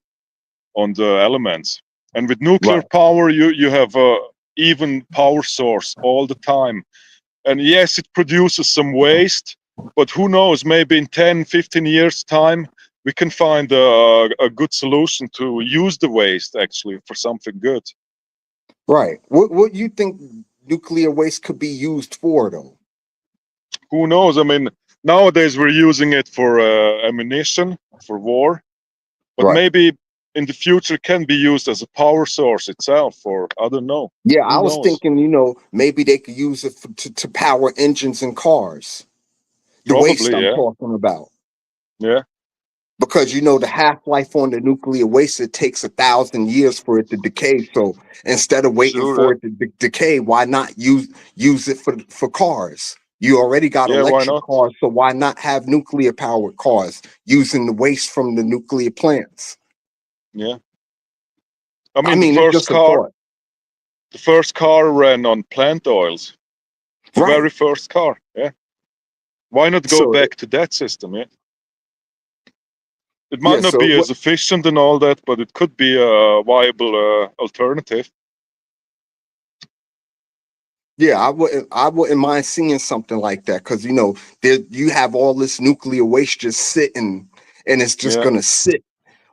the elements. And with nuclear right. power, you have a even power source all the time. And yes, it produces some waste, but who knows, maybe in 10, 15 years time, we can find a good solution to use the waste actually for something good. Right. What you think nuclear waste could be used for though? Who knows? I mean, nowadays we're using it for ammunition, for war, but Right. maybe in the future can be used as a power source itself, or I don't know. Yeah, I Who was knows? thinking, maybe they could use it to power engines and cars. The waste Probably, I'm yeah. talking about. Yeah, Because the half-life on the nuclear waste, it takes 1,000 years for it to decay. So instead of waiting sure. for it to decay, why not use it for cars? You already got Yeah, why electric not? cars, so why not have nuclear powered cars using the waste from the nuclear plants? Yeah. I I mean, mean, it's just a thought. the first car ran on plant oils. The Right. very first car. Yeah. Why not go So back to that system? Yeah. It might yeah, not so be what as efficient and all that, but it could be a viable alternative. yeah, I wouldn't mind seeing something like that because there you have all this nuclear waste just sitting and it's just Yeah. gonna sit.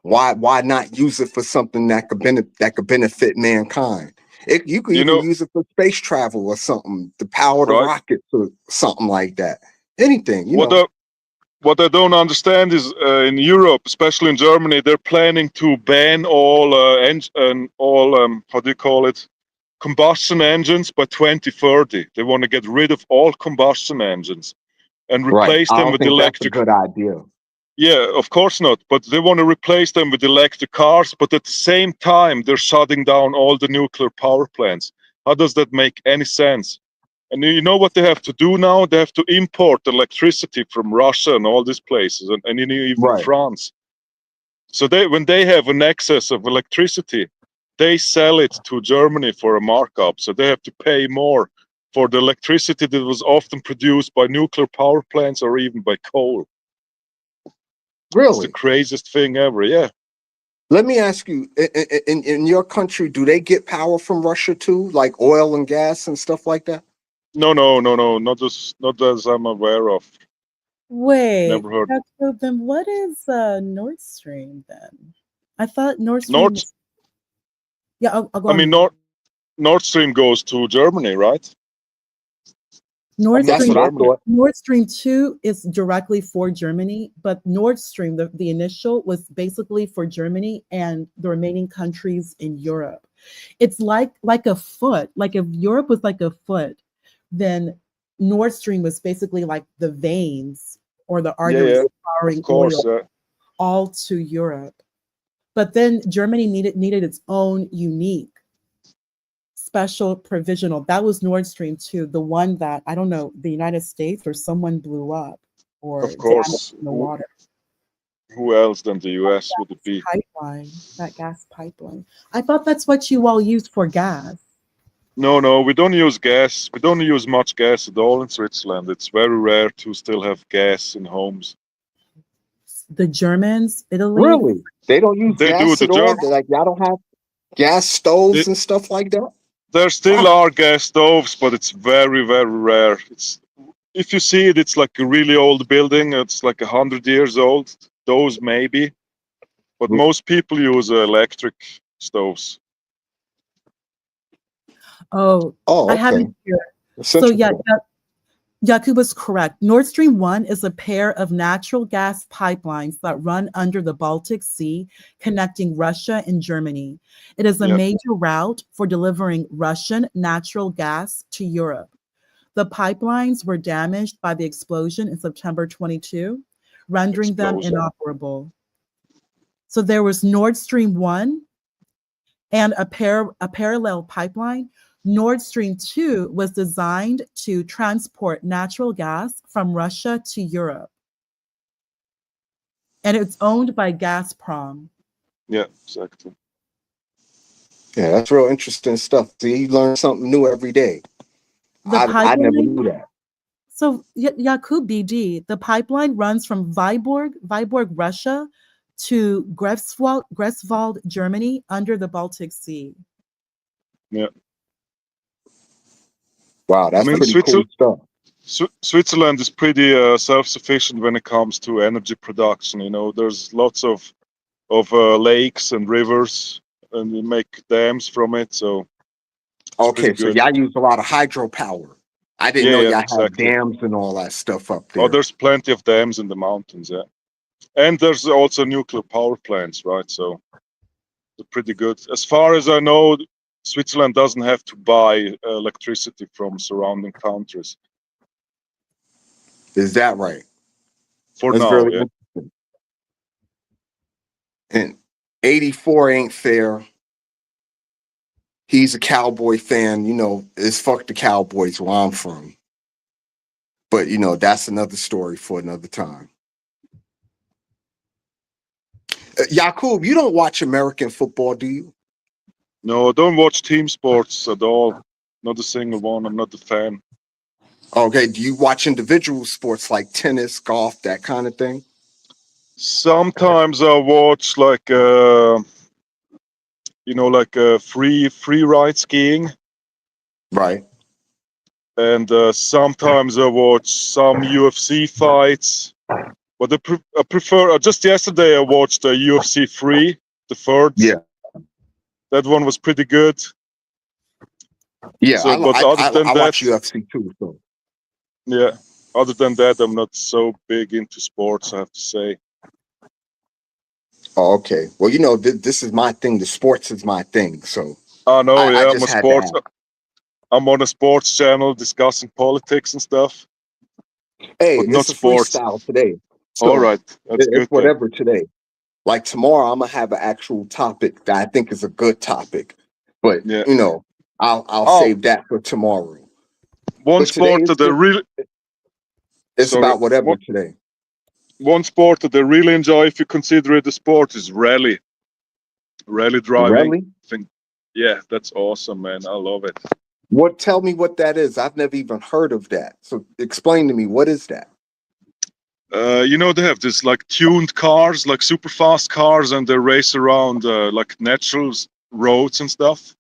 Why not use it for something that could benefit mankind? You could You even know, use it for space travel or something, to power the right? rockets or something like that. Anything, What I, what I don't understand is in Europe, especially in Germany, they're planning to ban all all how do you call it, combustion engines by 2030. They want to get rid of all combustion engines and Right. replace I them don't with think that's a electric. good idea. Yeah, of course not. But they want to replace them with electric cars. But at the same time, they're shutting down all the nuclear power plants. How does that make any sense? And you know what they have to do now? They have to import electricity from Russia and all these places, and even Right. France. So when they have an excess of electricity, they sell it to Germany for a markup. So they have to pay more for the electricity that was often produced by nuclear power plants or even by coal. It's the Really? craziest thing ever. Yeah. Let me ask you, in your country, do they get power from Russia too, like oil and gas and stuff like that? No, no, no, no. Not as I'm aware of. Wait, Never heard. so then what is Nord Stream then? I thought Nord Stream Nord. was, yeah, I'll go I on mean, mute. Nord Stream goes to Germany, right? Nord I'm not That's in what Stream I Germany. thought. Nord Stream 2 is directly for Germany, but Nord Stream, the initial, was basically for Germany and the remaining countries in Europe. It's like a foot. Like if Europe was like a foot, then Nord Stream was basically like the veins or the Yeah, yeah. arteries Of powering course. oil all to Europe. But then Germany needed its own unique special provisional. That was Nord Stream 2, the one that I don't know, the United States or someone blew up or Of damaged course. in the water. Who else than the US would it be? Pipeline, that gas pipeline. I thought that's what you all used for gas. No, no, we don't use gas. We don't use much gas at all in Switzerland. It's very rare to still have gas in homes. The Germans, Italy. Really? They don't use They do gas the at all? Germ. They're like, y'all don't have gas They, stoves and stuff like that? there still Wow. are gas stoves, but it's very, very rare. It's if you see it, it's like a really old building. It's like 100 years old. Those maybe, but most people use electric stoves. Oh, Oh, I have okay. it here. That's So yeah, interesting. Yaku was correct. Nord Stream 1 is a pair of natural gas pipelines that run under the Baltic Sea, connecting Russia and Germany. It is a Yeah, major route for delivering Russian natural gas to Europe. The pipelines were damaged by the explosion in September 22, rendering them explosion. inoperable. So there was Nord Stream 1 and a parallel pipeline. Nord Stream 2 was designed to transport natural gas from Russia to Europe. And it's owned by Gazprom. Yeah, exactly. Yeah, that's real interesting stuff. See, you learn something new every day. The I never pipeline. knew that. So Yakub BD, the pipeline runs from Viborg, Russia, to Greifswald, Germany, under the Baltic Sea. Yeah. Wow, I that's mean, pretty cool stuff. Switzerland is pretty self-sufficient when it comes to energy production. You know, there's lots of lakes and rivers, and you make dams from it, so it's pretty Okay, so good. y'all use a lot of hydropower. I didn't know Yeah, y'all had exactly. dams and all that stuff up Oh, there. there's plenty of dams in the mountains, yeah. And there's also nuclear power plants, right? So they're pretty good. As far as I know, Switzerland doesn't have to buy electricity from surrounding countries. Is that right? For That's now, really yeah. interesting. And 84 ain't fair. He's a Cowboy fan. You know, it's fuck the Cowboys where I'm from. But, you know, that's another story for another time. Yakub, you don't watch American football, do you? No, I don't watch team sports at all. Not a single one. I'm not a fan. Okay, do you watch individual sports like tennis, golf, that kind of thing? Sometimes I watch like free ride skiing, Right. and sometimes I watch some UFC fights. But I prefer. Just yesterday I watched UFC 3, the third. Yeah. That one was pretty good. Yeah, So, but other than I that, watch UFC too. So. yeah. Other than that, I'm not so big into sports, I have to say. Oh, okay. Well, you know, this is my thing. The sports is my thing. So I know, I yeah. I'm just a had to sports. ask. I'm on a sports channel discussing politics and stuff, Hey, but not it's a sports. freestyle today. All So right, that's it's good then. whatever today. Like tomorrow, I'm gonna have an actual topic that I think is a good topic. But Yeah. you know, I'll Oh, save that for tomorrow. one But today sport that I really it's sorry. about whatever today. One sport that I really enjoy, if you consider it a sport, is rally driving. Really? I think, yeah, that's awesome, man. I love it. What? Tell me what that is. I've never even heard of that. So explain to me, what is that? You know, they have this like tuned cars, like super fast cars, and they race around like natural roads and stuff.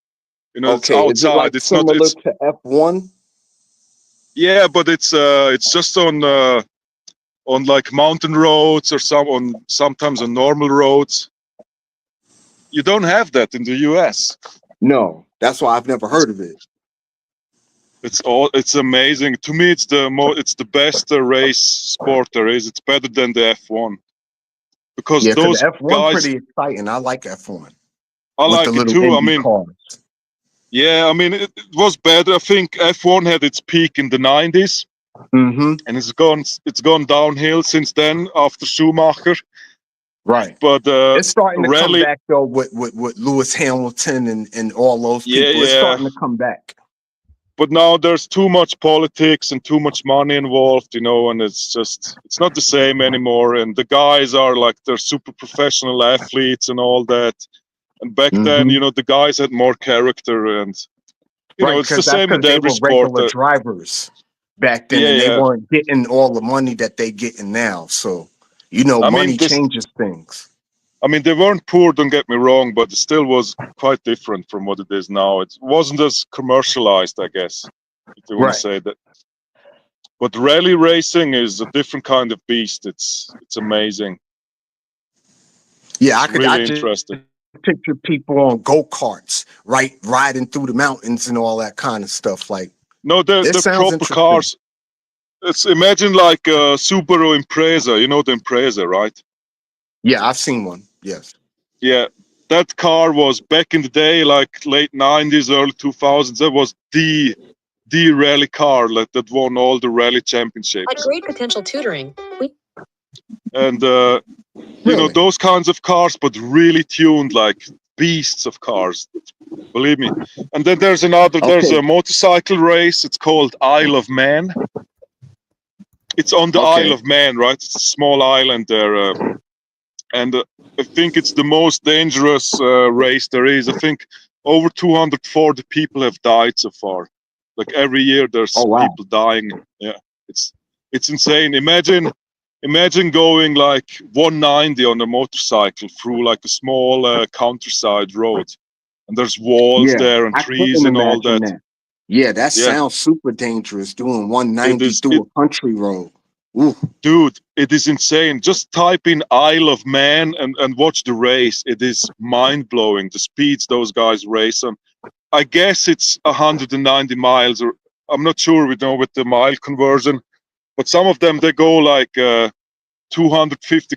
You know, it's Okay, is it outside. like It's not. similar It's to F1? yeah, but it's just on like mountain roads or sometimes on normal roads. You don't have that in the US. No, that's why I've never heard of it. It's amazing. To me, it's the best race sport there is. It's better than the F1 because Yeah, because those F1 guys, pretty exciting. I like F1 I with the like it little too. I Indy mean, cars. yeah, I mean it was better. I think F1 had its peak in the 90s, Mm-hmm. and it's gone downhill since then after Schumacher. Right. But It's starting to come rally, back though with Lewis Hamilton and all those yeah, people. It's yeah. starting to come back. But now there's too much politics and too much money involved, you know, and it's not the same anymore. And the guys are like they're super professional athletes and all that. And back then, Mm-hmm. you know, the guys had more character, and you know, Right, it's the because that's same with because they every were sport. regular drivers back then, Yeah, and they yeah. weren't getting all the money that they getting now. So, you know, I mean, money changes things. they weren't poor. Don't get me wrong, but it still was quite different from what it is now. It wasn't as commercialized, I guess, if you want to Right. say that. But rally racing is a different kind of beast. It's amazing. Yeah, It's I really just interesting. picture people on go-karts, right, riding through the mountains and all that kind of stuff. Like, No, it they're sounds proper interesting. cars. It's imagine like a Subaru Impreza. You know the Impreza, right? Yeah, I've seen one. Yes. Yeah, that car was back in the day, like late 90s, early 2000s. That was the rally car that won all the rally championships. Like great potential tutoring. And you know Really? those kinds of cars, but really tuned, like beasts of cars. Believe me. And then there's Okay. a motorcycle race. It's called Isle of Man. It's on the Isle Okay. of Man, right? It's a small island there. and I think it's the most dangerous race there is. I think over 240 people have died so far. Like every year, there's Oh wow. people dying. Yeah, it's insane. Imagine going like 190 on a motorcycle through like a small countryside road, and there's walls Yeah, there and I trees couldn't and all imagine that. that. Yeah, that Yeah, sounds super dangerous doing it 190 is. through a country road. Ooh, Dude, it is insane. Just type in Isle of Man and watch the race. It is mind blowing. The speeds those guys race on. I guess it's 190 miles, or I'm not sure with the mile conversion, but some of them they go like 250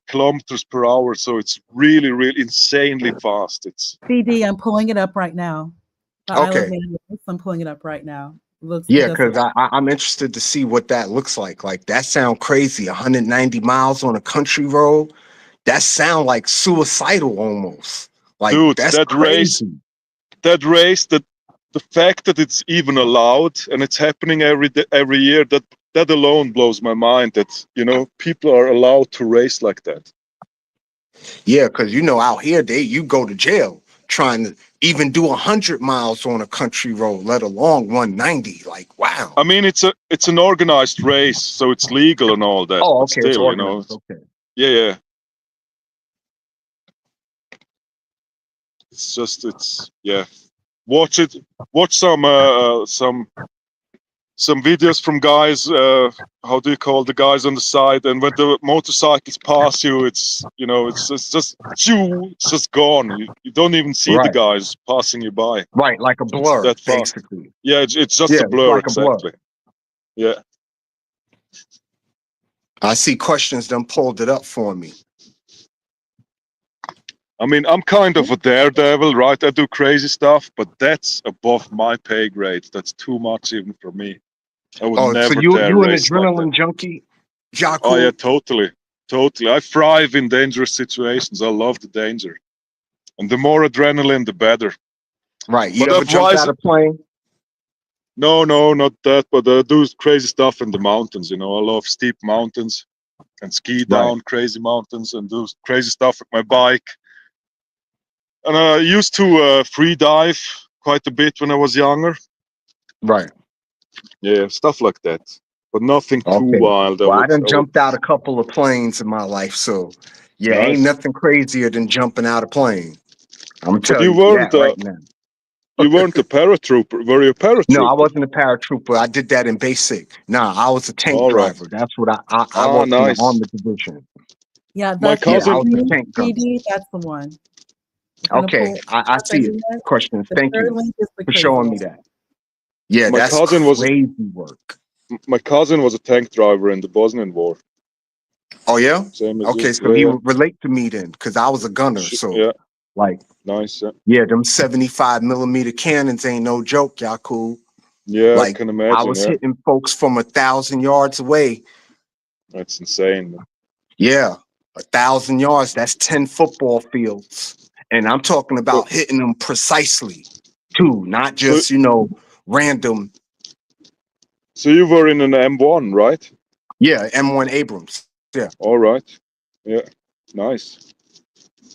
kilometers per hour. So it's really, really insanely fast. It's CD, I'm pulling it up right now. The Isle of okay. Man. I'm pulling it up right now. It Yeah, does look. because I'm interested to see what that looks like. Like that sound crazy. 190 miles on a country road. That sound like suicidal almost. Like dude, that's that race, crazy. that the fact that it's even allowed and it's happening every year, that alone blows my mind. That people are allowed to race like that. Yeah, because out here you go to jail trying to even do 100 miles on a country road, let alone 190. Like wow. I mean, it's an organized race, so it's legal and all that. Oh, But okay, it's still, organized. Okay. yeah. Yeah. Watch it. Watch some videos from guys. How do you call the guys on the side? And when the motorcycles pass you, it's just gone. You don't even see the Right. guys passing you by. Right, like a It's blur, that fast. basically. Yeah, it's just Yeah, a it's blur. like a blur. Exactly. Yeah. I see questions done pulled it up for me. I mean, I'm kind of a daredevil, right? I do crazy stuff, but that's above my pay grade. That's too much even for me. I would Oh, so never dare you an race like that. adrenaline junkie, Oh yeah, Jaku? totally. I thrive in dangerous situations. I love the danger, and the more adrenaline, the better. Right. You But ever jumped otherwise, out of plane? no, not that. But I do crazy stuff in the mountains. I love steep mountains and ski Right. down crazy mountains and do crazy stuff with my bike. And I used to free dive quite a bit when I was younger. Right. Yeah, stuff like that. But nothing too Okay. wild. Well, I done I would. jumped out a couple of planes in my life, so yeah, ain't Nice. nothing crazier than jumping out a plane. I'm But telling you that right now. you weren't a paratrooper. Were you a No, I paratrooper? wasn't a paratrooper. I did that in basic. Nah, I was a tank All right. driver. That's what I Ah, worked in the nice. armored division. Yeah, My that's the Yeah, I cousin. was the link, tank gunner. CD. That's the one. I'm gonna Okay, pull I up see it. internet. Questions. The Thank third you link is the for crazy showing one. me that. Yeah, My that's cousin was crazy work. my cousin was a tank driver in the Bosnian War. Oh yeah? Same as you. Okay, so he Yeah, would relate to me then, because I was a gunner. yeah. So Yeah, like, nice. Yeah. yeah, them 75 millimeter cannons ain't no joke, y'all cool. Yeah, I Like can I imagine. was Yeah, hitting folks from 1,000 yards away. that's insane. Yeah, 1,000 yards, that's 10 football fields. And I'm talking So, about hitting them precisely too, not so, just, random. so you were in an M1, right? Yeah, M1 Abrams. Yeah. All right. Yeah, nice.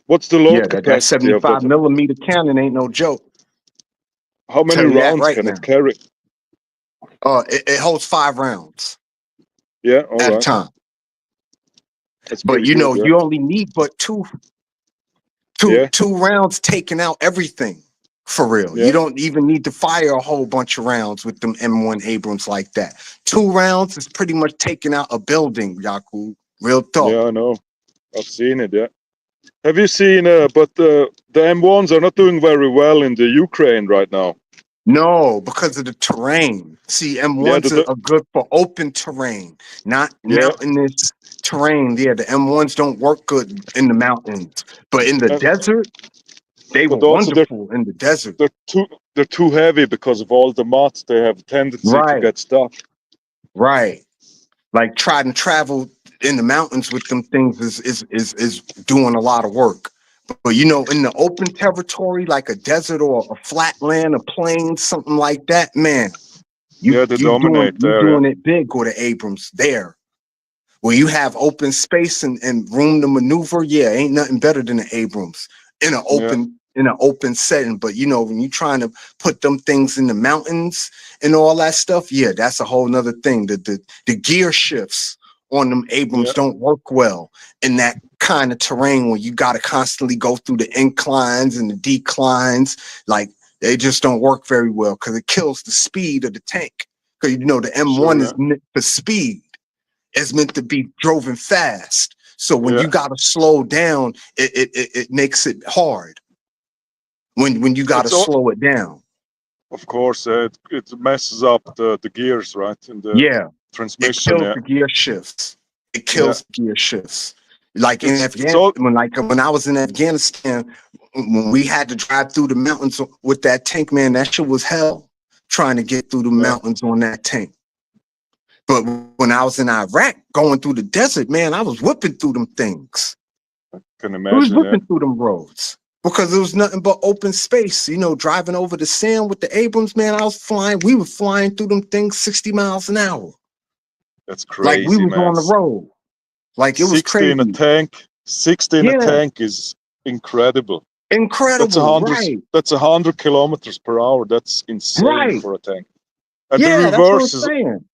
What's the Yeah, load that capacity of 75 that? millimeter cannon ain't no joke. How many Tell you that rounds right can now. it carry? It holds 5 rounds Yeah, all at a right. time. That's But pretty good. Yeah. you only need but two Yeah. rounds taking out everything for real. Yeah. You don't even need to fire a whole bunch of rounds with them M1 Abrams like that. 2 rounds is pretty much taking out a building, Yaku. Real talk. Yeah, I know. I've seen it. Yeah. Have you seen? But the M1s are not doing very well in the Ukraine right now. No, because of the terrain. See, Yeah. M1s are good for open terrain, not Yeah. mountainous terrain. Yeah, the M1s don't work good in the mountains, but in the And, desert, they were but also wonderful in the desert. they're too heavy because of all the mods. They have a tendency to Right, get stuck. right. Like trying to travel in the mountains with them things is doing a lot of work. But in the open territory, like a desert or a flat land, a plain, something like that, man, Yeah, they dominate you there. Yeah. doing it big with the Abrams there. Where you have open space and room to maneuver, yeah, ain't nothing better than an Abrams in an Yeah, open setting. But you know, when you're trying to put them things in the mountains and all that stuff, yeah, that's a whole nother thing. The gear shifts on them Abrams yeah. don't work well in that kind of terrain where you got to constantly go through the inclines and the declines. Like they just don't work very well because it kills the speed of the tank. Because you know the M1 Sure, is yeah. meant for speed. It's meant to be driven fast. So when Yeah. you got to slow down, it makes it hard. When you got to It's all, slow it down. of course, it messes up the gears, right? In the Yeah, it transmission, kills yeah. the gear shifts. It Yeah. kills gear shifts. Like in It's all, Afghanistan, when I was in Afghanistan, when we had to drive through the mountains with that tank, man, that shit was hell trying to get through the yeah, mountains on that tank. But when I was in Iraq going through the desert, man, I was whipping through them things. can I was imagine, yeah. whipping through them roads because there was nothing but open space. You know, driving over the sand with the Abrams, man, we were flying through them things 60 miles an hour. That's Like we crazy, was man. on the road. Like it was 60 in a crazy. tank, 60 in a Yeah, tank is incredible. incredible. Right, That's 100 kilometers per hour. That's insane right. for a tank. And Yeah, that's what I'm saying.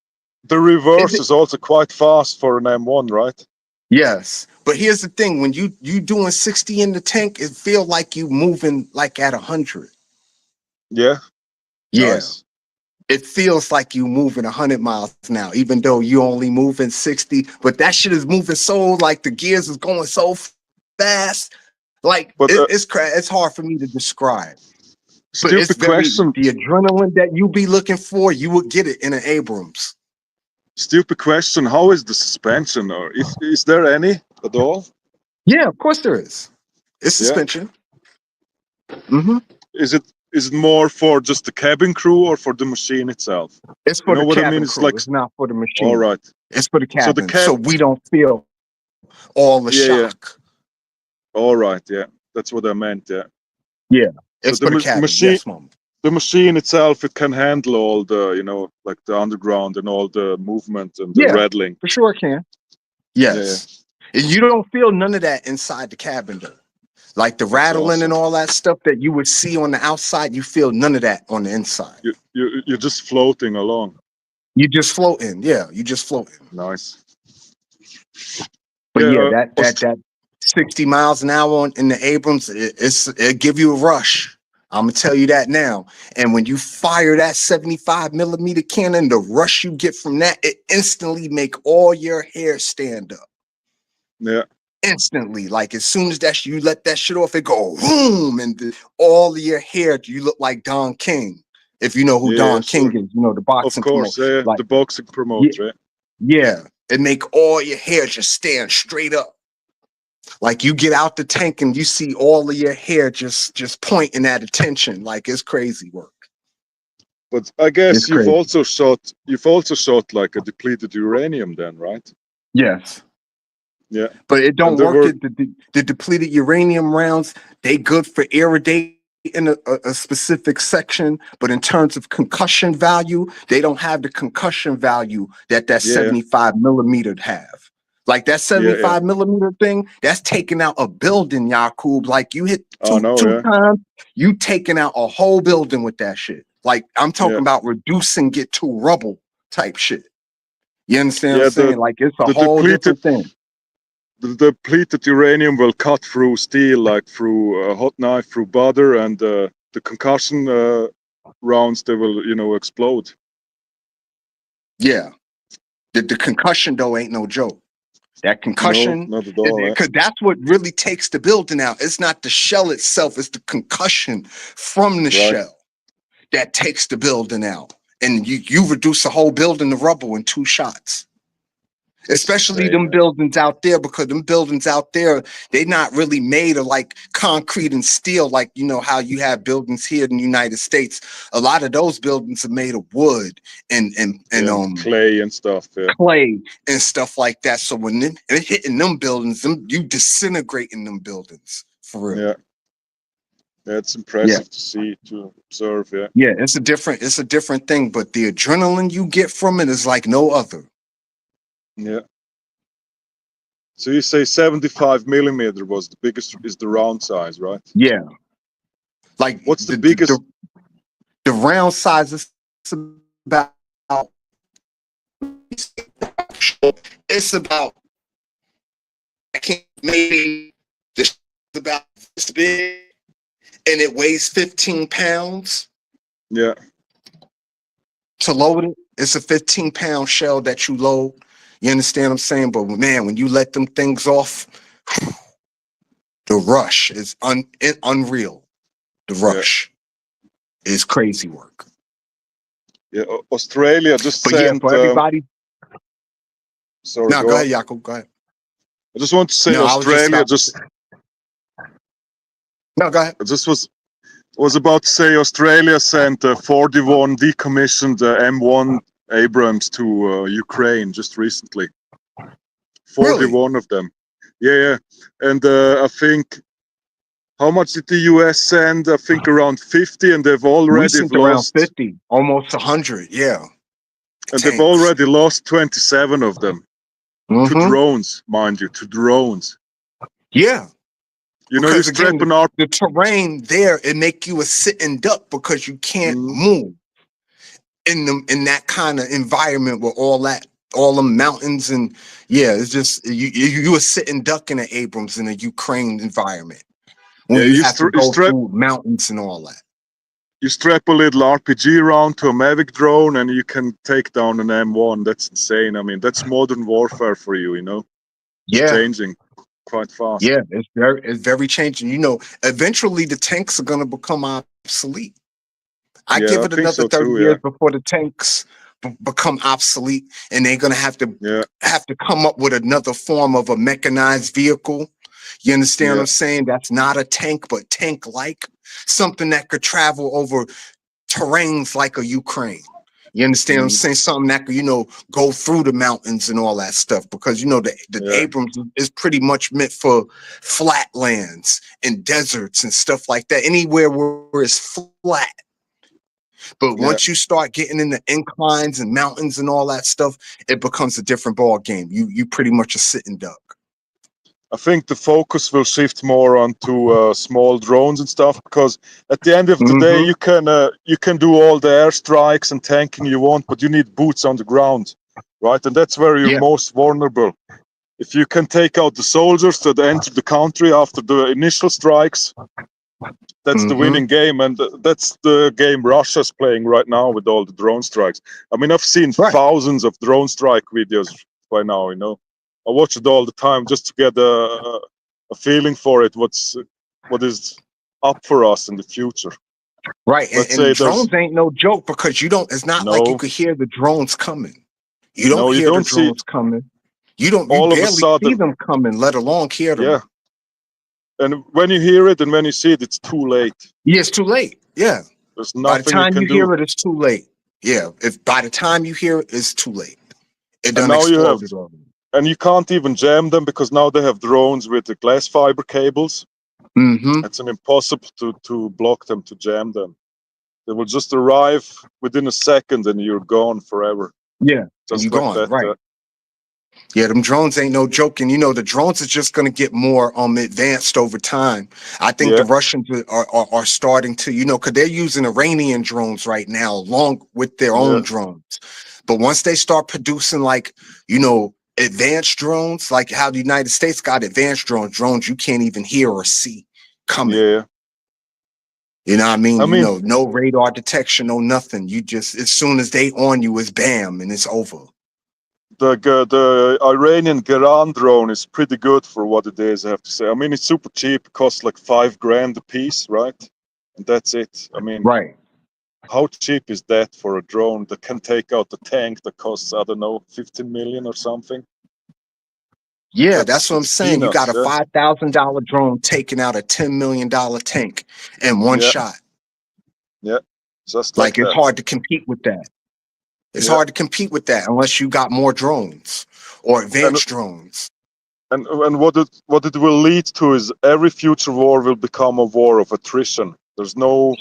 the Is reverse it? is also quite fast for an M1, right? Yes, but here's the thing: when you doing 60 in the tank, it feel like you moving like at 100. Yeah, Yeah, nice. it feels like you moving 100 miles now, even though you only moving 60. But that shit is moving so like the gears is going so fast. Like But it's hard for me to describe. But it's stupid very question, the adrenaline that you be looking for, you would get it in an Abrams. stupid question. How is the suspension, or is there any at all? Yeah, of course there is. It's Yeah. suspension. Hmm. Is it more for just the cabin crew or for the machine itself? It's You for know the what I mean? cabin It's crew. like, It's not for the all machine. right. It's for the So the cabin, so we don't feel all the yeah, yeah. shock. All right, yeah. That's what I meant, yeah. Yeah, So it's for the cabin. machine, Yes, mom. the machine itself, it can handle all the, like the underground and all the movement and the Yeah, rattling. for sure it can. Yeah, yeah. Yes. And you don't feel none of that inside the cabin though. Like the That's rattling and awesome. all that stuff that you would see on the outside, you feel none of that on the inside. You're just floating along. You just floating. Yeah, you just floating. Nice. But Yeah, yeah, that 60 miles an hour in the Abrams, it give you a rush. I'm gonna tell you that now. And when you fire that 75 millimeter cannon, the rush you get from that, it instantly make all your hair stand up. yeah. Instantly, like as soon as you let that shit off, it go boom, and all of your hair, you look like Don King. If you know who Yeah, yeah, Don King sure. is, you know the Of boxing course, promoter. yeah. Like The boxing yeah, promoter, yeah. yeah, it make all your hair just stand straight up. Like you get out the tank and you see all of your hair just pointing at attention. Like it's crazy work. But I It's guess crazy. you've also shot like a depleted uranium then, right? Yes. Yeah. But it And don't there work. were The depleted uranium rounds, they good for irradiating a specific section, but in terms of concussion value, they don't have the concussion value that yeah, 75 millimeter have. Like that yeah, yeah. 75 millimeter thing, that's taking out a building, Yakub. Like you hit Oh no, two yeah. times, you taking out a whole building with that shit. Like I'm Yeah. talking about reducing it to rubble type shit. You understand what I'm Yeah, saying? Like it's a the whole different thing. depleted uranium will cut through steel like through a hot knife, through butter, and the concussion rounds they will, explode. Yeah. The concussion though ain't no joke. That No, concussion, not at all. because that's what really takes the building out. It's not the shell itself, it's the concussion from the Right. shell that takes the building out. And you reduce the whole building to rubble in 2 shots. That's Especially insane, them man. buildings out there, because them buildings out there, they not really made of like concrete and steel, like you know how you have buildings here in the United States. A lot of those buildings are made of wood and Yeah, clay and stuff. Yeah. clay and stuff like that. So when it hitting them buildings, you disintegrating them buildings for real. Yeah. Yeah, it's Yeah. impressive to see, to observe. Yeah. Yeah, it's a different thing, but the adrenaline you get from it is like no other. Yeah. So you say 75 millimeter was the biggest, is the round size, right? Yeah. Like What's the biggest? the round size is about it's about I can't maybe this about this big and it weighs 15 pounds Yeah. to load it. It's a 15-pound shell that you load. You understand what I'm saying? But man, when you let them things off, the rush is unreal. The rush is crazy work. Yeah. Australia just But yeah, sent. for everybody. Sorry, No, go go ahead, on. Jakob. Go ahead. I just want to say No, I was just Australia about. No, go ahead. I just was about to say Australia sent 41 decommissioned M1 Abrams to Ukraine just recently. 41 Really? of them. Yeah. And I think, how much did the US send? I think around 50, and they've We already sent around lost. 50, almost 100. Yeah. And they've Tanks. already lost 27 of them to drones, mind you, to drones. Yeah. You know, you Because strap again, an ARP. the terrain there, it make you a sitting duck because you can't move in that kind of environment with all the mountains and it's just you a sitting duck in an Abrams in a Ukraine environment when Yeah, you have to go through mountains and all that. You strap a little RPG round to a Mavic drone and you can take down an M1. That's insane. I mean, that's modern warfare for you, you know? It's Yeah. changing quite fast. Yeah, it's very changing. You know, eventually the tanks are going to become obsolete. I give it another so 30 too, years before the tanks become obsolete, and they're going to have to come up with another form of a mechanized vehicle. You understand what I'm saying? That's not a tank, but tank-like, something that could travel over terrains like a Ukraine. You understand what I'm saying? Something that could, go through the mountains and all that stuff, because the Abrams is pretty much meant for flatlands and deserts and stuff like that. Anywhere where it's flat. But once you start getting in the inclines and mountains and all that stuff, it becomes a different ball game. You pretty much a sitting duck. I think the focus will shift more onto small drones and stuff, because at the end of the day, you can do all the airstrikes and tanking you want, but you need boots on the ground, right? And that's where you're most vulnerable. If you can take out the soldiers that enter the country after the initial strikes, that's the winning game, and that's the game Russia's playing right now with all the drone strikes. I mean, I've seen thousands of drone strike videos by now, you know. I watch it all the time just to get a feeling for it, what is up for us in the future. Right, and drones ain't no joke, because it's not like you could hear the drones coming. You don't hear the drones coming. You barely see them coming, let alone hear them. Yeah. And when you hear it and when you see it, it's too late. Yeah, it's too late. Yeah. There's By the nothing time you you can hear do. it, it's too late. Yeah. If by the time you hear it, it's too late. It And done now you have, exploded already. and you can't even jam them, because now they have drones with the glass fiber cables. It's impossible to block them, to jam them. They will just arrive within a second and you're gone forever. Yeah, just you're like gone, that. right. Yeah, them drones ain't no joke. And the drones are just going to get more advanced over time. I think the Russians are starting to, because they're using Iranian drones right now along with their own drones. But once they start producing advanced drones, like how the United States got advanced drones you can't even hear or see coming. Yeah. You know what I mean? No radar detection, no nothing. You just, as soon as they on you, it's bam and it's over. The Iranian Garan drone is pretty good for what it is, I have to say. I mean, it's super cheap. It costs like $5,000 a piece, right? And that's it. I mean, how cheap is that for a drone that can take out the tank that costs, I don't know, 15 million or something? Yeah, that's what I'm saying. You got a peanuts, $5,000 drone taking out a $10 million tank in one shot. Yeah, just like it's that. hard to compete with that. It's hard to compete with that unless you got more drones or advanced drones. And what it will lead to is every future war will become a war of attrition. There's no,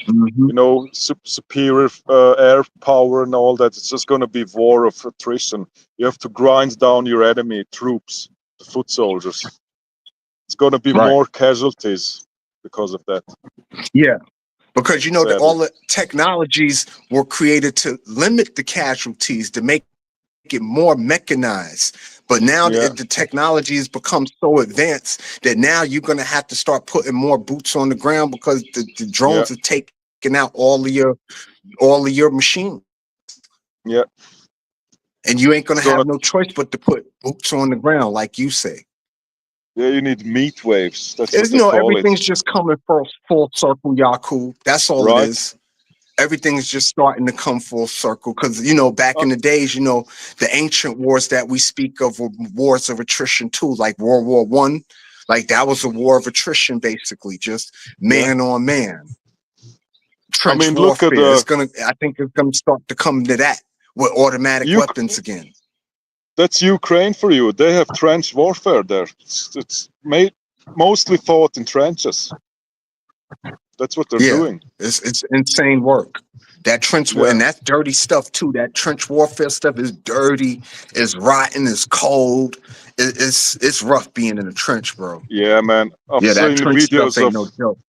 superior air power and all that. It's just going to be war of attrition. You have to grind down your enemy troops the foot soldiers. It's going to be Right. more casualties because of that. Yeah. Because, you know, Sadly. all the technologies were created to limit the casualties, to make it more mechanized. But now Yeah. the technology has become so advanced that now you're going to have to start putting more boots on the ground, because the drones are taking out all of your machine. Yeah. And you ain't going to It's gonna- have no choice but to put boots on the ground, like you say. Yeah, you need meat waves. That's what It's, they you know, call everything's it. just coming full circle, Yaku. That's all Right. it is. Everything's just starting to come full circle, because, you know, back in the days, you know, the ancient wars that we speak of were wars of attrition too, like World War I. Like, that was a war of attrition, basically, just man on man. Trench I mean, look at warfare. I think it's gonna start to come to that with automatic weapons again. That's Ukraine for you. They have trench warfare there. It's mostly fought in trenches. That's what they're doing. It's insane work. That trench war, and that's dirty stuff too. That trench warfare stuff is dirty, it's rotten, it's cold. It's rough being in a trench, bro. Yeah, man. I've That seen trench stuff videos ain't of no joke.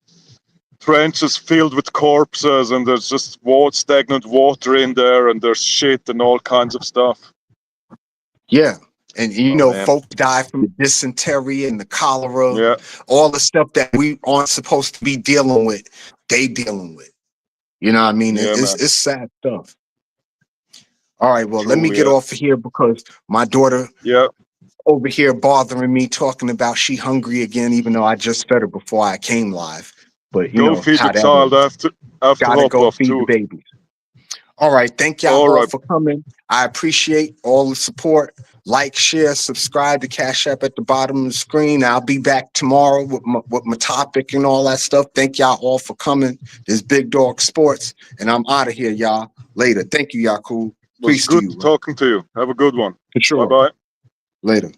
trenches filled with corpses, and there's just stagnant water in there, and there's shit and all kinds of stuff. Yeah. And you know, man. folk die from the dysentery and the cholera. Yeah. All the stuff that we aren't supposed to be dealing with, they dealing with. You know what I mean? Yeah, It's sad stuff. All right, well, let True, me get off of here, because my daughter over here bothering me, talking about she hungry again, even though I just fed her before I came live. But you Go know feed how the that child. is. I have to Gotta hop go off feed the too. babies. All right, thank y'all all for coming. I appreciate all the support. Like, share, subscribe to Cash App at the bottom of the screen. I'll be back tomorrow with my topic and all that stuff. Thank y'all all for coming. This Big Dog Sports, and I'm out of here, y'all. Later. Thank you, Yaku. It was Peace to good you. talking to you. Have a good one. For sure. Bye-bye. Later.